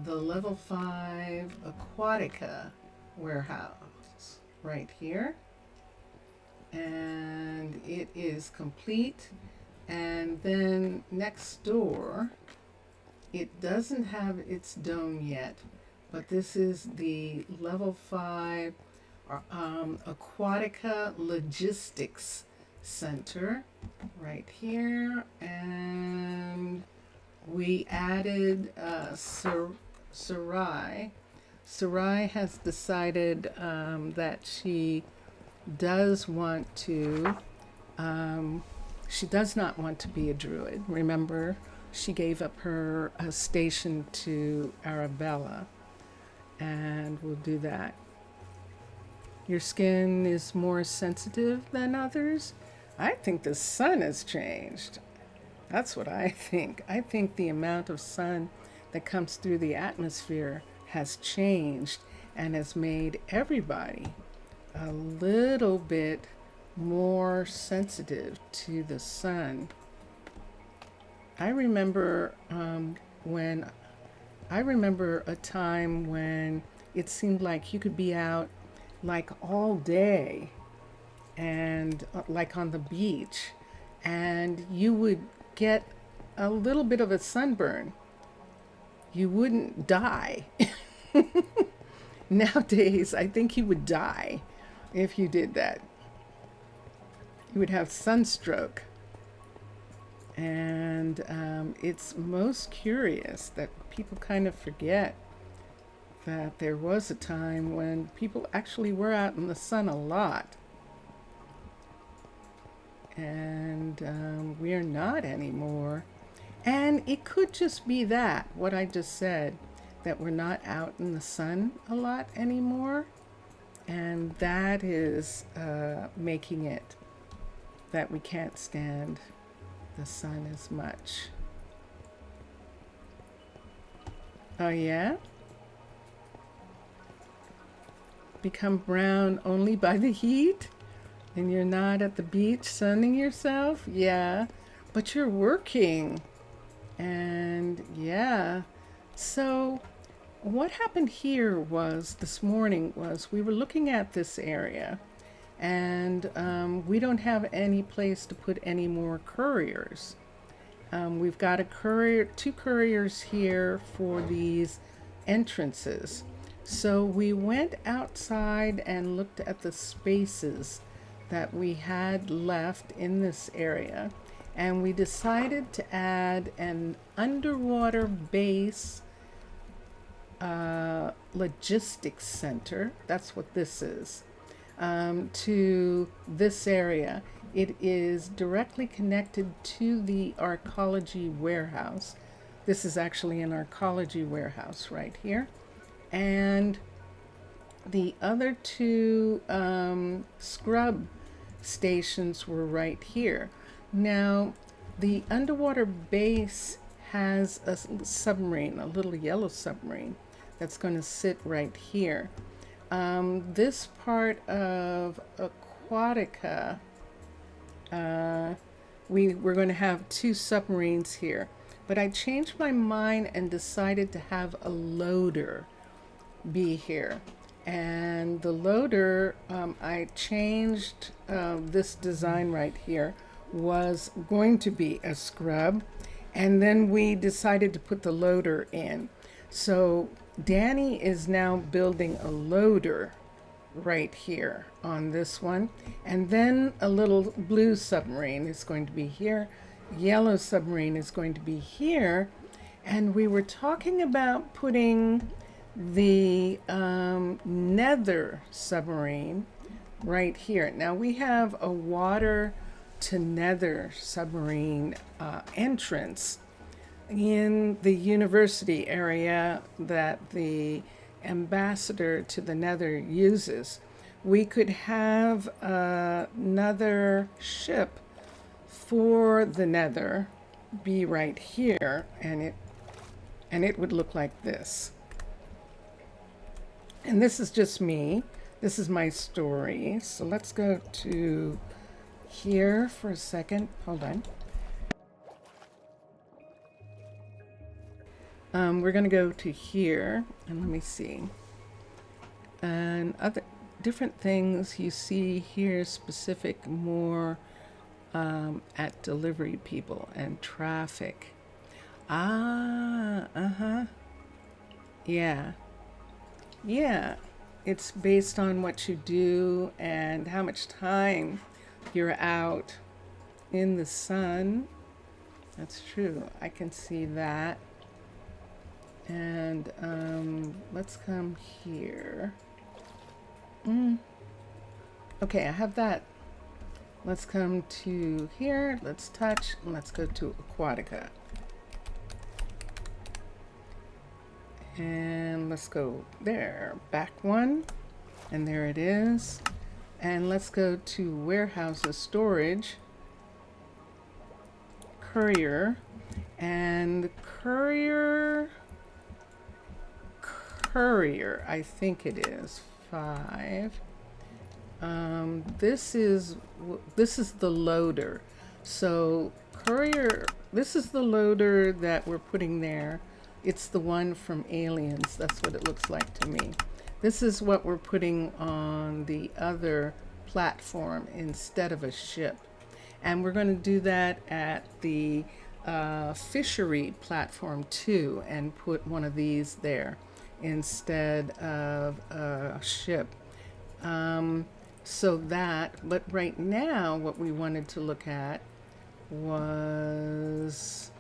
the level 5 Aquatica warehouse right here. And it is complete. And then next door, it doesn't have its dome yet, but this is the level 5 Aquatica Logistics Center right here. And we added Sarai. Sarai has decided that she does want to, she does not want to be a druid. Remember, she gave up her station to Arabella, and we'll do that. Your skin is more sensitive than others. I think the sun has changed. That's what I think. I think the amount of sun that comes through the atmosphere has changed and has made everybody a little bit more sensitive to the sun. I remember a time when it seemed like you could be out like all day and like on the beach, and you would get a little bit of a sunburn. You wouldn't die. Nowadays, I think you would die if you did that. You would have sunstroke. And it's most curious that people kind of forget that there was a time when people actually were out in the sun a lot. And we are not anymore. And it could just be that, what I just said, that we're not out in the sun a lot anymore. And that is making it that we can't stand the sun as much. Oh yeah? Become brown only by the heat? And you're not at the beach sunning yourself? Yeah, but you're working. And yeah, so what happened here was this morning was we were looking at this area, and we don't have any place to put any more couriers. We've got a courier, 2 couriers here for these entrances. So we went outside and looked at the spaces that we had left in this area, and we decided to add an underwater base logistics center. That's what this is. To this area. It is directly connected to the Arcology warehouse. This is actually an Arcology warehouse right here. And the other 2 scrub stations were right here. Now, the underwater base has a submarine, a little yellow submarine, that's going to sit right here. This part of Aquatica, we're going to have 2 submarines here, but I changed my mind and decided to have a loader be here. And the loader, I changed this design right here, was going to be a scrub, and then we decided to put the loader in. So Danny is now building a loader right here on this one, and then a little blue submarine is going to be here, yellow submarine is going to be here, And we were talking about putting the nether submarine right here. Now we have a water to nether submarine entrance in the university area that the ambassador to the nether uses. We could have another ship for the nether be right here, and it would look like this. And this is just me. This is my story. So let's go to here for a second. Hold on. We're going to go to here, and let me see. And other different things you see here, specific more at delivery people and traffic. Yeah. Yeah. It's based on what you do and how much time you're out in the sun. That's true. I can see that. And let's come here. Okay, I have that. Let's come to here. Let's touch. And let's go to Aquatica. And let's go there. Back one. And there it is. And let's go to warehouses, storage, courier, and courier, I think it is 5. This is the loader. So courier, this is the loader that we're putting there. It's the one from Aliens. That's what it looks like to me. This is what we're putting on the other platform instead of a ship. And we're going to do that at the fishery platform too, and put one of these there instead of a ship. So that, but right now what we wanted to look at was,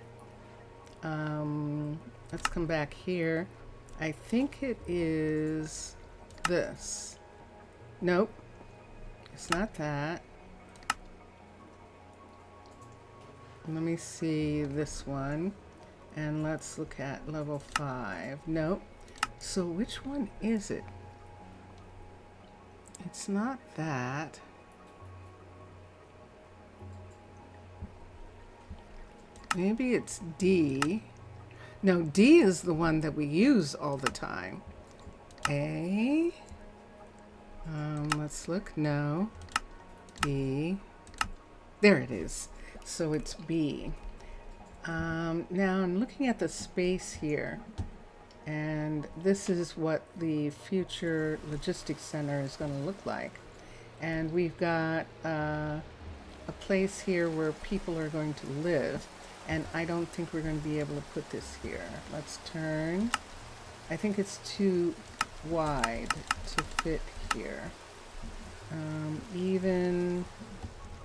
let's come back here. I think it is this. Nope, it's not that. Let me see this one, and let's look at level 5. Nope. So which one is it? It's not that. Maybe it's D. No, D is the one that we use all the time. A. Let's look. No. B. There it is. So it's B. Now I'm looking at the space here. And this is what the future logistics center is going to look like. And we've got a place here where people are going to live. And I don't think we're going to be able to put this here. Let's turn. I think it's too wide to fit here. Even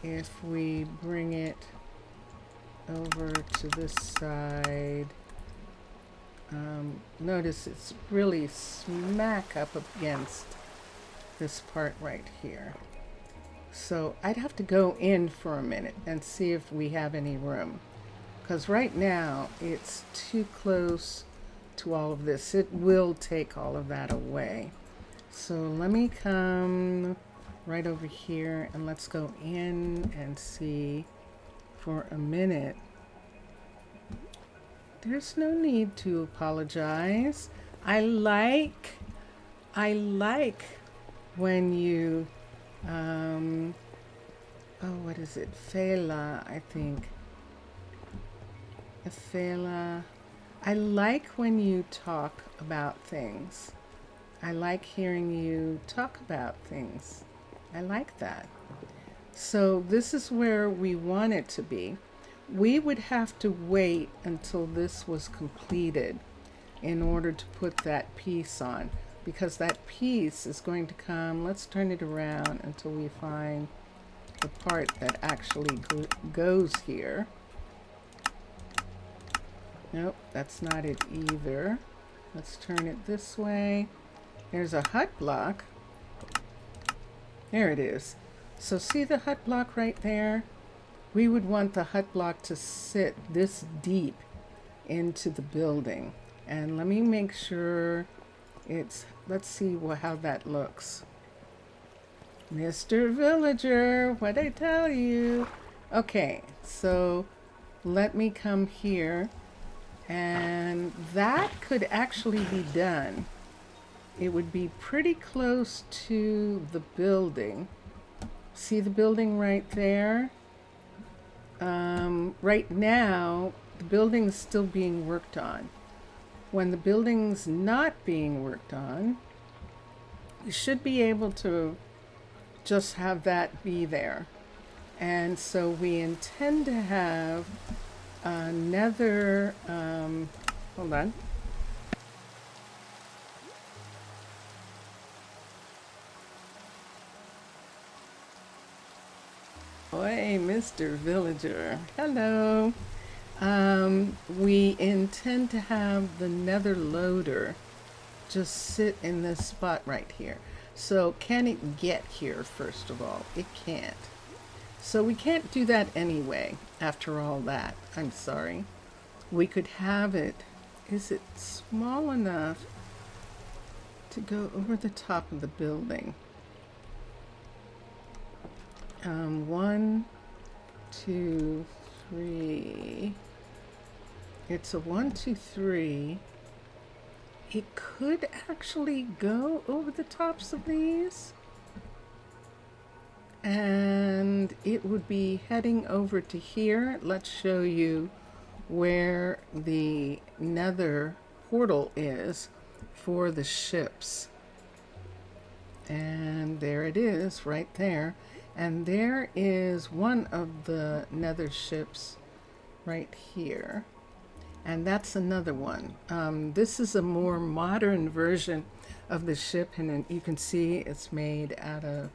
if we bring it over to this side, notice it's really smack up against this part right here. So I'd have to go in for a minute and see if we have any room, because right now it's too close to all of this. It will take all of that away. So let me come right over here and let's go in and see for a minute. There's no need to apologize. I like when you, what is it? Fela, I think. Fela. I like when you talk about things. I like hearing you talk about things. I like that. So this is where we want it to be. We would have to wait until this was completed in order to put that piece on, because that piece is going to come. Let's turn it around until we find the part that actually goes here. Nope, that's not it either. Let's turn it this way. There's a hut block. There it is. So see the hut block right there? We would want the hut block to sit this deep into the building. And let me make sure let's see how that looks. Mr. Villager, what'd I tell you? Okay, so let me come here, and that could actually be done. It would be pretty close to the building. See the building right there? Right now, the building is still being worked on. When the building's not being worked on, you should be able to just have that be there. And so we intend to have another, hold on. Hey, Mr. Villager. Hello. We intend to have the nether loader just sit in this spot right here. So can it get here, first of all? It can't. So we can't do that anyway, after all that. I'm sorry. We could have it. Is it small enough to go over the top of the building? 1, 2, 3. It's a 1, 2, 3. It could actually go over the tops of these. And it would be heading over to here. Let's show you where the nether portal is for the ships. And there it is right there. And there is one of the nether ships right here. And that's another one. This is a more modern version of the ship, and you can see it's made out of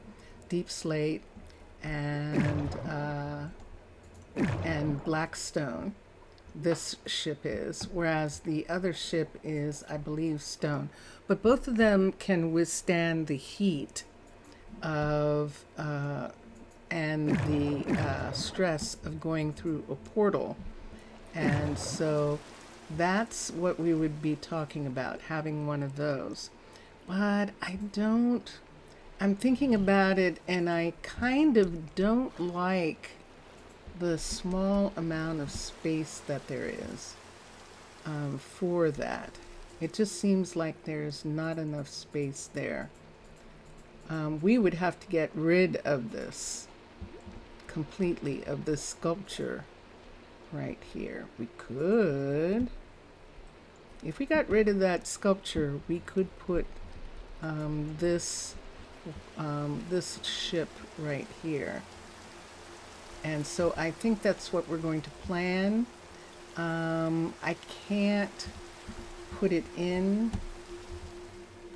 deep slate and black stone. This ship is, whereas the other ship is, I believe, stone. But both of them can withstand the heat of and the stress of going through a portal. And so that's what we would be talking about, having one of those. But I'm thinking about it, and I kind of don't like the small amount of space that there is for that. It just seems like there's not enough space there. We would have to get rid of this completely, of this sculpture right here. We could, if we got rid of that sculpture, we could put this ship right here. And so I think that's what we're going to plan. I can't put it in.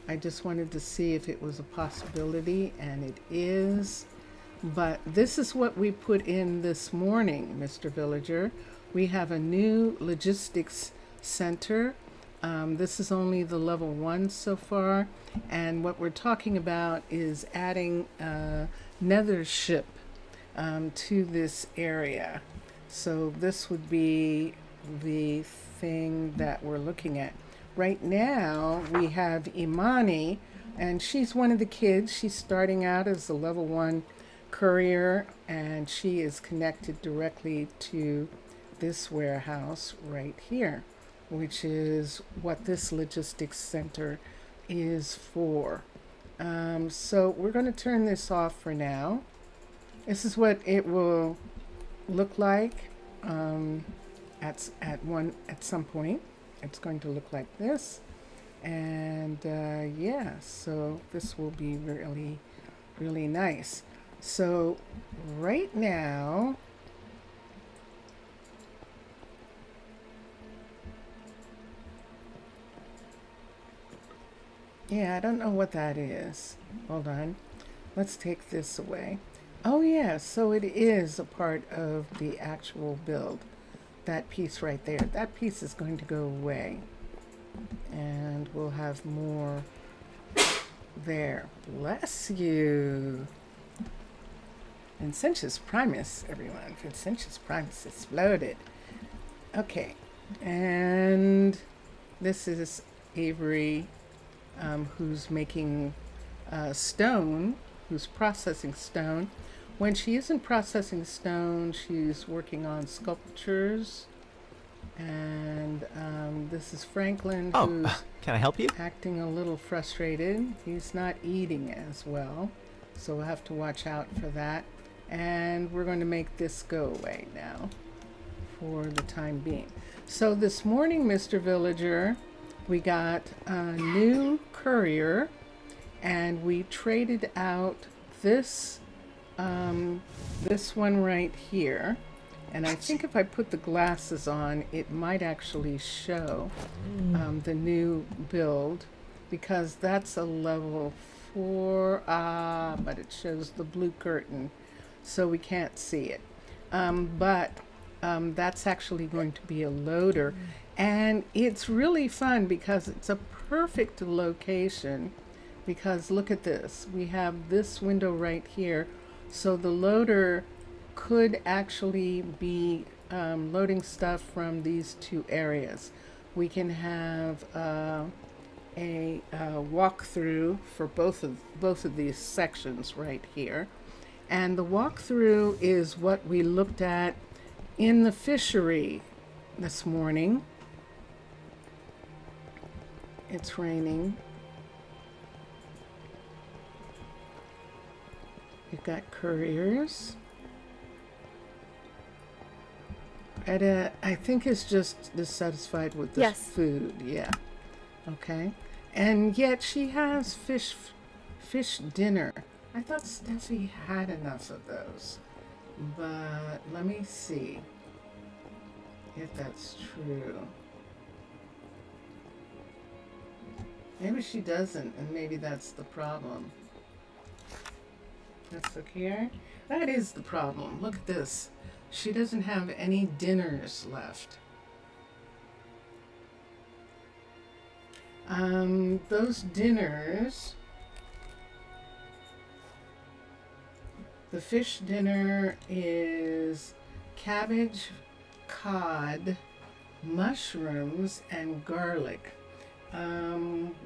I just wanted to see if it was a possibility, and it is. But this is what we put in this morning, Mr. Villager. We have a new logistics center. This is only the level 1 so far. And what we're talking about is adding a nether ship to this area. So this would be the thing that we're looking at. Right now, we have Imani, and she's one of the kids. She's starting out as a level 1 courier, and she is connected directly to this warehouse right here, which is what this logistics center is for. So we're going to turn this off for now. This is what it will look like at some point. It's going to look like this, and yeah, so this will be really, really nice. So right now, yeah, I don't know what that is. Hold on, let's take this away. Oh yeah, so it is a part of the actual build. that piece right there. That piece is going to go away. And we'll have more there. Bless you. Vincentius primus, everyone. Vincentius primus exploded. Okay. And this is Avery, who's making stone, who's processing stone. When she isn't processing stone, she's working on sculptures. And this is Franklin, who's can I help you? acting a little frustrated. He's not eating as well, so we'll have to watch out for that. And we're going to make this go away now for the time being. So this morning, Mr. Villager, we got a new courier, and we traded out this one right here. And I think if I put the glasses on, it might actually show the new build, because that's a level 4, but it shows the blue curtain, so we can't see it. But that's actually going to be a loader, and it's really fun because it's a perfect location, because look at this. We have this window right here, so the loader could actually be loading stuff from these two areas. We can have a walkthrough for both of these sections right here, and the walkthrough is what we looked at in the fishery this morning. It's raining. You've got couriers. Etta, I think, is just dissatisfied with the food. Yeah. Okay. And yet she has fish dinner. I thought Steffi had enough of those. But let me see if that's true. Maybe she doesn't, and maybe that's the problem. Let's look here. That is the problem. Look at this. She doesn't have any dinners left. Those dinners, the fish dinner is cabbage, cod, mushrooms, and garlic.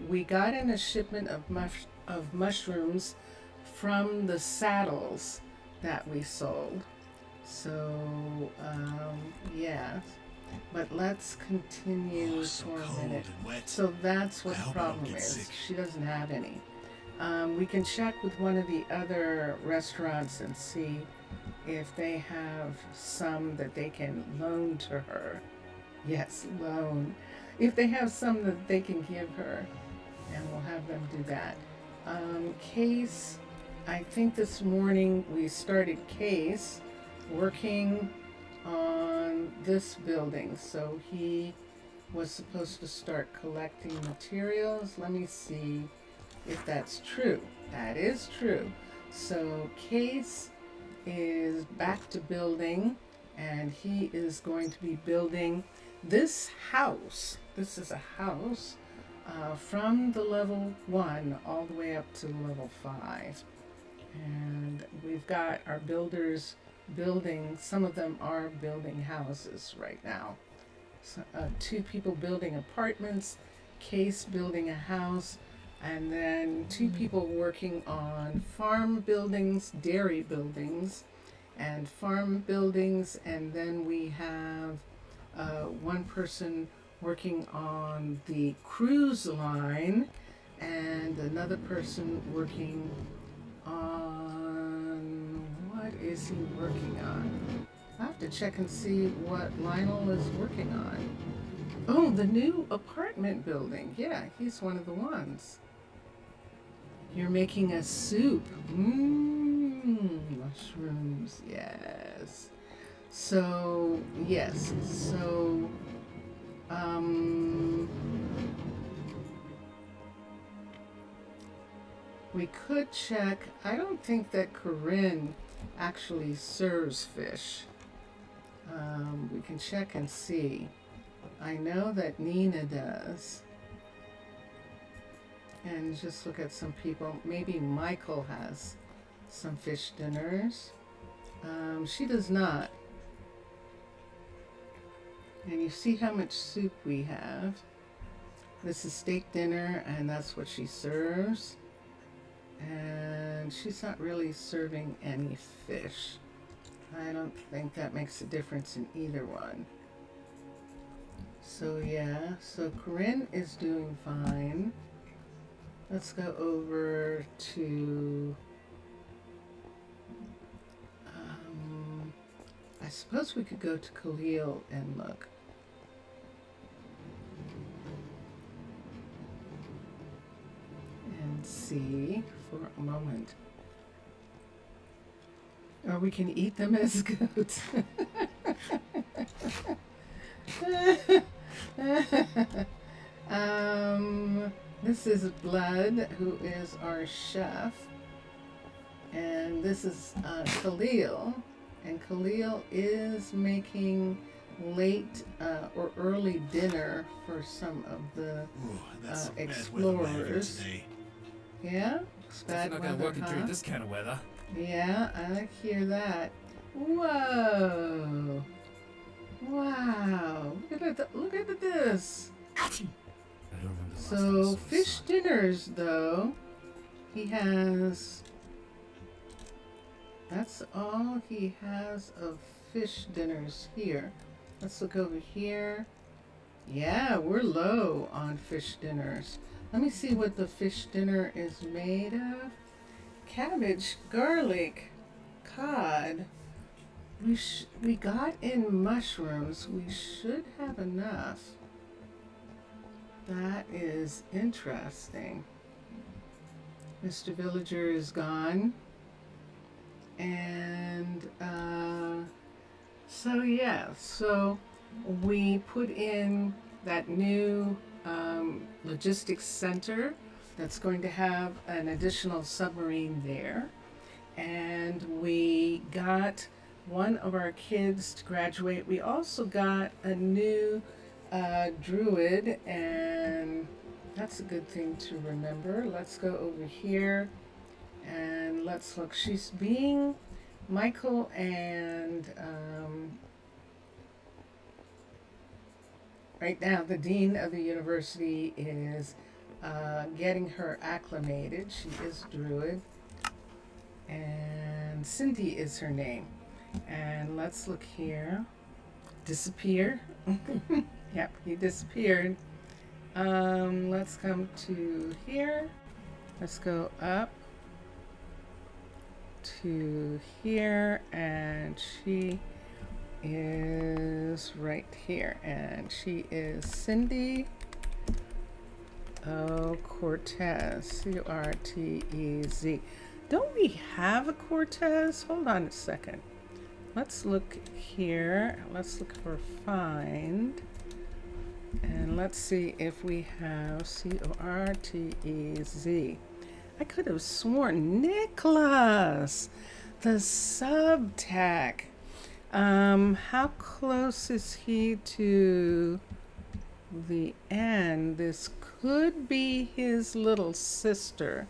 We got in a shipment of mushrooms from the saddles that we sold. So, yeah, but let's continue for a minute. So that's what the problem is. She doesn't have any. We can check with one of the other restaurants and see if they have some that they can loan to her. Yes, loan. If they have some that they can give her, and we'll have them do that. Case, I think this morning we started Case working on this building, so he was supposed to start collecting materials. Let me see if that's true. That is true. So Case is back to building, and he is going to be building this house. This is a house from the level 1 all the way up to level 5, and we've got our builders building. Some of them are building houses right now. So, 2 people building apartments, Case building a house, and then 2 people working on farm buildings, dairy buildings, and farm buildings. And then we have 1 person working on the cruise line, and another person working on, what is he working on? I have to check and see what Lionel is working on. Oh, the new apartment building. Yeah, he's one of the ones. You're making a soup. Mushrooms, yes. So, yes, so, we could check. I don't think that Corinne actually serves fish. We can check and see. I know that Nina does. And just look at some people. Maybe Michael has some fish dinners. She does not. And you see how much soup we have. This is steak dinner, and that's what she serves. And she's not really serving any fish. I don't think that makes a difference in either one. So yeah, so Corinne is doing fine. Let's go over to, I suppose we could go to Khalil and look. And see for a moment. Or we can eat them as goats. This is Blood, who is our chef. And this is Khalil. And Khalil is making late or early dinner for some of the Ooh, that's some bad weather we're having explorers. today. Yeah? It's bad Definitely not weather, gonna work huh? during this kind of weather. Yeah, I hear that. Whoa! Wow! Look at this. I don't remember the last time I So saw the fish sun. dinners, though. He has. That's all he has of fish dinners here. Let's look over here. Yeah, we're low on fish dinners. Let me see what the fish dinner is made of. Cabbage, garlic, cod. We got in mushrooms. We should have enough. That is interesting. Mr. Villager is gone. And so yeah, so we put in that new logistics center that's going to have an additional submarine there. And we got one of our kids to graduate. We also got a new druid, and that's a good thing to remember. Let's go over here and let's look. She's being Michael, and right now the dean of the university is getting her acclimated. She is druid, and Cindy is her name. And let's look here. Disappear. Yep, he disappeared. Let's come to here. Let's go up to here, and she is right here, and she is Cindy Cortez, C-O-R-T-E-Z. Don't we have a Cortez? Hold on a second. Let's look here. Let's look for find, and let's see if we have C-O-R-T-E-Z. I could have sworn Nicholas, the subtech. How close is he to the end? This could be his little sister.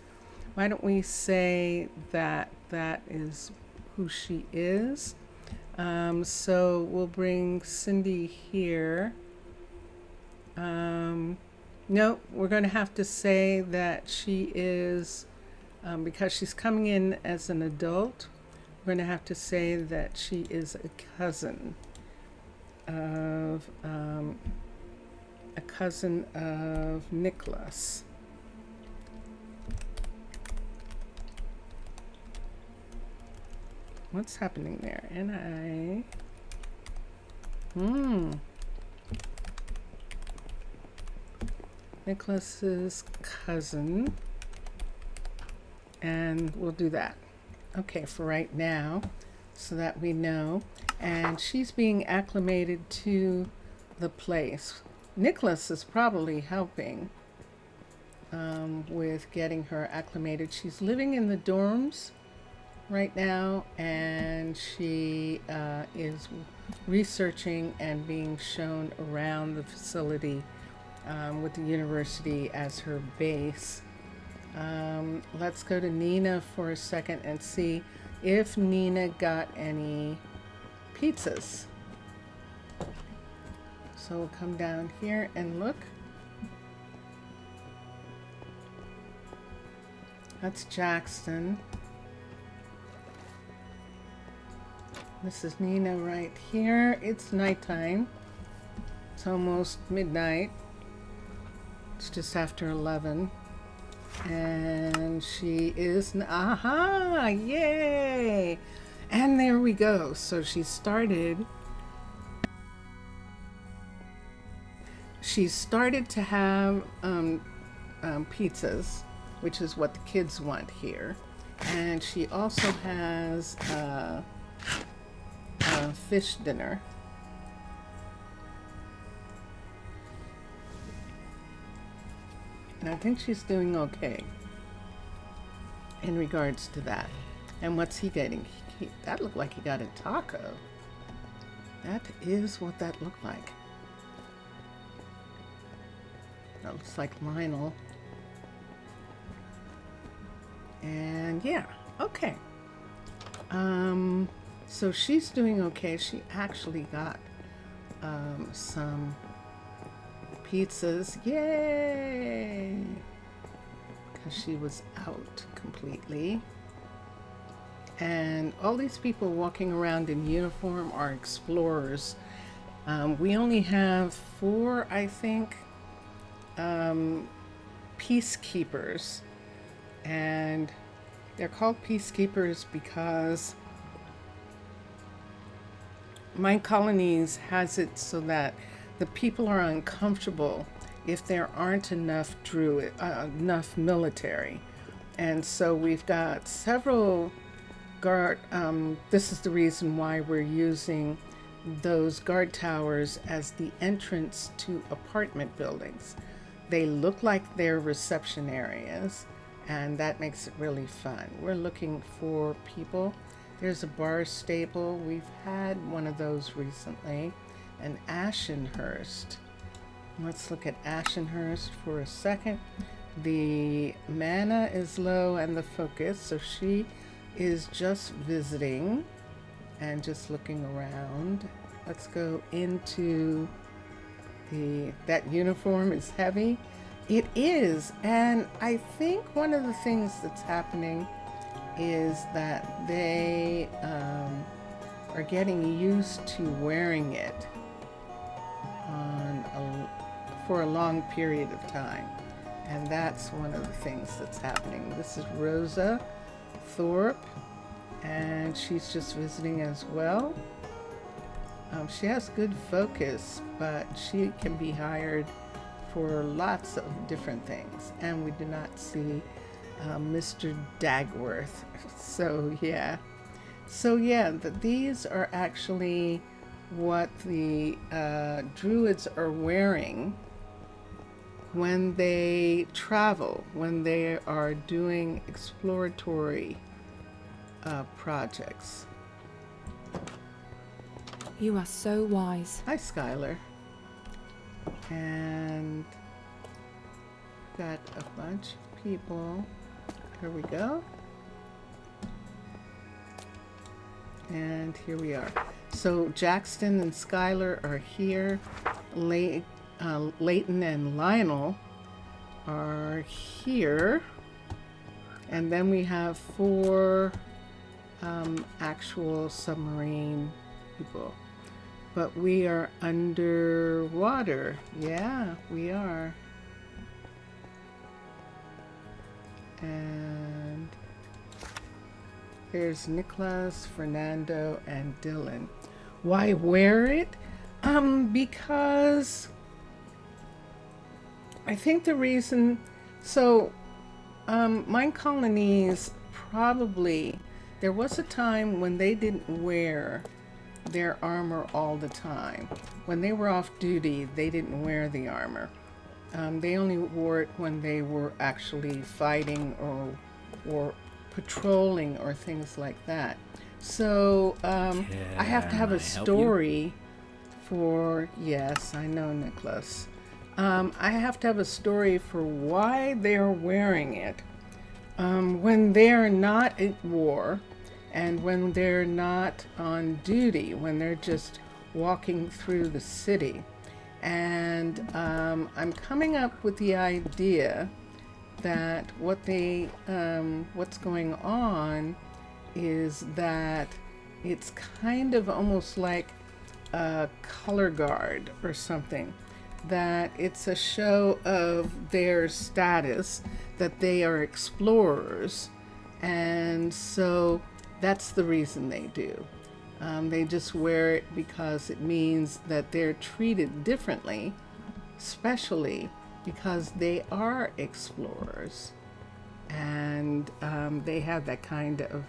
Why don't we say that that is who she is? So we'll bring Cindy here. No, we're going to have to say that she is, because she's coming in as an adult, we're going to have to say that she is a cousin of Nicholas. What's happening there? Nicholas's cousin, and we'll do that. Okay, for right now, so that we know. And she's being acclimated to the place. Nicholas is probably helping with getting her acclimated. She's living in the dorms right now, and she is researching and being shown around the facility with the university as her base. Let's go to Nina for a second and see if Nina got any pizzas. So we'll come down here and look. That's Jackson. This is Nina right here. It's nighttime. It's almost midnight. It's just after 11. And she is, aha, yay! And there we go. So she started to have pizzas, which is what the kids want here. And she also has a fish dinner. And I think she's doing okay in regards to that. And what's he getting? That looked like he got a taco. That is what that looked like. That looks like Lionel. And yeah, okay. So she's doing okay. She actually got some pizzas. Yay! Because she was out completely. And all these people walking around in uniform are explorers. We only have 4, I think, peacekeepers. And they're called peacekeepers because Minecolonies has it so that the people are uncomfortable if there aren't enough enough military. And so we've got several guard, this is the reason why we're using those guard towers as the entrance to apartment buildings. They look like they're reception areas, and that makes it really fun. We're looking for people. There's a bar stable. We've had one of those recently. And Ashenhurst. Let's look at Ashenhurst for a second. The mana is low and the focus, so she is just visiting and just looking around. Let's go into that uniform is heavy. It is, and I think one of the things that's happening is that they are getting used to wearing it for a long period of time, and that's one of the things that's happening. This is Rosa Thorpe, and she's just visiting as well. She has good focus, but she can be hired for lots of different things, and we do not see Mr. Dagworth. So yeah, these are actually what the druids are wearing when they travel, when they are doing exploratory projects. You are so wise. Hi, Skylar. And got a bunch of people. Here we go. And here we are. So Jackson and Skylar are here. Leighton and Lionel are here. And then we have 4 actual submarine people. But we are underwater. Yeah, we are. And here's Nicholas, Fernando, and Dylan. Why wear it? Because I think the reason, so Minecolonies probably, there was a time when they didn't wear their armor all the time. When they were off duty, they didn't wear the armor. They only wore it when they were actually fighting or patrolling or things like that. So I have to have Can a I help you? story for, yes, I know, Nicholas. I have to have a story for why they're wearing it when they're not at war and when they're not on duty, when they're just walking through the city. And I'm coming up with the idea that what's going on is that it's kind of almost like a color guard or something, that it's a show of their status, that they are explorers, and so that's the reason they do. They just wear it because it means that they're treated differently, especially because they are explorers, and they have that kind of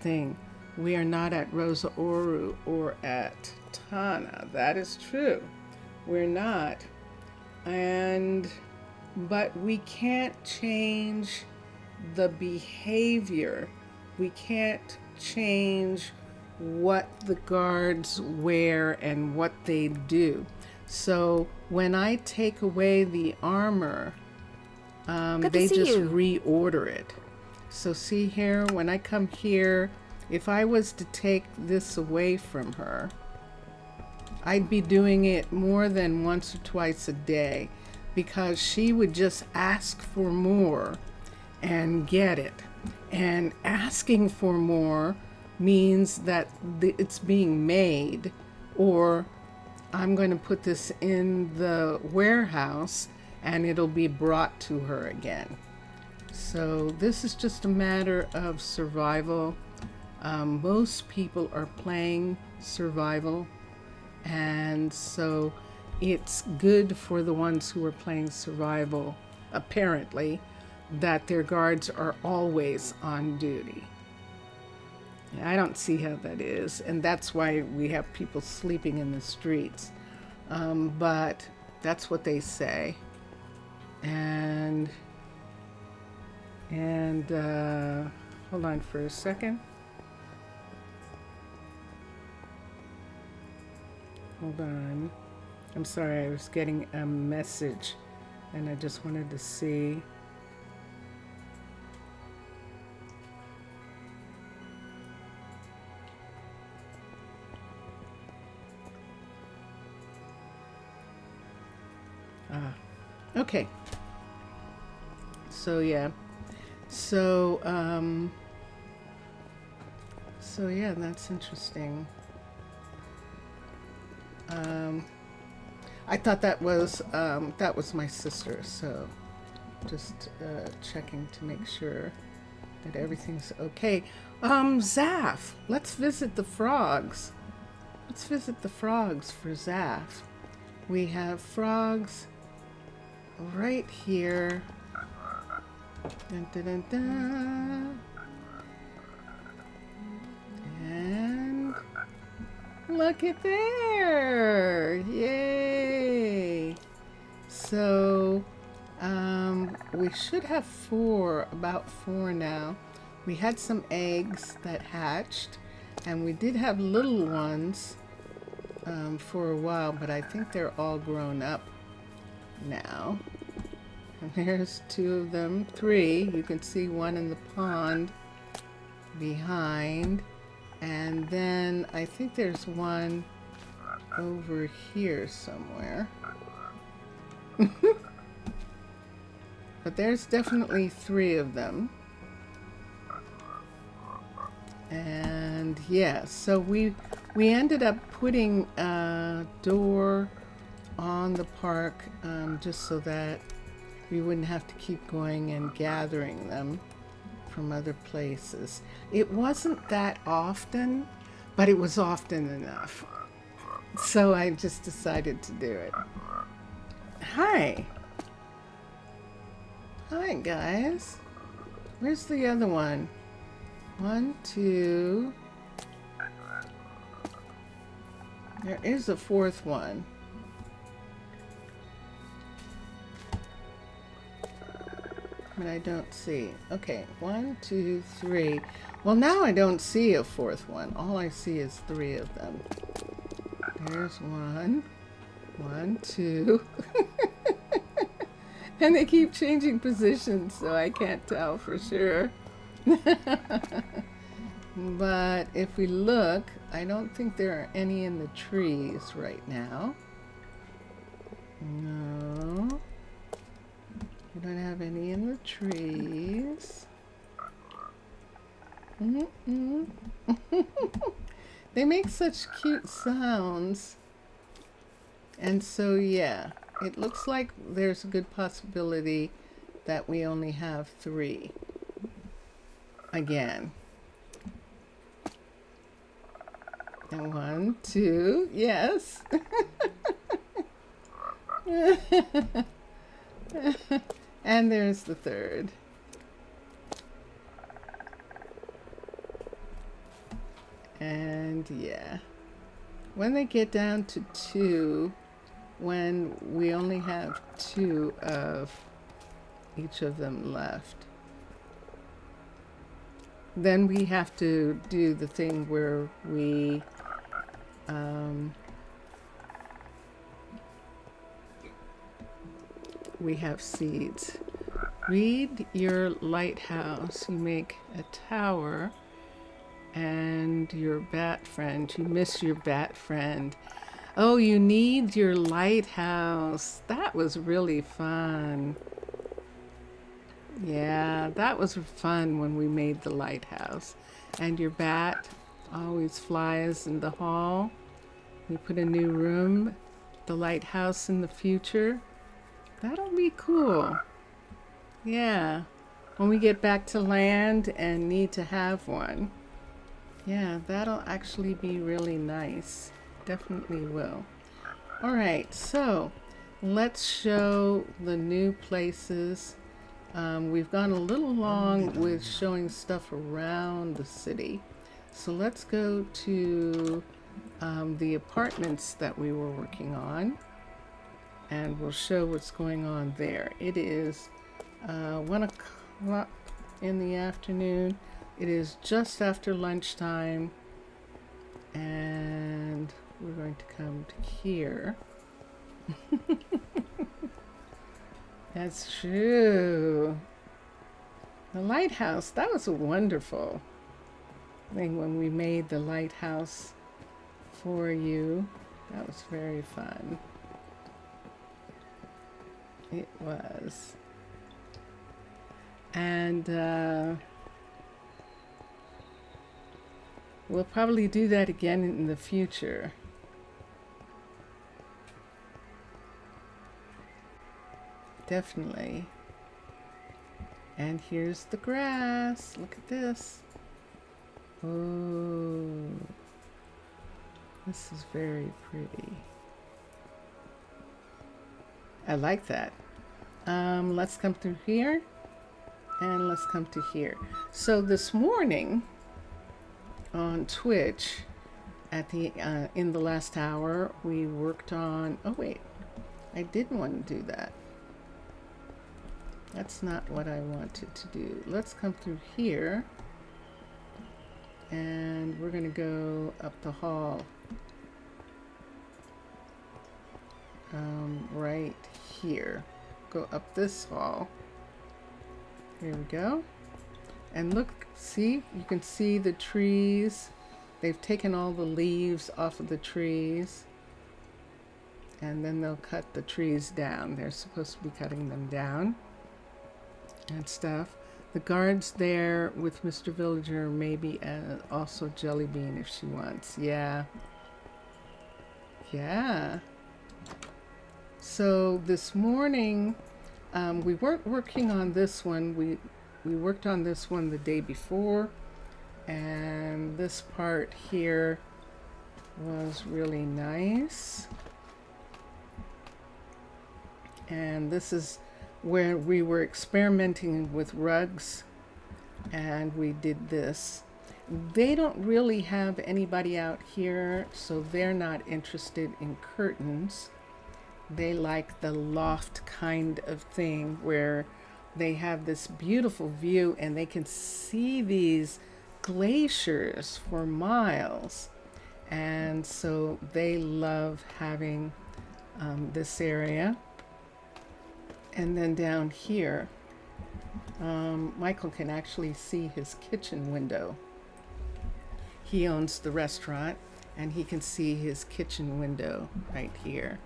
thing. We are not at Rosa Oru or at Tana. That is true. We're not. But we can't change the behavior. We can't change what the guards wear and what they do. So when I take away the armor, Good to they see just you. reorder it. So see here, when I come here, if I was to take this away from her, I'd be doing it more than once or twice a day, because she would just ask for more and get it. And asking for more means that it's being made, or I'm going to put this in the warehouse and it'll be brought to her again. So this is just a matter of survival. Most people are playing survival, and so it's good for the ones who are playing survival, apparently, that their guards are always on duty. I don't see how that is, and that's why we have people sleeping in the streets. But that's what they say. And hold on for a second. Hold on. I'm sorry, I was getting a message and I just wanted to see. Okay. So yeah. So yeah, that's interesting. I thought that was my sister, so just checking to make sure that everything's okay. Zaf, let's visit the frogs. Let's visit the frogs for Zaf. We have frogs right here. Dun, dun, dun, dun. And look at there! Yay! So we should have about four now. We had some eggs that hatched, and we did have little ones for a while, but I think they're all grown up now. And there's two of them, three. You can see one in the pond behind. And then I think there's one over here somewhere. But there's definitely three of them. And yeah, so we ended up putting a door on the park just so that we wouldn't have to keep going and gathering them from other places. It wasn't that often, but it was often enough. So I just decided to do it. Hi. Hi, guys. Where's the other one? 1, 2. There is a fourth one. but I don't see. Okay, 1, 2, 3. Well, now I don't see a fourth one. All I see is 3 of them. There's 1, 1, 2. And they keep changing positions, so I can't tell for sure. But if we look, I don't think there are any in the trees right now. No. We don't have any in the trees. Mm-mm. They make such cute sounds. And so, yeah, it looks like there's a good possibility that we only have 3. Again. And 1, 2, yes. And there's the 3rd. And yeah, when they get down to 2, when we only have 2 of each of them left, then we have to do the thing where we have seeds. Read your lighthouse. You make a tower and your bat friend. You miss your bat friend. Oh, you need your lighthouse. That was really fun. Yeah, that was fun when we made the lighthouse. And your bat always flies in the hall. We put a new room, the lighthouse in the future. That'll be cool. Yeah, when we get back to land and need to have one. Yeah, that'll actually be really nice. Definitely will. All right, so let's show the new places. We've gone a little long with showing stuff around the city. So let's go to the apartments that we were working on. And we'll show what's going on there. It is 1 o'clock in the afternoon. It is just after lunchtime. And we're going to come to here. That's true. The lighthouse, that was a wonderful thing when we made the lighthouse for you. That was very fun. It was. And we'll probably do that again in the future. Definitely. And here's the grass. Look at this. Oh, this is very pretty. I like that. Let's come through here and let's come to here. So this morning on Twitch at the in the last hour we worked on, oh wait, I didn't want to do that. That's not what I wanted to do. Let's come through here and we're gonna go up the hall. Right here. Go up this hall. Here we go. And look, see, you can see the trees. They've taken all the leaves off of the trees. And then they'll cut the trees down. They're supposed to be cutting them down and stuff. The guard's there with Mr. Villager, maybe also Jellybean if she wants. Yeah. Yeah. So this morning, we weren't working on this one. We worked on this one the day before, and this part here was really nice. And this is where we were experimenting with rugs, and we did this. They don't really have anybody out here, so they're not interested in curtains. They like the loft kind of thing where they have this beautiful view and they can see these glaciers for miles. And so they love having this area. And then down here, Michael can actually see his kitchen window. He owns the restaurant and he can see his kitchen window right here.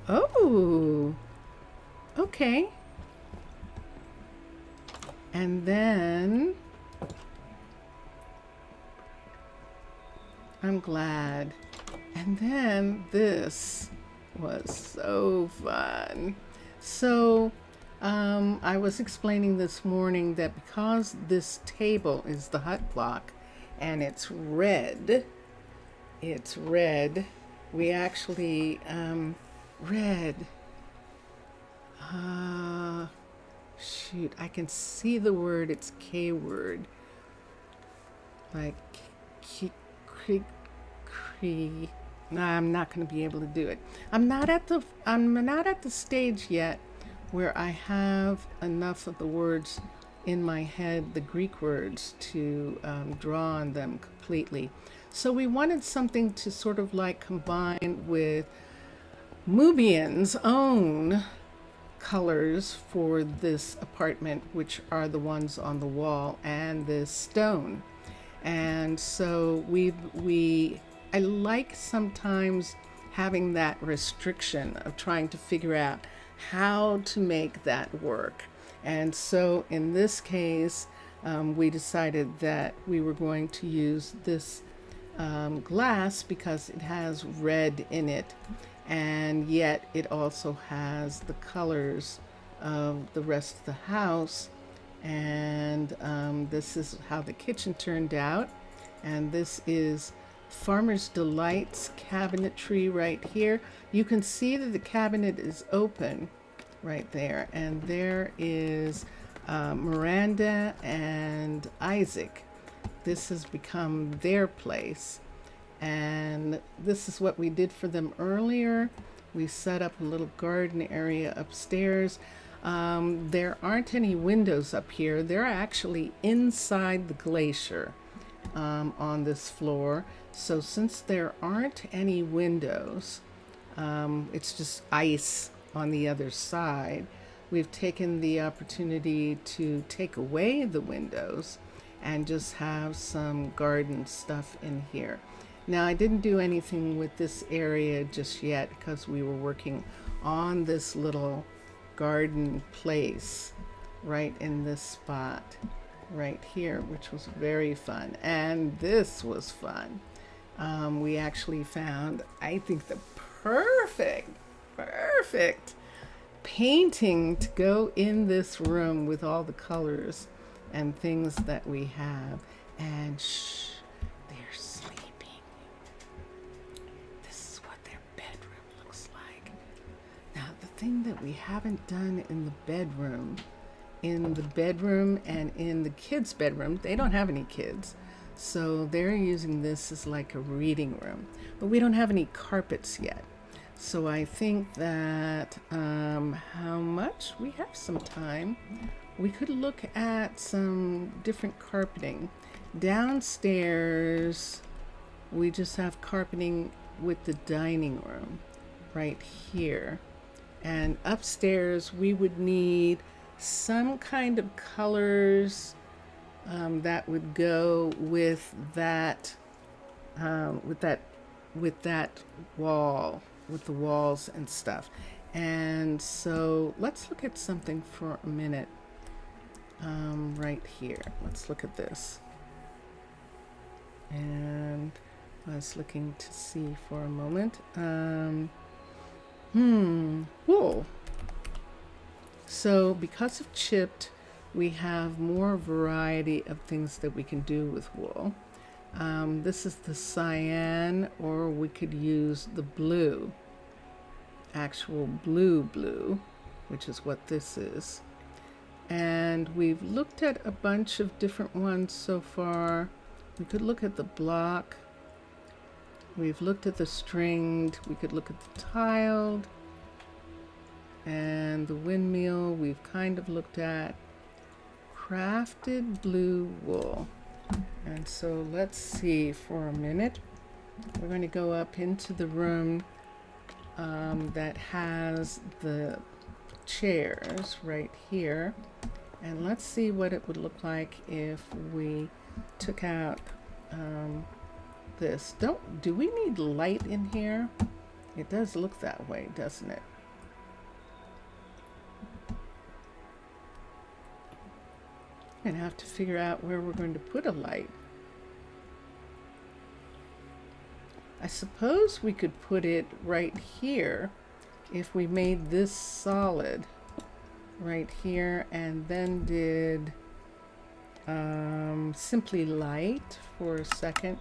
Oh, okay. And then I'm glad. And then this was so fun. So I was explaining this morning that because this table is the hut block and it's red, we actually shoot, I can see the word, it's K word, like no, I'm not going to be able to do it. I'm not at the stage yet where I have enough of the words in my head, the Greek words, to draw on them completely. So we wanted something to sort of like combine with Mubian's own colors for this apartment, which are the ones on the wall and this stone. And so I like sometimes having that restriction of trying to figure out how to make that work. And so in this case, we decided that we were going to use this glass because it has red in it, and yet it also has the colors of the rest of the house. And this is how the kitchen turned out. And this is Farmer's Delight's cabinetry right here. You can see that the cabinet is open right there. And there is Miranda and Isaac. This has become their place. And this is what we did for them earlier. We set up a little garden area upstairs. There aren't any windows up here. They're actually inside the glacier on this floor. So since there aren't any windows, it's just ice on the other side, we've taken the opportunity to take away the windows and just have some garden stuff in here. Now, I didn't do anything with this area just yet because we were working on this little garden place right in this spot right here, which was very fun. And this was fun. We actually found, I think, the perfect painting to go in this room with all the colors and things that we have. And shh, they're sleeping. This is what their bedroom looks like. Now, the thing that we haven't done in the bedroom and in the kids' bedroom, they don't have any kids. So they're using this as like a reading room, but we don't have any carpets yet. So I think that how much? We have some time. We could look at some different carpeting. Downstairs, we just have carpeting with the dining room right here. And upstairs, we would need some kind of colors that would go with that wall, with the walls and stuff. And so let's look at something for a minute. Right here, let's look at this. And I was looking to see for a moment. Wool. So because of chipped, we have more variety of things that we can do with wool. This is the cyan, or we could use the blue, actual blue, which is what this is. And we've looked at a bunch of different ones so far. We could look at the block. We've looked at the stringed. We could look at the tiled. And the windmill we've kind of looked at. crafted blue wool. And so let's see for a minute. We're going to go up into the room that has the chairs right here. And let's see what it would look like if we took out this. Do we need light in here? It does look that way, doesn't it? I'm gonna have to figure out where we're going to put a light. I suppose we could put it right here if we made this solid right here and then did simply light for a second.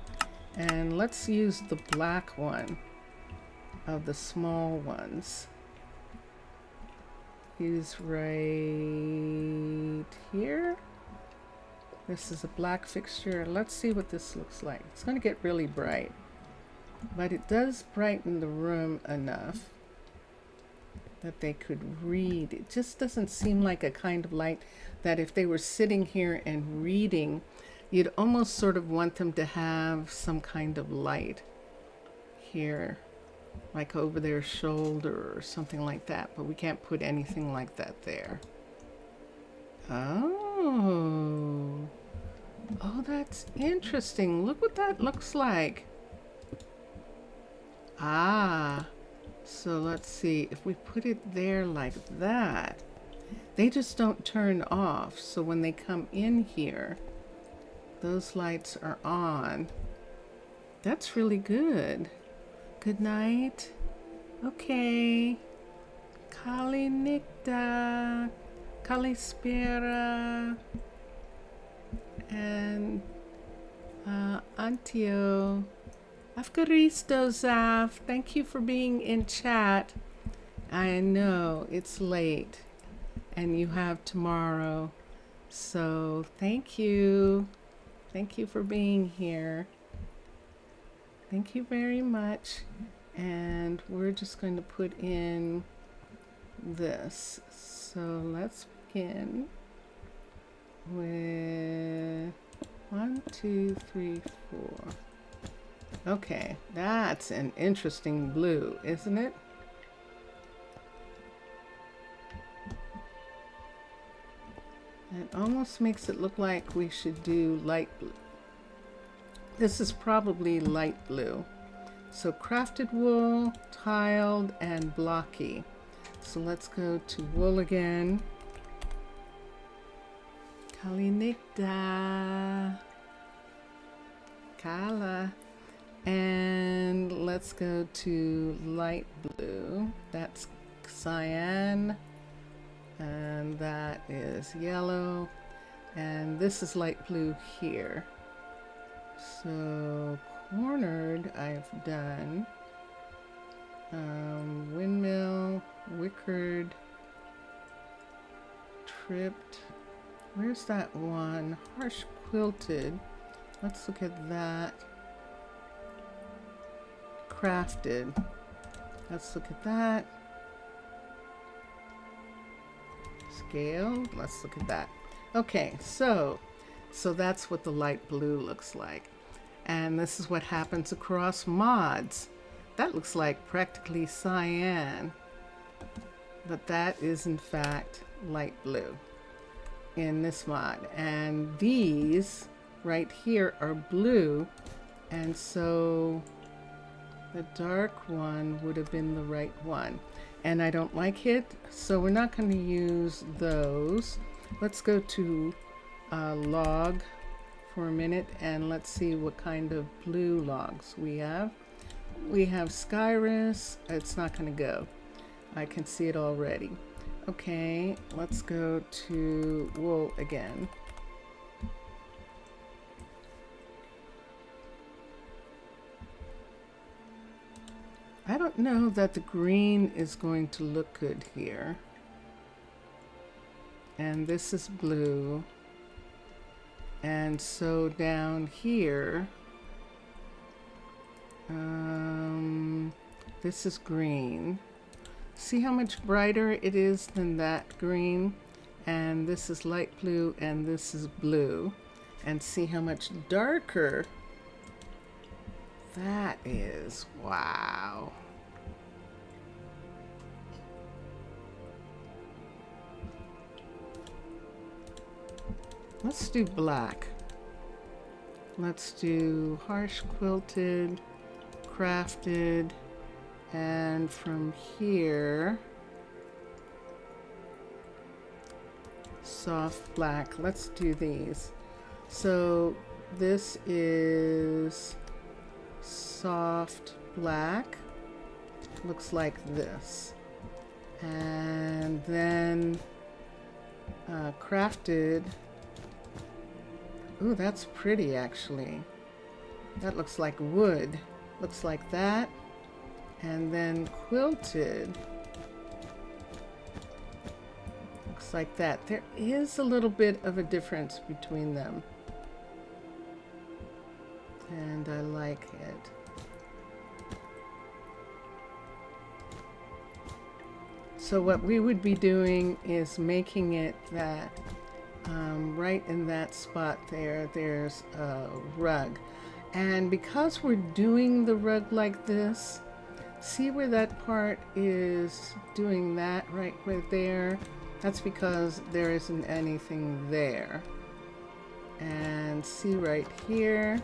And let's use the black one of the small ones. Use right here. This is a black fixture. Let's see what this looks like. It's going to get really bright, but it does brighten the room enough that they could read. It just doesn't seem like a kind of light that if they were sitting here and reading, you'd almost sort of want them to have some kind of light here, like over their shoulder or something like that, but we can't put anything like that there. Oh, that's interesting. Look what that looks like. Ah, so let's see. If we put it there like that, they just don't turn off. So when they come in here, those lights are on. That's really good. Good night. Okay. Kalinikta. Kalispera. And Antio. Afgaristo Zaf. Thank you for being in chat. I know it's late and you have tomorrow. So thank you. Thank you for being here. Thank you very much. And we're just going to put in this. So let's begin with 1, 2, 3, 4. Okay, that's an interesting blue, isn't it? It almost makes it look like we should do light blue. This is probably light blue. So crafted wool, tiled, and blocky. So let's go to wool again. Kalinikda. Kala. And let's go to light blue. That's cyan. And that is yellow. And this is light blue here. So cornered I've done. Windmill, wickered, tripped. Where's that one? Harsh quilted. Let's look at that. Crafted. Let's look at that. Scaled. Let's look at that. Okay, so that's what the light blue looks like. And this is what happens across mods. That looks like practically cyan, but that is in fact light blue in this mod. And these right here are blue, and so the dark one would have been the right one. And I don't like it, so we're not going to use those. Let's go to log for a minute and let's see what kind of blue logs we have. We have Skyrus. It's not going to go. I can see it already. Okay, let's go to wool again. I don't know that the green is going to look good here. And this is blue. And so down here, this is green. See how much brighter it is than that green? and this is light blue, and this is blue. And see how much darker that is. Wow. Let's do black. Let's do harsh quilted, crafted, and from here, soft black. Let's do these. So this is soft black, looks like this. And then crafted. Ooh, that's pretty actually. That looks like wood. Looks like that. And then quilted. Looks like that. There is a little bit of a difference between them. And I like it. So what we would be doing is making it that right in that spot there, there's a rug. And because we're doing the rug like this, see where that part is doing that right there? That's because there isn't anything there. And see right here.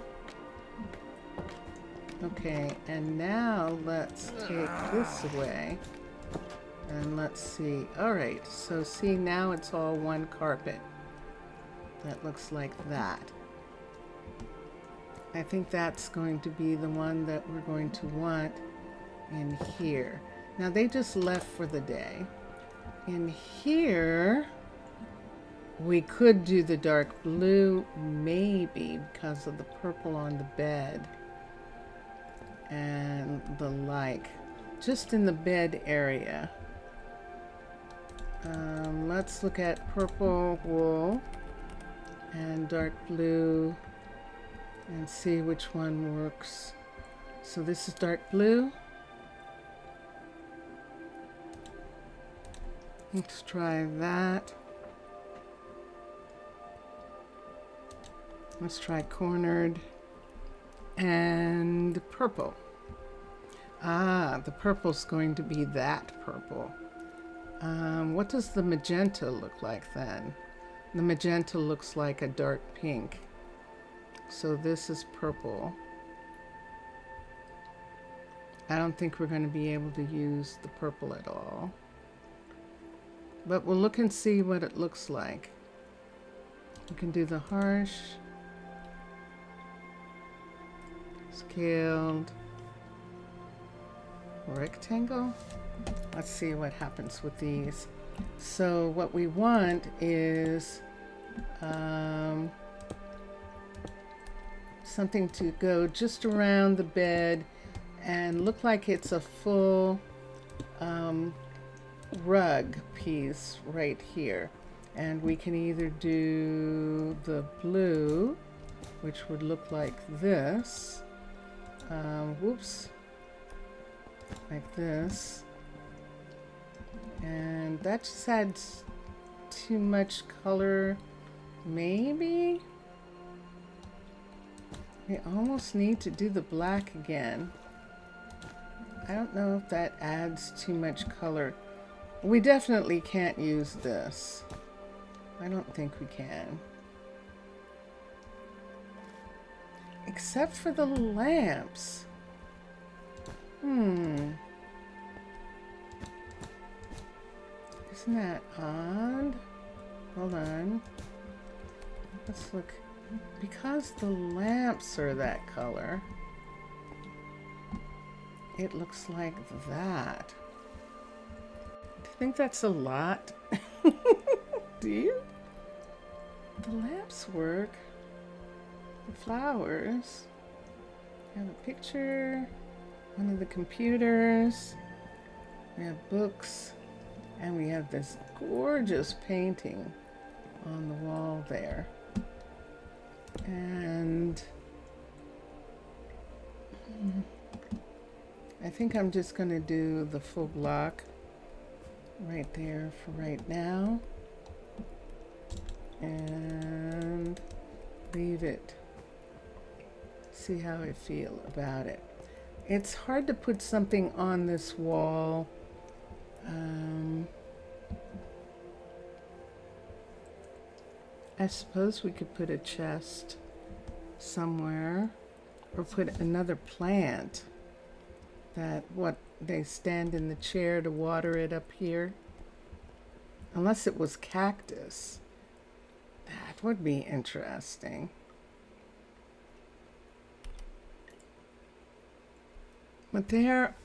Okay, and now let's take this away. And let's see. Alright, so see, now it's all one carpet. That looks like that. I think that's going to be the one that we're going to want in here. Now they just left for the day. In here, we could do the dark blue, maybe because of the purple on the bed and the like, just in the bed area. Let's look at purple wool and dark blue and see which one works. So this is dark blue. Let's try that. Let's try cornered and purple. Ah, the purple's going to be that purple. What does the magenta look like then? The magenta looks like a dark pink. So this is purple. I don't think we're going to be able to use the purple at all. But we'll look and see what it looks like. We can do the harsh, scaled, rectangle. Let's see what happens with these. So what we want is something to go just around the bed and look like it's a full rug piece right here. And we can either do the blue, which would look like this. Whoops. Like this. And that just adds too much color, maybe? We almost need to do the black again. I don't know if that adds too much color. We definitely can't use this. I don't think we can. Except for the lamps. Isn't that odd? Hold on. Let's look. Because the lamps are that color, it looks like that. Do you think that's a lot? Do you? The lamps work. The flowers. We have a picture. One of the computers. We have books. And we have this gorgeous painting on the wall there. And I think I'm just going to do the full block right there for right now. and leave it. See how I feel about it. It's hard to put something on this wall. I suppose we could put a chest somewhere, or put another plant that they stand in the chair to water it up here. Unless it was cactus. That would be interesting. But they're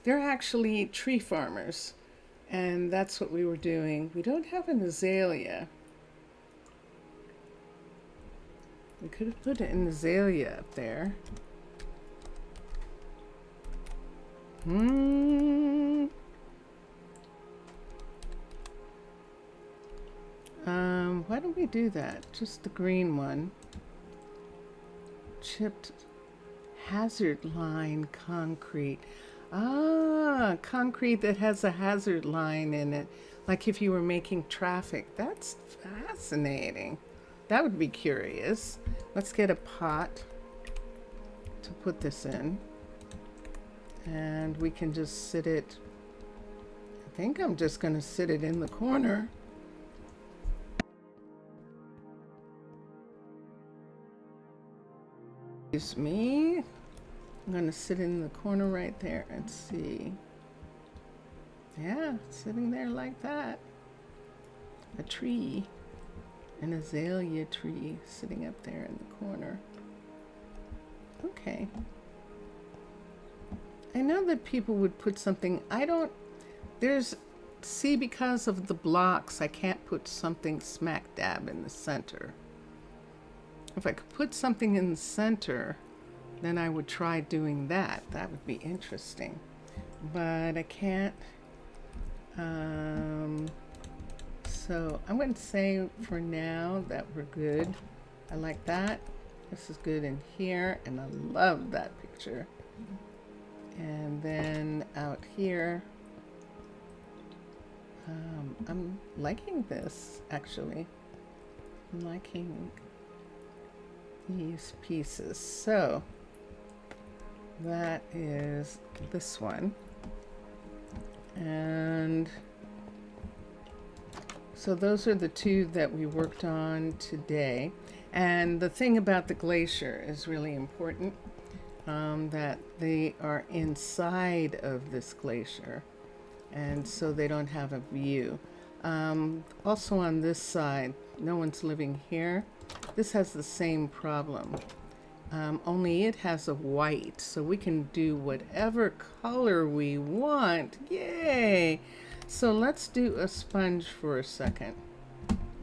actually tree farmers, and that's what we were doing. We don't have an azalea. We could have put an azalea up there. Why don't we do that? Just the green one. Chipped hazard line concrete. Ah, concrete that has a hazard line in it. Like if you were making traffic. That's fascinating. That would be curious. Let's get a pot to put this in. And we can just sit it. I think I'm just going to sit it in the corner. Excuse me. I'm going to sit in the corner right there and see. Yeah, sitting there like that. A tree. An azalea tree sitting up there in the corner. Okay. I know that people would put something, see, because of the blocks, I can't put something smack dab in the center. If I could put something in the center, then I would try doing that. That would be interesting. But I can't. So I'm going to say for now that we're good. I like that. This is good in here, and I love that picture. And then out here, I'm liking this, actually. I'm liking these pieces. So that is this one. And so those are the two that we worked on today. And the thing about the glacier is really important, that they are inside of this glacier, and so they don't have a view. Also on this side, no one's living here. This has the same problem, only it has a white, so we can do whatever color we want. Yay! So let's do a sponge for a second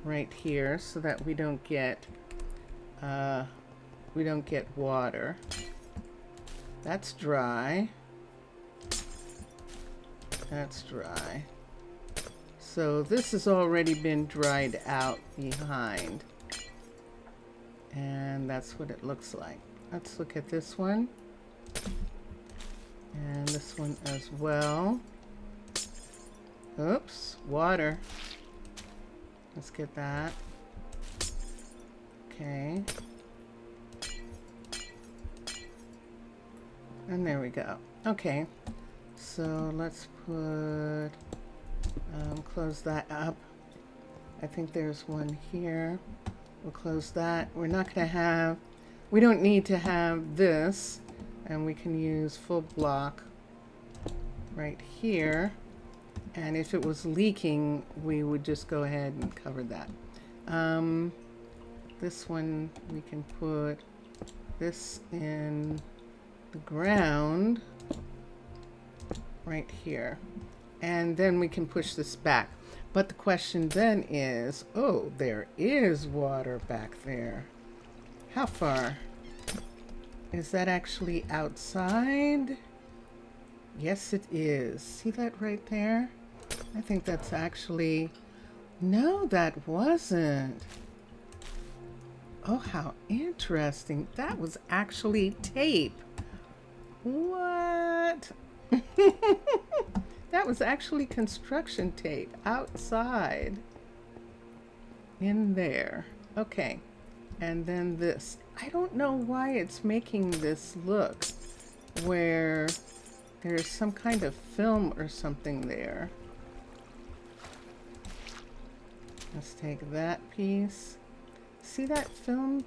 right here so that we don't get water. That's dry. That's dry. So this has already been dried out behind. And that's what it looks like. Let's look at this one. And this one as well. Oops, water. Let's get that. Okay. And there we go. Okay. So let's put, close that up. I think there's one here. We'll close that. We're not going to have, we don't need to have this, and we can use full block right here. And if it was leaking, we would just go ahead and cover that. This one, we can put this in the ground right here. And then we can push this back. But the question then is, oh, there is water back there. How far? Is that actually outside? Yes, it is. See that right there? I think that's actually, no, that wasn't. Oh, how interesting. That was actually tape. What? That was actually construction tape outside. in there. Okay. And then this. I don't know why it's making this look where there's some kind of film or something there. Let's take that piece. See that film?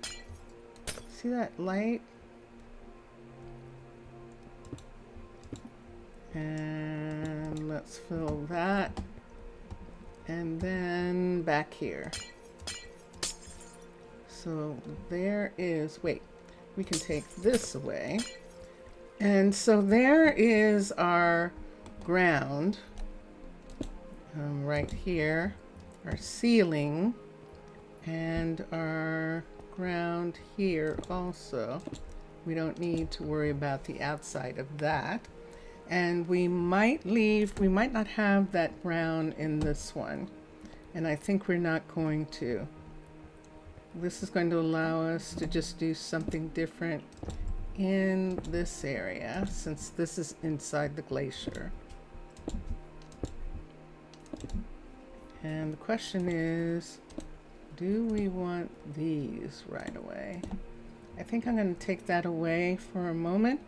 See that light? And let's fill that. And then back here. So there is, wait, we can take this away. And so there is our ground right here, our ceiling, and our ground here also. We don't need to worry about the outside of that. And we might not have that brown in this one. And I think we're not going to. This is going to allow us to just do something different in this area, since this is inside the glacier. And the question is, do we want these right away? I think I'm going to take that away for a moment.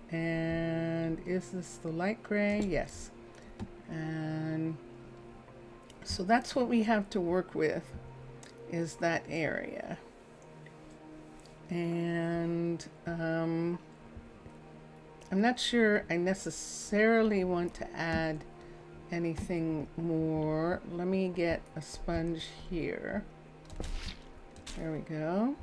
And is this the light gray? Yes. And so that's what we have to work with, is that area. And I'm not sure I necessarily want to add anything more. Let me get a sponge here. There we go.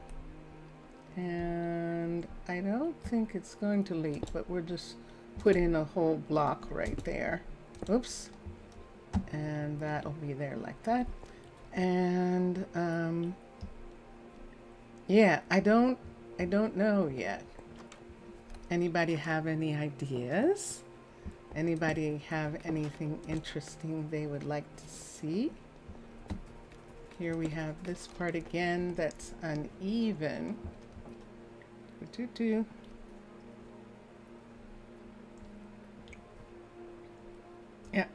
And I don't think it's going to leak, but we'll just put in a whole block right there. Oops. And that'll be there like that. And yeah, I don't know yet. Anybody have any ideas? Anybody have anything interesting they would like to see? Here we have this part again that's uneven. Yeah,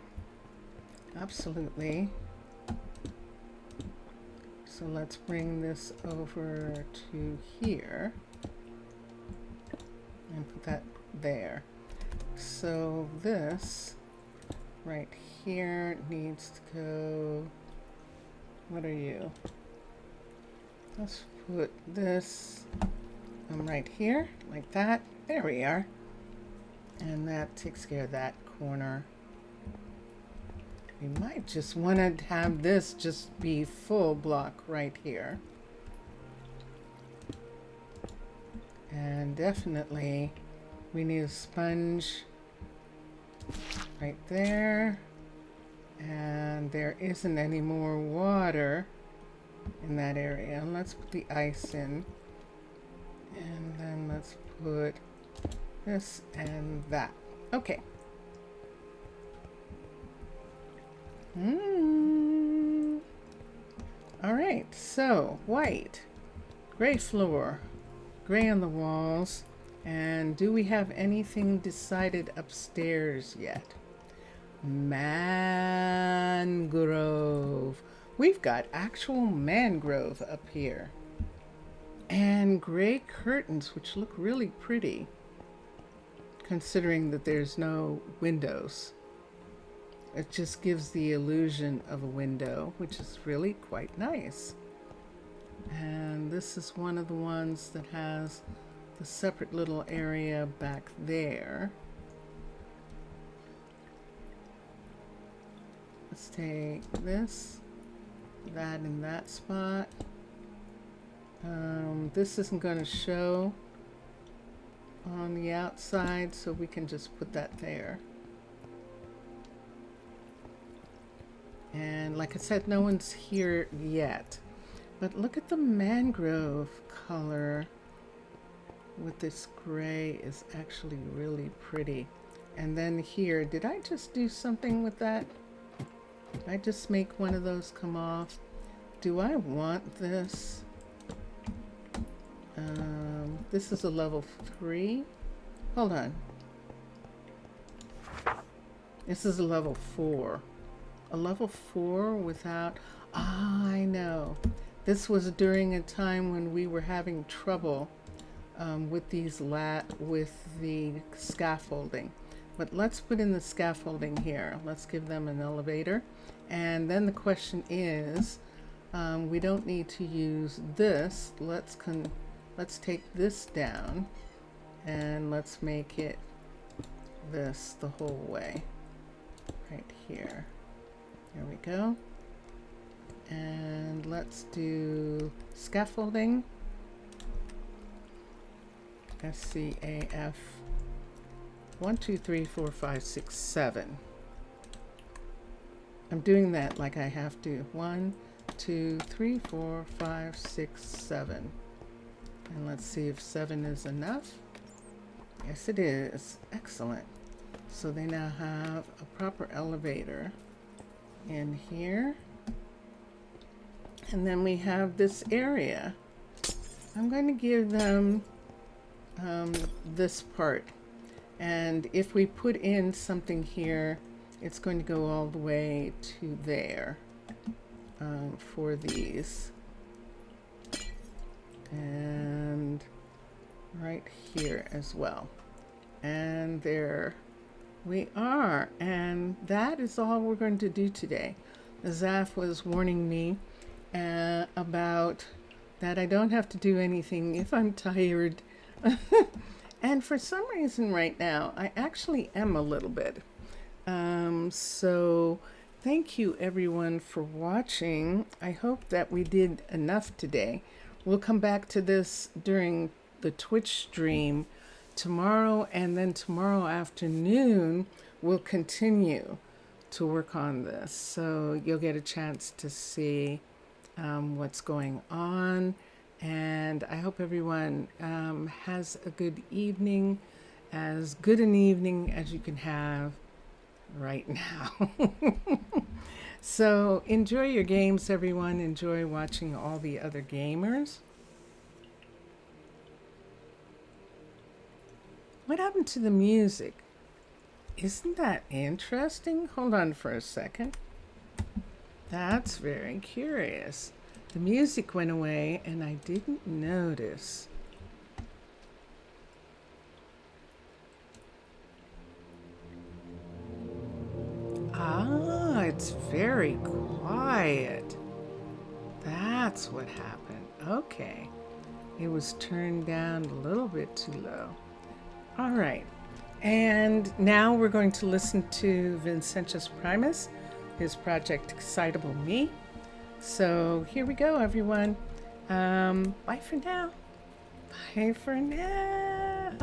absolutely. So let's bring this over to here and put that there. So this right here needs to go, what are you? Let's put this right here, like that. There we are. And that takes care of that corner. We might just want to have this just be full block right here. And definitely we need a sponge right there. And there isn't any more water in that area. Let's put the ice in. And then let's put this and that. Okay. All right, so white, gray floor, gray on the walls. And do we have anything decided upstairs yet? Mangrove. We've got actual mangrove up here. And gray curtains, which look really pretty, considering that there's no windows. It just gives the illusion of a window, which is really quite nice. And this is one of the ones that has the separate little area back there. Let's take this, that in that spot. This isn't going to show on the outside, so we can just put that there. And like I said, no one's here yet. But look at the mangrove color with this gray is actually really pretty. And then here, did I just do something with that? Did I just make one of those come off? Do I want this? This is a level 3. Hold on. This is a level 4. A level 4 without... I know. This was during a time when we were having trouble with with the scaffolding. But let's put in the scaffolding here. Let's give them an elevator. And then the question is, we don't need to use this. Let's take this down and let's make it this the whole way. Right here. There we go. And let's do scaffolding. SCAF 1, 2, 3, 4, 5, 6, 7. I'm doing that like I have to. 1, 2, 3, 4, 5, 6, 7. And let's see if 7 is enough. Yes, it is. Excellent. So they now have a proper elevator in here. And then we have this area. I'm going to give them this part. And if we put in something here, it's going to go all the way to there for these. And right here as well. And there we are. And that is all we're going to do today. Zaf was warning me about that I don't have to do anything if I'm tired. And for some reason right now, I actually am a little bit. So thank you everyone for watching. I hope that we did enough today. We'll come back to this during the Twitch stream tomorrow, and then tomorrow afternoon we'll continue to work on this. So you'll get a chance to see what's going on. And I hope everyone has a good evening, as good an evening as you can have right now. So enjoy your games, everyone. Enjoy watching all the other gamers. What happened to the music? Isn't that interesting? Hold on for a second. That's very curious. The music went away and I didn't notice. Ah, it's very quiet. That's what happened. Okay. It was turned down a little bit too low. All right. And now we're going to listen to Vincentius Primus, his project Excitable Me. So here we go, everyone. Bye for now. Bye for now.